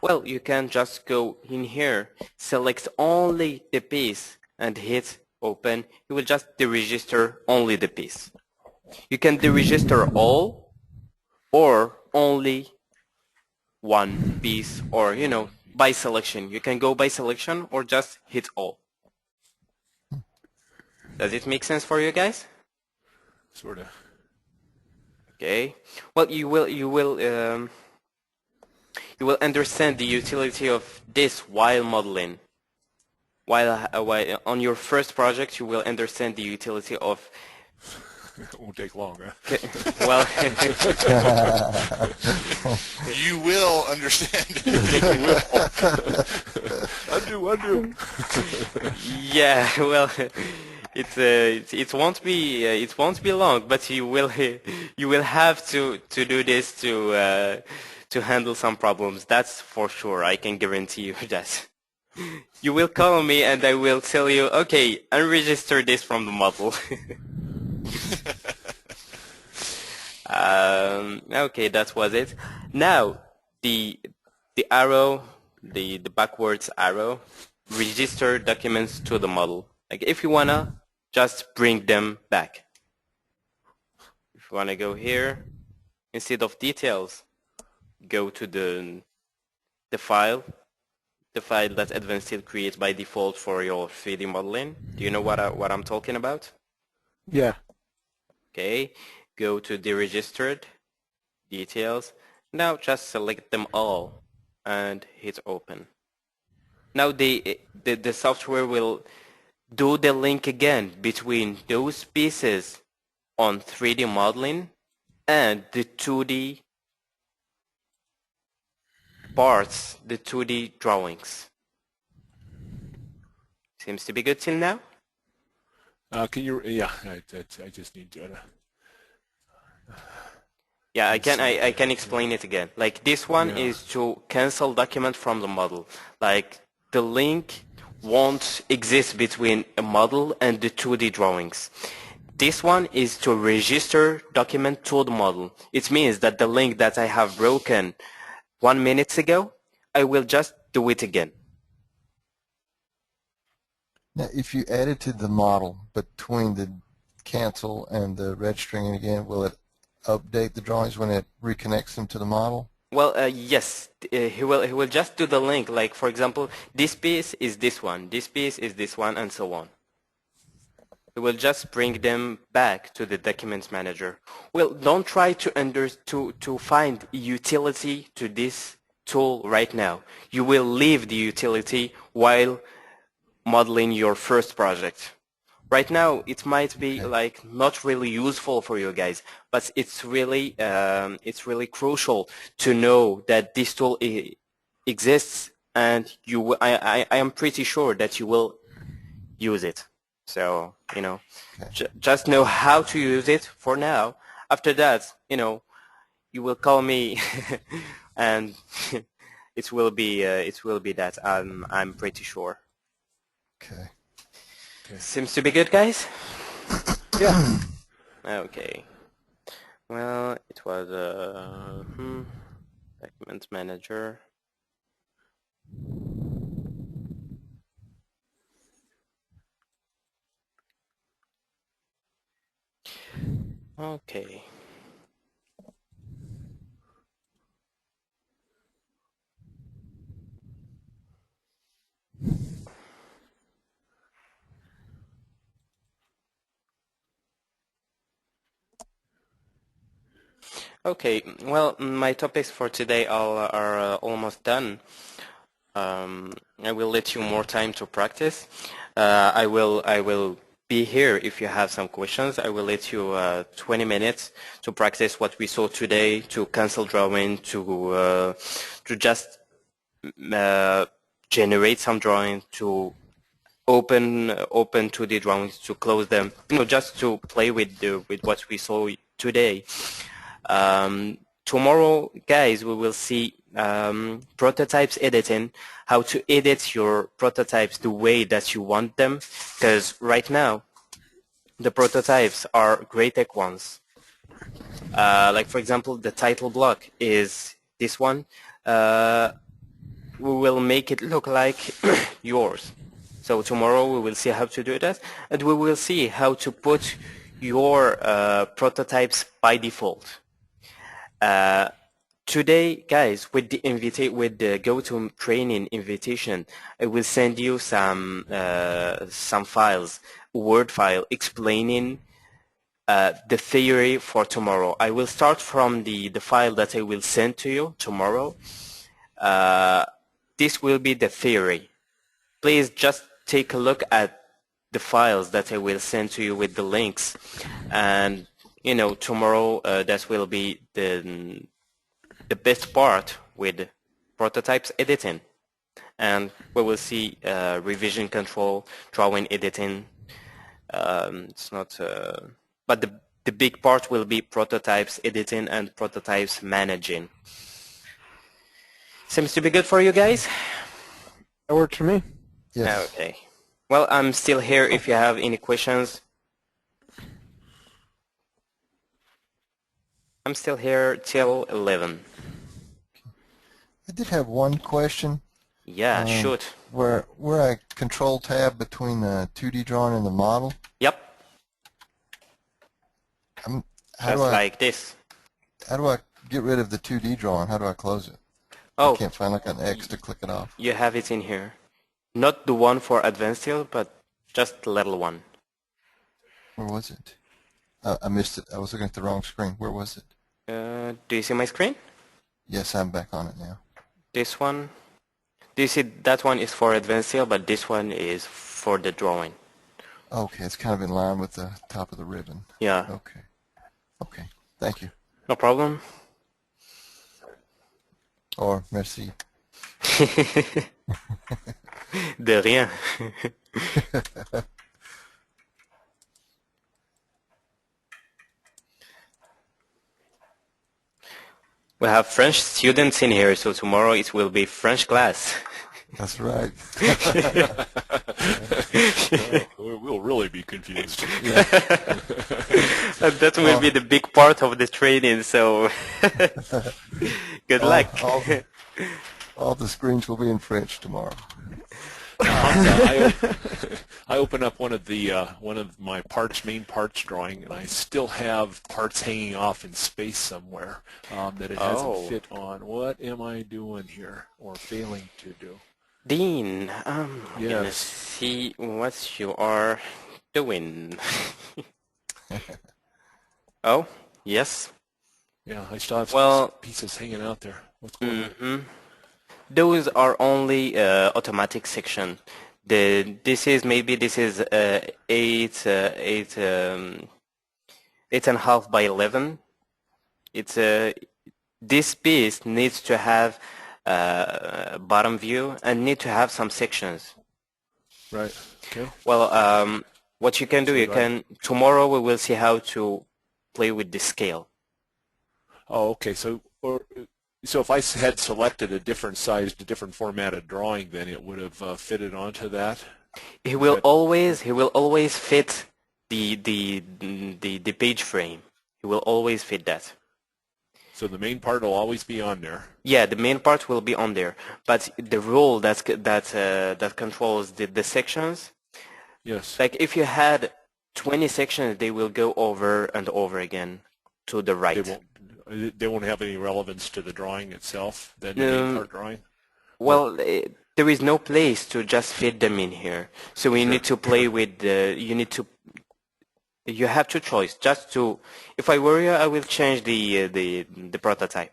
Speaker 1: Well, you can just go in here, select only the piece and hit open. You will just deregister only the piece. You can deregister all or only one piece, or by selection. You can go by selection or just hit all. Does it make sense for you guys?
Speaker 3: Sort of.
Speaker 1: Okay. Well, you will understand the utility of this while modeling. While on your first project, you will understand the utility of.
Speaker 3: It won't take long, huh?
Speaker 1: Well,
Speaker 6: You will understand.
Speaker 3: Undo.
Speaker 1: yeah. Well, it won't be long, but you will have to do this to handle some problems. That's for sure. I can guarantee you that. You will call me and I will tell you, okay, unregister this from the model. Okay, that was it. Now, the arrow, the backwards arrow, register documents to the model. Like if you wanna, just bring them back. If you wanna go here, instead of details, go to the file. The file that Advanced Steel creates by default for your 3D modeling. Do you know what I'm talking about?
Speaker 2: Yeah.
Speaker 1: Okay, go to deregistered, details. Now just select them all and hit open. Now the software will do the link again between those pieces on 3D modeling and the 2D parts, the 2D drawings. Seems to be good till now?
Speaker 3: Can you? Yeah, I just need to.
Speaker 1: Yeah, I can explain it again. Like this one
Speaker 3: Yeah.
Speaker 1: is to cancel document from the model. Like the link won't exist between a model and the 2D drawings. This one is to register document to the model. It means that the link that I have broken 1 minute ago, I will just do it again.
Speaker 5: Now, if you add it to the model between the cancel and the registering again, will it update the drawings when it reconnects them to the model?
Speaker 1: Well, yes, he will just do the link. Like for example, this piece is this one, this piece is this one, and so on. He will just bring them back to the documents manager. Well, don't try to find utility to this tool right now. You will leave the utility while modeling your first project. Right now, it might be like not really useful for you guys, but it's really crucial to know that this tool exists, and I am pretty sure that you will use it. So just know how to use it for now. After that, you will call me, and it will be that. I'm pretty sure.
Speaker 5: Okay.
Speaker 1: Seems to be good, guys?
Speaker 2: Yeah.
Speaker 1: Okay. Well, it was document manager. Okay. Okay, well, my topics for today are almost done. I will let you more time to practice. I will be here if you have some questions. I will let you 20 minutes to practice what we saw today, to cancel drawing, to just generate some drawing, to open 2D drawings, to close them, just to play with what we saw today. Tomorrow, guys, we will see prototypes editing, how to edit your prototypes the way that you want them, because right now the prototypes are GrayTech ones. Like for example, the title block is this one. we will make it look like yours. So tomorrow we will see how to do that, and we will see how to put your prototypes by default. Today, guys, with the go-to training invitation, I will send you some files, Word file explaining the theory for tomorrow. I will start from the file that I will send to you tomorrow. This will be the theory. Please just take a look at the files that I will send to you with the links, and tomorrow that will be the best part with prototypes editing, and we will see revision control, drawing editing. It's not, but the big part will be prototypes editing and prototypes managing. Seems to be good for you guys?
Speaker 2: That worked for me.
Speaker 5: Yes.
Speaker 1: Okay. Well, I'm still here if you have any questions. I'm still here till 11.
Speaker 5: I did have one question.
Speaker 1: Yeah, shoot.
Speaker 5: Where I control tab between the 2D drawing and the model.
Speaker 1: Yep.
Speaker 5: How
Speaker 1: Just
Speaker 5: do I
Speaker 1: like this.
Speaker 5: how do I get rid of the 2D drawing? How do I close it?
Speaker 1: Oh,
Speaker 5: I can't find like an X to click it off.
Speaker 1: you have it in here. Not the one for advanced steel, but just the little one.
Speaker 5: Where was it? I missed it. I was looking at the wrong screen. Where was it?
Speaker 1: Do you see my screen?
Speaker 5: Yes, I'm back on it now.
Speaker 1: This one. Do you see that one is for advanced steel, but this one is for the drawing.
Speaker 5: Okay, it's kind of in line with the top of the ribbon.
Speaker 1: Yeah.
Speaker 5: Okay. Okay. Thank you.
Speaker 1: No problem.
Speaker 5: Or merci.
Speaker 1: De rien. We have French students in here, so tomorrow it will be French class.
Speaker 5: That's right.
Speaker 3: We'll really be confused.
Speaker 1: And that will be the big part of the training, so good luck.
Speaker 5: All the screens will be in French tomorrow.
Speaker 3: I open up one of my main parts drawing, and I still have parts hanging off in space somewhere that it hasn't fit on. What am I doing here, or failing to do?
Speaker 1: Dean, I'm gonna
Speaker 3: Yes.
Speaker 1: see what you are doing. Oh, yes.
Speaker 3: Yeah, I still have
Speaker 1: Well,
Speaker 3: pieces hanging out there. What's going on?
Speaker 1: Those are only automatic section. This is 8.5 by 11. It's this piece needs to have bottom view and need to have some sections.
Speaker 3: Right. Okay.
Speaker 1: Well, what you can do, tomorrow we will see how to play with the scale.
Speaker 3: Oh, okay. So if I had selected a different sized, a different formatted drawing, then it would have fitted onto that.
Speaker 1: He will always fit the page frame. He will always fit that.
Speaker 3: So the main part will always be on there.
Speaker 1: Yeah, the main part will be on there, but the rule that controls the sections.
Speaker 3: Yes.
Speaker 1: Like if you had 20 sections, they will go over and over again to the right.
Speaker 3: They won't have any relevance to the drawing itself, then the main part drawing?
Speaker 1: Well, there is no place to just fit them in here. So we need to play with you have to choice. If I were you, I will change the prototype.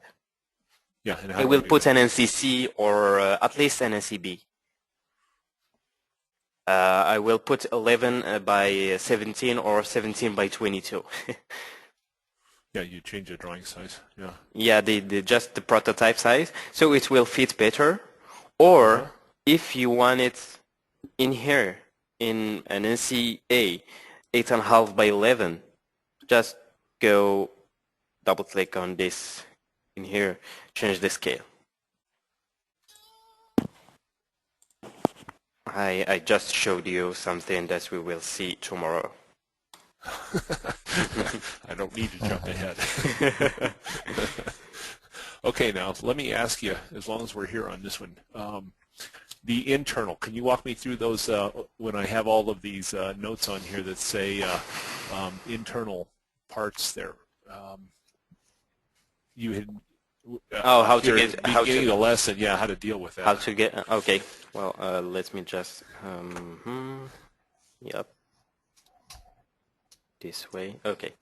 Speaker 3: Yeah. And
Speaker 1: I will put an NCC or at least an NCB. I will put 11 by 17 or 17 by 22.
Speaker 3: Yeah, you change the drawing size. Yeah.
Speaker 1: Yeah, just the prototype size, so it will fit better. Or if you want it in here in an NCA 8.5 by 11, just go double click on this in here, change the scale. I just showed you something that we will see tomorrow.
Speaker 3: I don't need to jump ahead. Okay, now let me ask you, as long as we're here on this one, the internal, can you walk me through those when I have all of these notes on here that say internal parts there? You had
Speaker 1: Oh, how to
Speaker 3: here
Speaker 1: get
Speaker 3: at the beginning of the lesson, yeah, how to deal with that.
Speaker 1: how to get okay. Well, let me just yep, this way. Okay.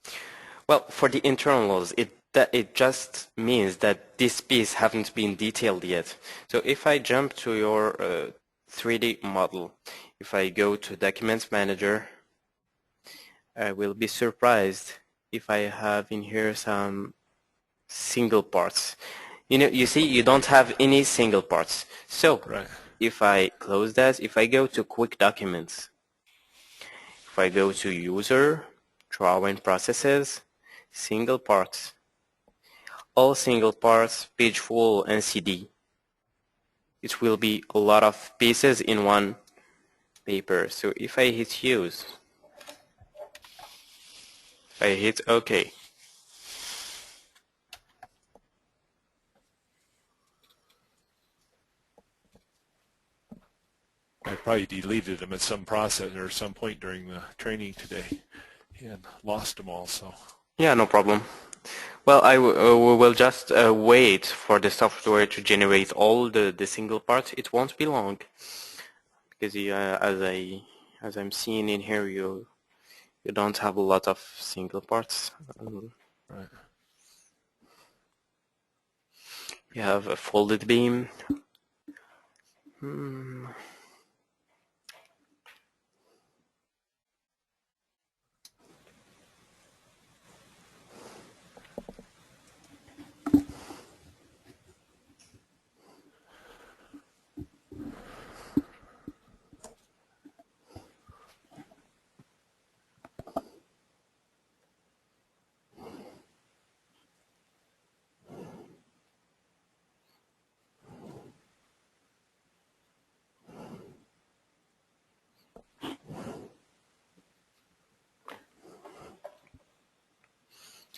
Speaker 1: Well, for the internals, it just means that this piece haven't been detailed yet. So if I jump to your 3D model, if I go to Documents Manager, I will be surprised if I have in here some single parts. You see, you don't have any single parts. So
Speaker 3: Right.
Speaker 1: if I close that, if I go to Quick Documents, if I go to User, Drawing Processes, Single Parts, all single parts, page full, and CD. It will be a lot of pieces in one paper. So if I hit Use, if I hit OK,
Speaker 3: I probably deleted them at some process or some point during the training today and lost them all. So
Speaker 1: yeah, no problem. Well, we will just wait for the software to generate all the single parts. It won't be long because as I'm seeing in here, you don't have a lot of single parts.
Speaker 3: right.
Speaker 1: You have a folded beam.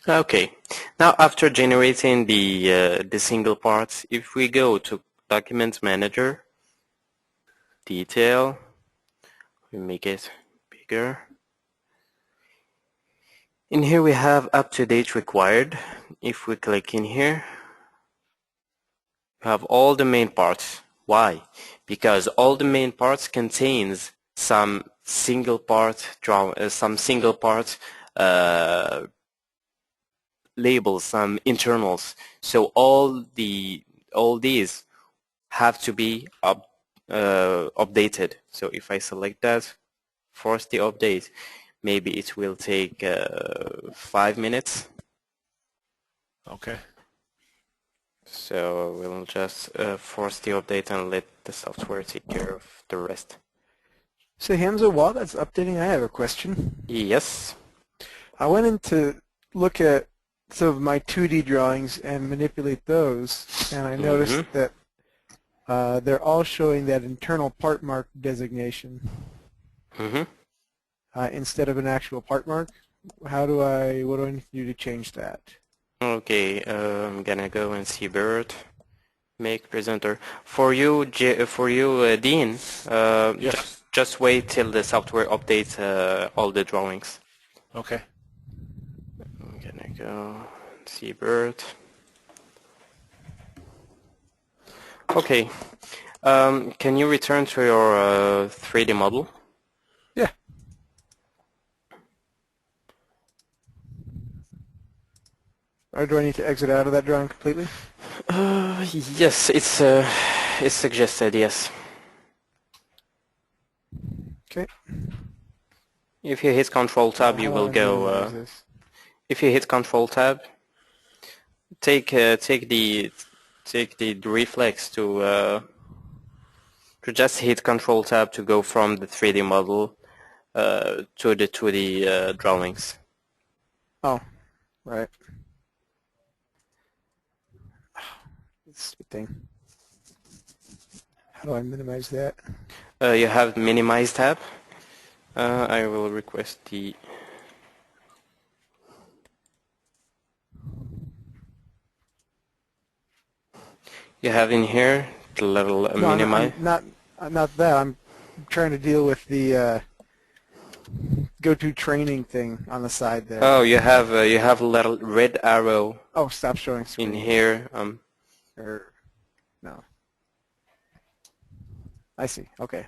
Speaker 1: Okay, now after generating the single parts, if we go to Document Manager, Detail, we make it bigger. In here we have up to date required. If we click in here, we have all the main parts. Why? Because all the main parts contains some single part labels, some internals. So all these have to be updated. So if I select that, force the update, maybe it will take 5 minutes.
Speaker 3: Okay.
Speaker 1: So we'll just force the update and let the software take care of the rest.
Speaker 2: So Hamza, while that's updating, I have a question.
Speaker 1: Yes.
Speaker 2: I went in to look at some of my 2D drawings and manipulate those, and I noticed that they're all showing that internal part mark designation instead of an actual part mark. What do I need to do to change that?
Speaker 1: Okay, I'm gonna go and see Bird. Make presenter. For you, Dean,
Speaker 3: Yes.
Speaker 1: just wait till the software updates all the drawings.
Speaker 3: Okay.
Speaker 1: I'm gonna go and see Bird. Okay. Can you return to your 3D model?
Speaker 2: Yeah. Or do I need to exit out of that drawing completely?
Speaker 1: Yes, it's suggested, yes.
Speaker 2: Okay.
Speaker 1: If you hit Control Tab, you will go. If you hit Control Tab, take the reflex to just hit Control Tab to go from the 3D model to the 2D drawings.
Speaker 2: Oh, right. Stupid thing. How do I minimize that?
Speaker 1: You have Minimize tab. I will request the. You have in here the little
Speaker 2: No,
Speaker 1: minimize.
Speaker 2: not that. I'm trying to deal with the go-to training thing on the side there.
Speaker 1: Oh, you have a little red arrow
Speaker 2: Oh, stop showing screen.
Speaker 1: in here.
Speaker 2: Or no. I see. Okay.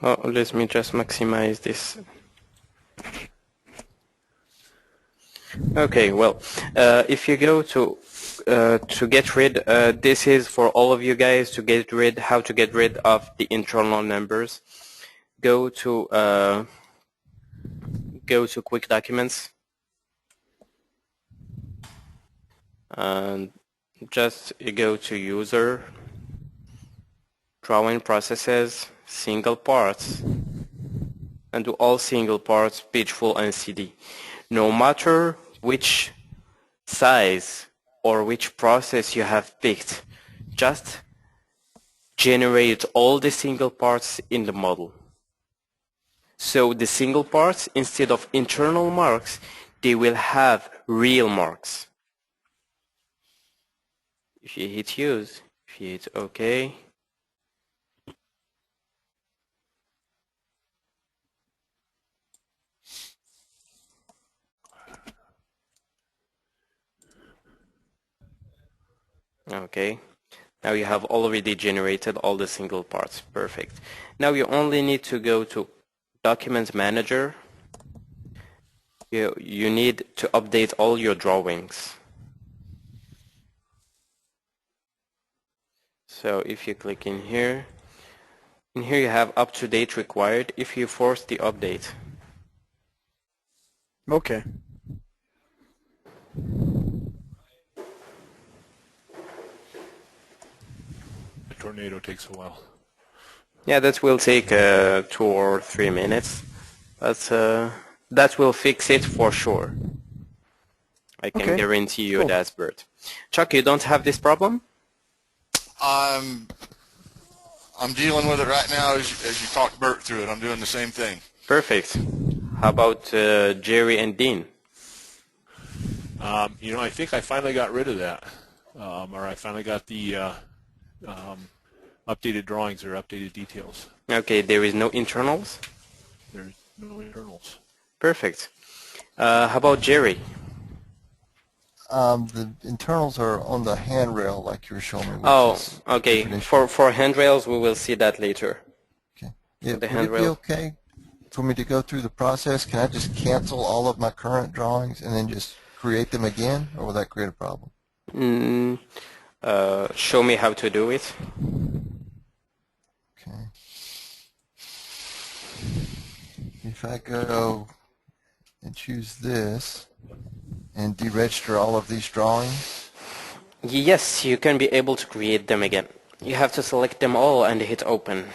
Speaker 1: Oh, let me just maximize this. Okay, well, if you go to get rid, this is for all of you guys to get rid, how to get rid of the internal numbers. Go to Quick Documents and just go to User, Drawing Processes, Single Parts, and do all single parts, page full and CD. No matter which size or which process you have picked, just generate all the single parts in the model. So the single parts, instead of internal marks, they will have real marks. If you hit use, if you hit OK, okay, now you have already generated all the single parts. Perfect. Now you only need to go to Document Manager. You need to update all your drawings. So if you click in here you have up-to-date required if you force the update.
Speaker 2: Okay.
Speaker 3: The tornado takes a while.
Speaker 1: Yeah, that will take 2 or 3 minutes, but that will fix it for sure. I can
Speaker 2: Okay.
Speaker 1: guarantee you
Speaker 2: Cool.
Speaker 1: that, Bert. Chuck, you don't have this problem?
Speaker 6: I'm dealing with it right now as you talk Bert through it. I'm doing the same thing.
Speaker 1: Perfect. How about Jerry and Dean?
Speaker 3: You know, I think I finally got rid of that, or I finally got the updated drawings or updated details.
Speaker 1: Okay, there is no internals?
Speaker 3: There's no internals.
Speaker 1: Perfect. How about Jerry?
Speaker 5: The internals are on the handrail like you were showing me. Which
Speaker 1: Oh,
Speaker 5: is
Speaker 1: okay.
Speaker 5: different issue.
Speaker 1: For handrails, we will see that later.
Speaker 5: Okay. Yeah,
Speaker 1: the
Speaker 5: would it be
Speaker 1: handrail.
Speaker 5: okay for me to go through the process? Can I just cancel all of my current drawings and then just create them again, or will that create a problem?
Speaker 1: Show me how to do it.
Speaker 5: Okay. If I go and choose this and deregister all of these drawings,
Speaker 1: Yes, you can be able to create them again. You have to select them all and hit open.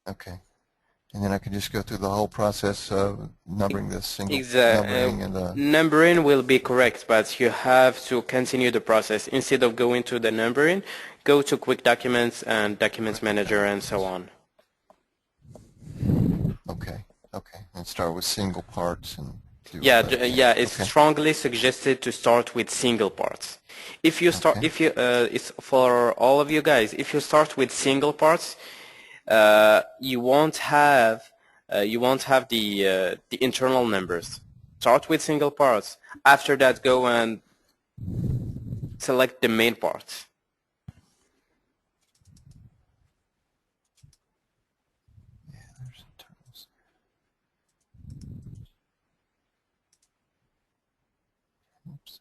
Speaker 5: okay, and then I can just go through the whole process of numbering this single numbering and
Speaker 1: Numbering will be correct, but you have to continue the process. Instead of going to the numbering, go to Quick Documents and Documents Manager and so on.
Speaker 5: okay, and start with single parts and do all
Speaker 1: Yeah,
Speaker 5: that.
Speaker 1: yeah, it's
Speaker 5: Okay.
Speaker 1: strongly suggested to start with single parts. If you start,
Speaker 5: Okay.
Speaker 1: if you, it's for all of you guys. If you start with single parts, you won't have the internal numbers. Start with single parts. After that, go and select the main parts.
Speaker 5: Yeah, there's internals. Oops.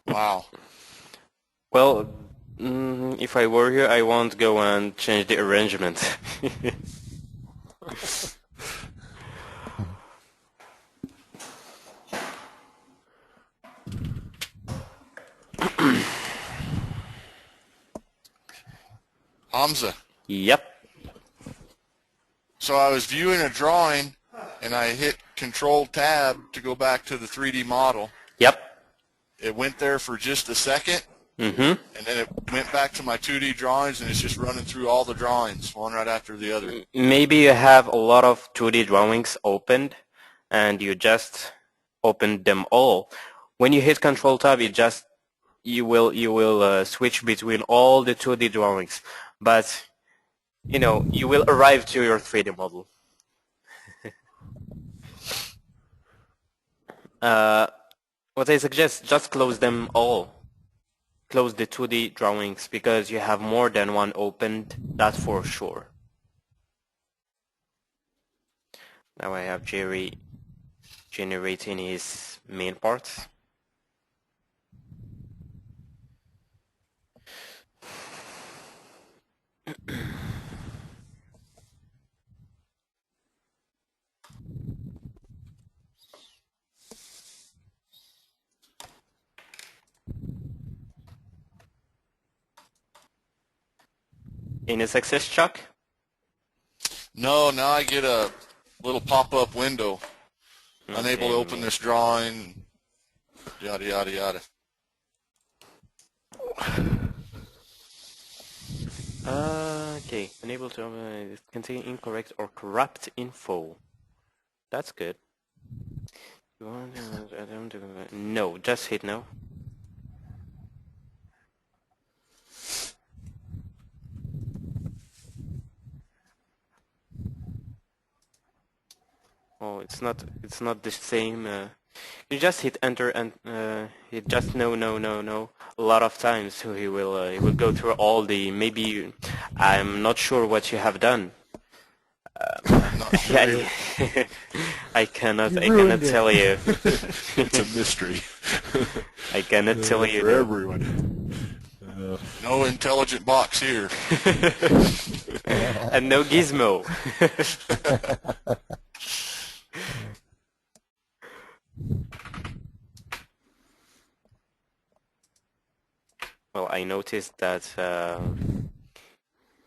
Speaker 6: Wow.
Speaker 1: Well, if I were you, I won't go and change the arrangement.
Speaker 6: Hamza.
Speaker 1: Yep.
Speaker 6: So I was viewing a drawing, and I hit Control-Tab to go back to the 3D model.
Speaker 1: Yep.
Speaker 6: It went there for just a second,
Speaker 1: Mm-hmm.
Speaker 6: and then it went back to my 2D drawings, and it's just running through all the drawings, one right after the other.
Speaker 1: Maybe you have a lot of 2D drawings opened, and you just opened them all. When you hit Control Tab, you will switch between all the 2D drawings, but you will arrive to your 3D model. What I suggest, just close them all. Close the 2D drawings because you have more than one opened, that's for sure. Now I have Jerry generating his main parts. Any success, Chuck?
Speaker 6: No, now I get a little pop-up window. Unable to open this drawing, yada, yada, yada.
Speaker 1: Okay, unable to contain incorrect or corrupt info. That's good. No, just hit no. Oh, it's not the same. You just hit enter and hit just no a lot of times. So he will go through all the I'm not sure what you have done.
Speaker 6: Not sure.
Speaker 1: I cannot
Speaker 2: ruined it.
Speaker 1: tell you.
Speaker 3: It's a mystery.
Speaker 1: I cannot tell you.
Speaker 3: For everyone.
Speaker 6: No intelligent box here.
Speaker 1: And no gizmo. Well, I noticed that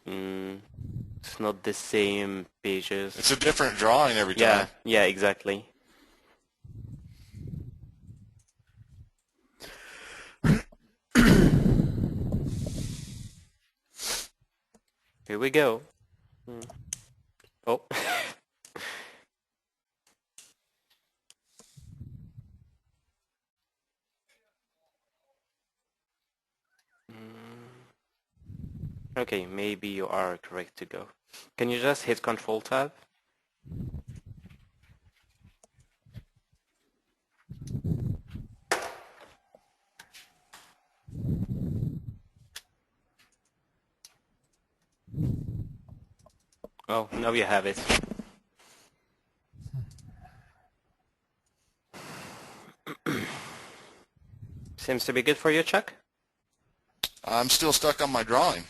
Speaker 1: it's not the same pages.
Speaker 6: It's a different drawing every time.
Speaker 1: Yeah, exactly. Here we go. Oh. Okay, maybe you are correct to go. Can you just hit Control Tab? Oh, now you have it. Seems to be good for you, Chuck?
Speaker 6: I'm still stuck on my drawing.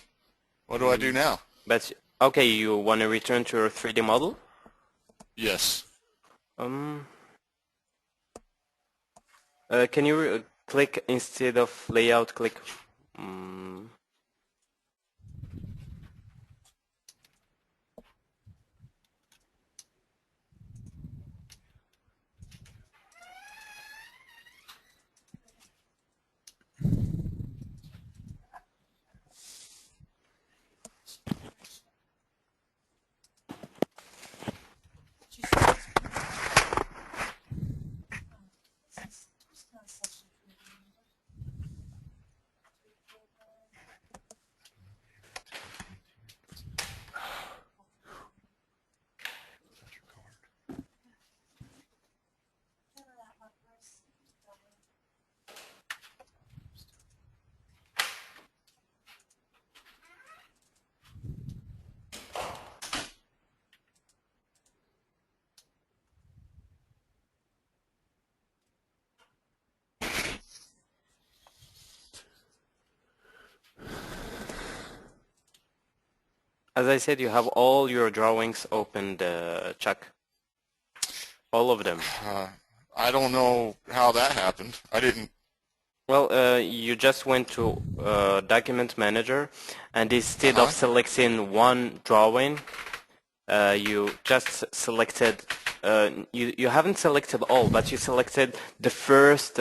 Speaker 6: What do I do now?
Speaker 1: But, okay, you want to return to your 3D model?
Speaker 6: Yes.
Speaker 1: Can you click instead of layout, click... As I said, you have all your drawings opened, Chuck. All of them.
Speaker 6: I don't know how that happened. I didn't
Speaker 1: Well, you just went to Document Manager, and instead of selecting one drawing, you just selected. You haven't selected all, but you selected the first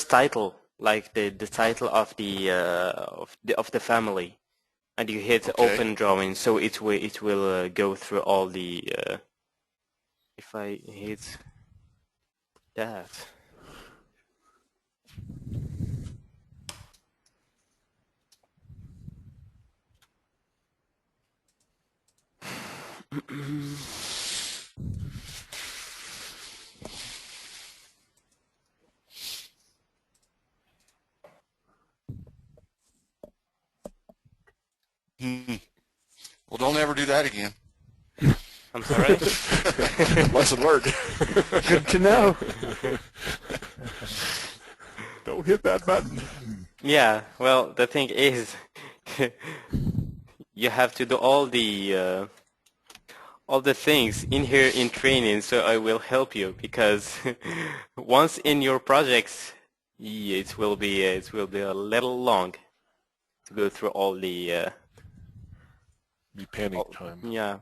Speaker 1: title, like the title of the family, and you hit
Speaker 6: Okay.
Speaker 1: Open Drawing, so it will go through all the. If I hit that.
Speaker 6: Well, don't ever do that again.
Speaker 1: I'm sorry.
Speaker 3: Lesson learned.
Speaker 2: Good to know.
Speaker 3: Don't hit that button.
Speaker 1: Yeah, well, the thing is, you have to do all the things in here in training, so I will help you, because once in your projects, it will be a little long to go through all the
Speaker 3: Be panic time.
Speaker 1: yeah.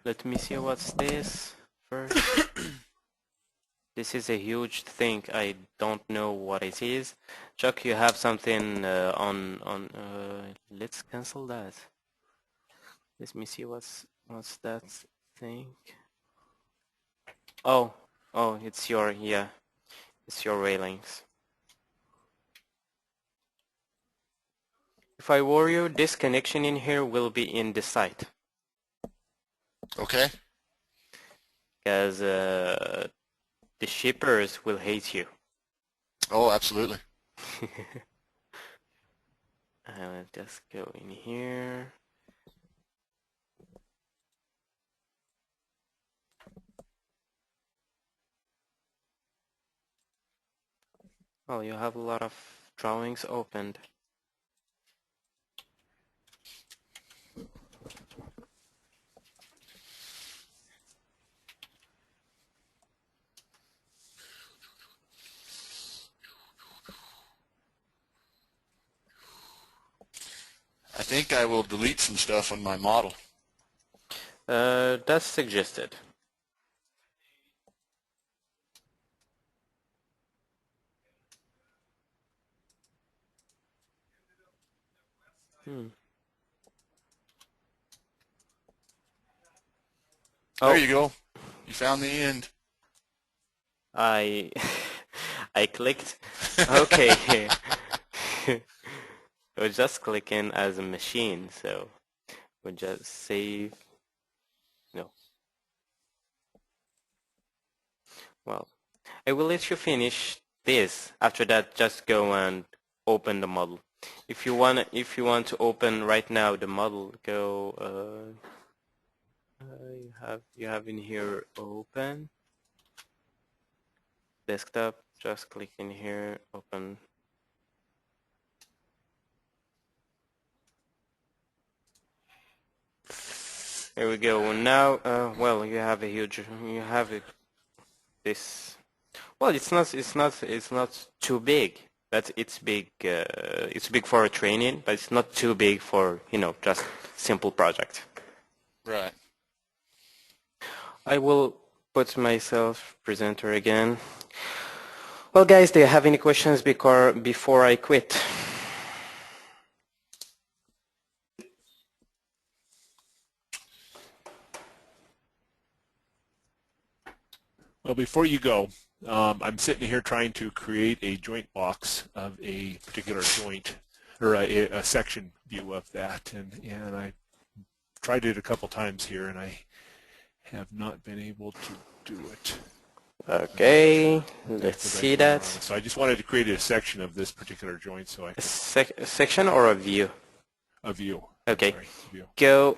Speaker 1: Let me see what's this first. This is a huge thing. I don't know what it is. Chuck, you have something on. Let's cancel that. Let me see what's that thing. Oh, it's your it's your railings. If I were you, this connection in here will be in the site,
Speaker 6: Okay.
Speaker 1: because the shippers will hate you.
Speaker 6: Oh, absolutely.
Speaker 1: I'll just go in here. Oh, you have a lot of drawings opened.
Speaker 6: I think I will delete some stuff on my model.
Speaker 1: That's suggested.
Speaker 6: There you go. You found the end.
Speaker 1: I I clicked. Okay. We're just clicking as a machine, so we'll just save. No. Well, I will let you finish this. After that, just go and open the model. If you want to open right now the model, go. You have in here open desktop. Just click in here, open. Here we go. Now, well, you have this. Well, it's not too big. But it's big. It's big for a training, but it's not too big for just simple project.
Speaker 6: Right.
Speaker 1: I will put myself presenter again. Well, guys, do you have any questions before I quit?
Speaker 3: Well, before you go, I'm sitting here trying to create a joint box of a particular joint, or a section view of that, and I tried it a couple times here, and I have not been able to do it.
Speaker 1: Okay, let's see that.
Speaker 3: So I just wanted to create a section of this particular joint, so I
Speaker 1: A
Speaker 3: could,
Speaker 1: section or a view?
Speaker 3: a view.
Speaker 1: Okay.
Speaker 3: Sorry, view.
Speaker 1: Go.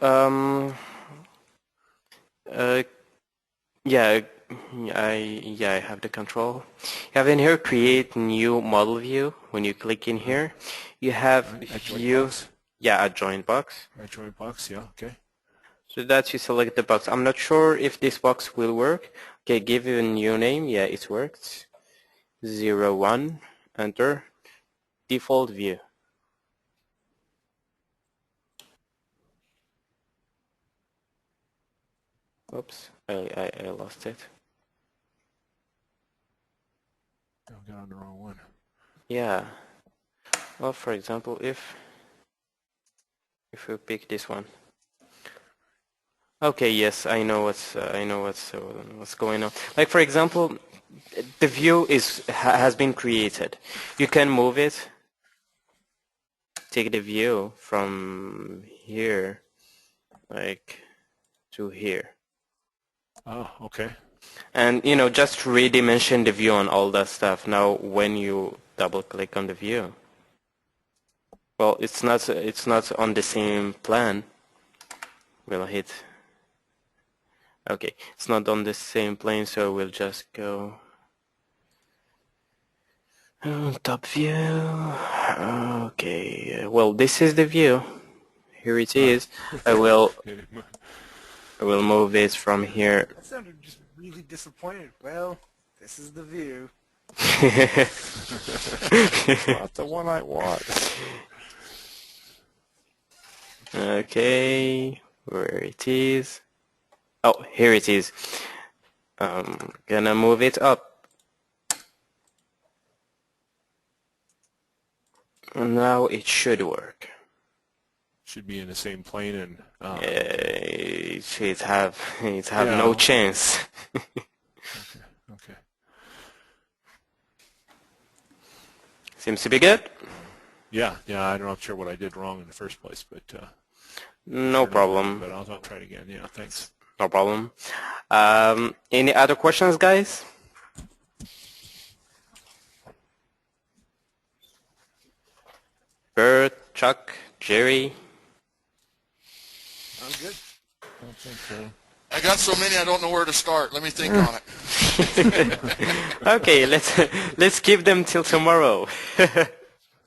Speaker 1: Yeah. I have the control. You have in here create new model view. When you click in here, you have
Speaker 3: A joint
Speaker 1: view.
Speaker 3: box?
Speaker 1: Yeah, a joint box.
Speaker 3: A joint box, yeah, okay.
Speaker 1: So that you select the box. I'm not sure if this box will work. Okay, give it a new name. Yeah, it worked. 01. Enter. Default view. Oops, I lost it.
Speaker 3: I got on the wrong one.
Speaker 1: Yeah. Well, for example, if we pick this one. Okay, yes, I know what's going on. Like for example, the view has been created. You can move it. Take the view from here, like to here.
Speaker 3: Oh, okay.
Speaker 1: And just redimension the view and all that stuff. Now when you double click on the view, well, it's not on the same plan. We'll hit. Okay, it's not on the same plane, so we'll just go top view. Okay, well, this is the view. Here it is. I will move it from here.
Speaker 2: That sounded just really disappointed. Well, this is the view.
Speaker 5: Not the one I want.
Speaker 1: Okay, where it is. Oh, here it is. Gonna move it up. Now it should work.
Speaker 3: Should be in the same plane, and
Speaker 1: It have
Speaker 3: Yeah.
Speaker 1: no chance.
Speaker 3: okay.
Speaker 1: Seems to be good.
Speaker 3: Yeah, I'm not sure what I did wrong in the first place, but
Speaker 1: No problem.
Speaker 3: But I'll try it again. Yeah, thanks.
Speaker 1: No problem. Any other questions, guys? Bert, Chuck, Jerry.
Speaker 2: I'm good.
Speaker 5: I don't think so.
Speaker 6: I got so many I don't know where to start. Let me think on it.
Speaker 1: Okay, let's keep them till tomorrow.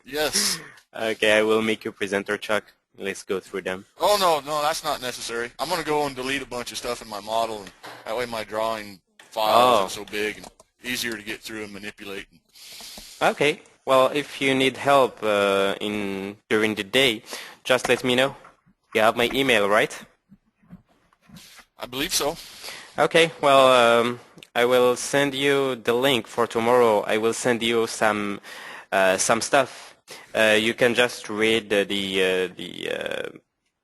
Speaker 6: Yes.
Speaker 1: Okay, I will make you presenter, Chuck. Let's go through them.
Speaker 6: Oh, no, that's not necessary. I'm going to go and delete a bunch of stuff in my model, and that way my drawing file isn't so big and easier to get through and manipulate.
Speaker 1: Okay. Well, if you need help during the day, just let me know. You have my email, right?
Speaker 6: I believe so.
Speaker 1: Okay. Well, I will send you the link for tomorrow. I will send you some stuff. You can just read the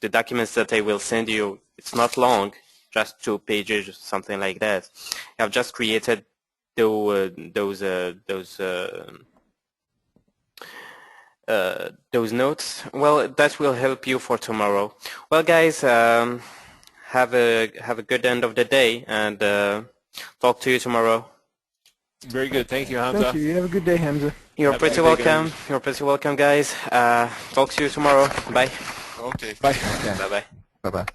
Speaker 1: documents that I will send you. It's not long, just 2 pages, something like that. I've just created those notes. Well, that will help you for tomorrow. Well, guys, have a good end of the day, and talk to you tomorrow.
Speaker 3: Very good. Thank you, Hamza.
Speaker 2: Thank you. You have a good day, Hamza.
Speaker 1: You're
Speaker 3: Have a
Speaker 1: pretty
Speaker 3: good day,
Speaker 1: welcome. You're pretty welcome, guys. Talk to you tomorrow. Bye.
Speaker 6: Okay.
Speaker 3: Bye.
Speaker 1: Bye-bye.
Speaker 5: Bye-bye.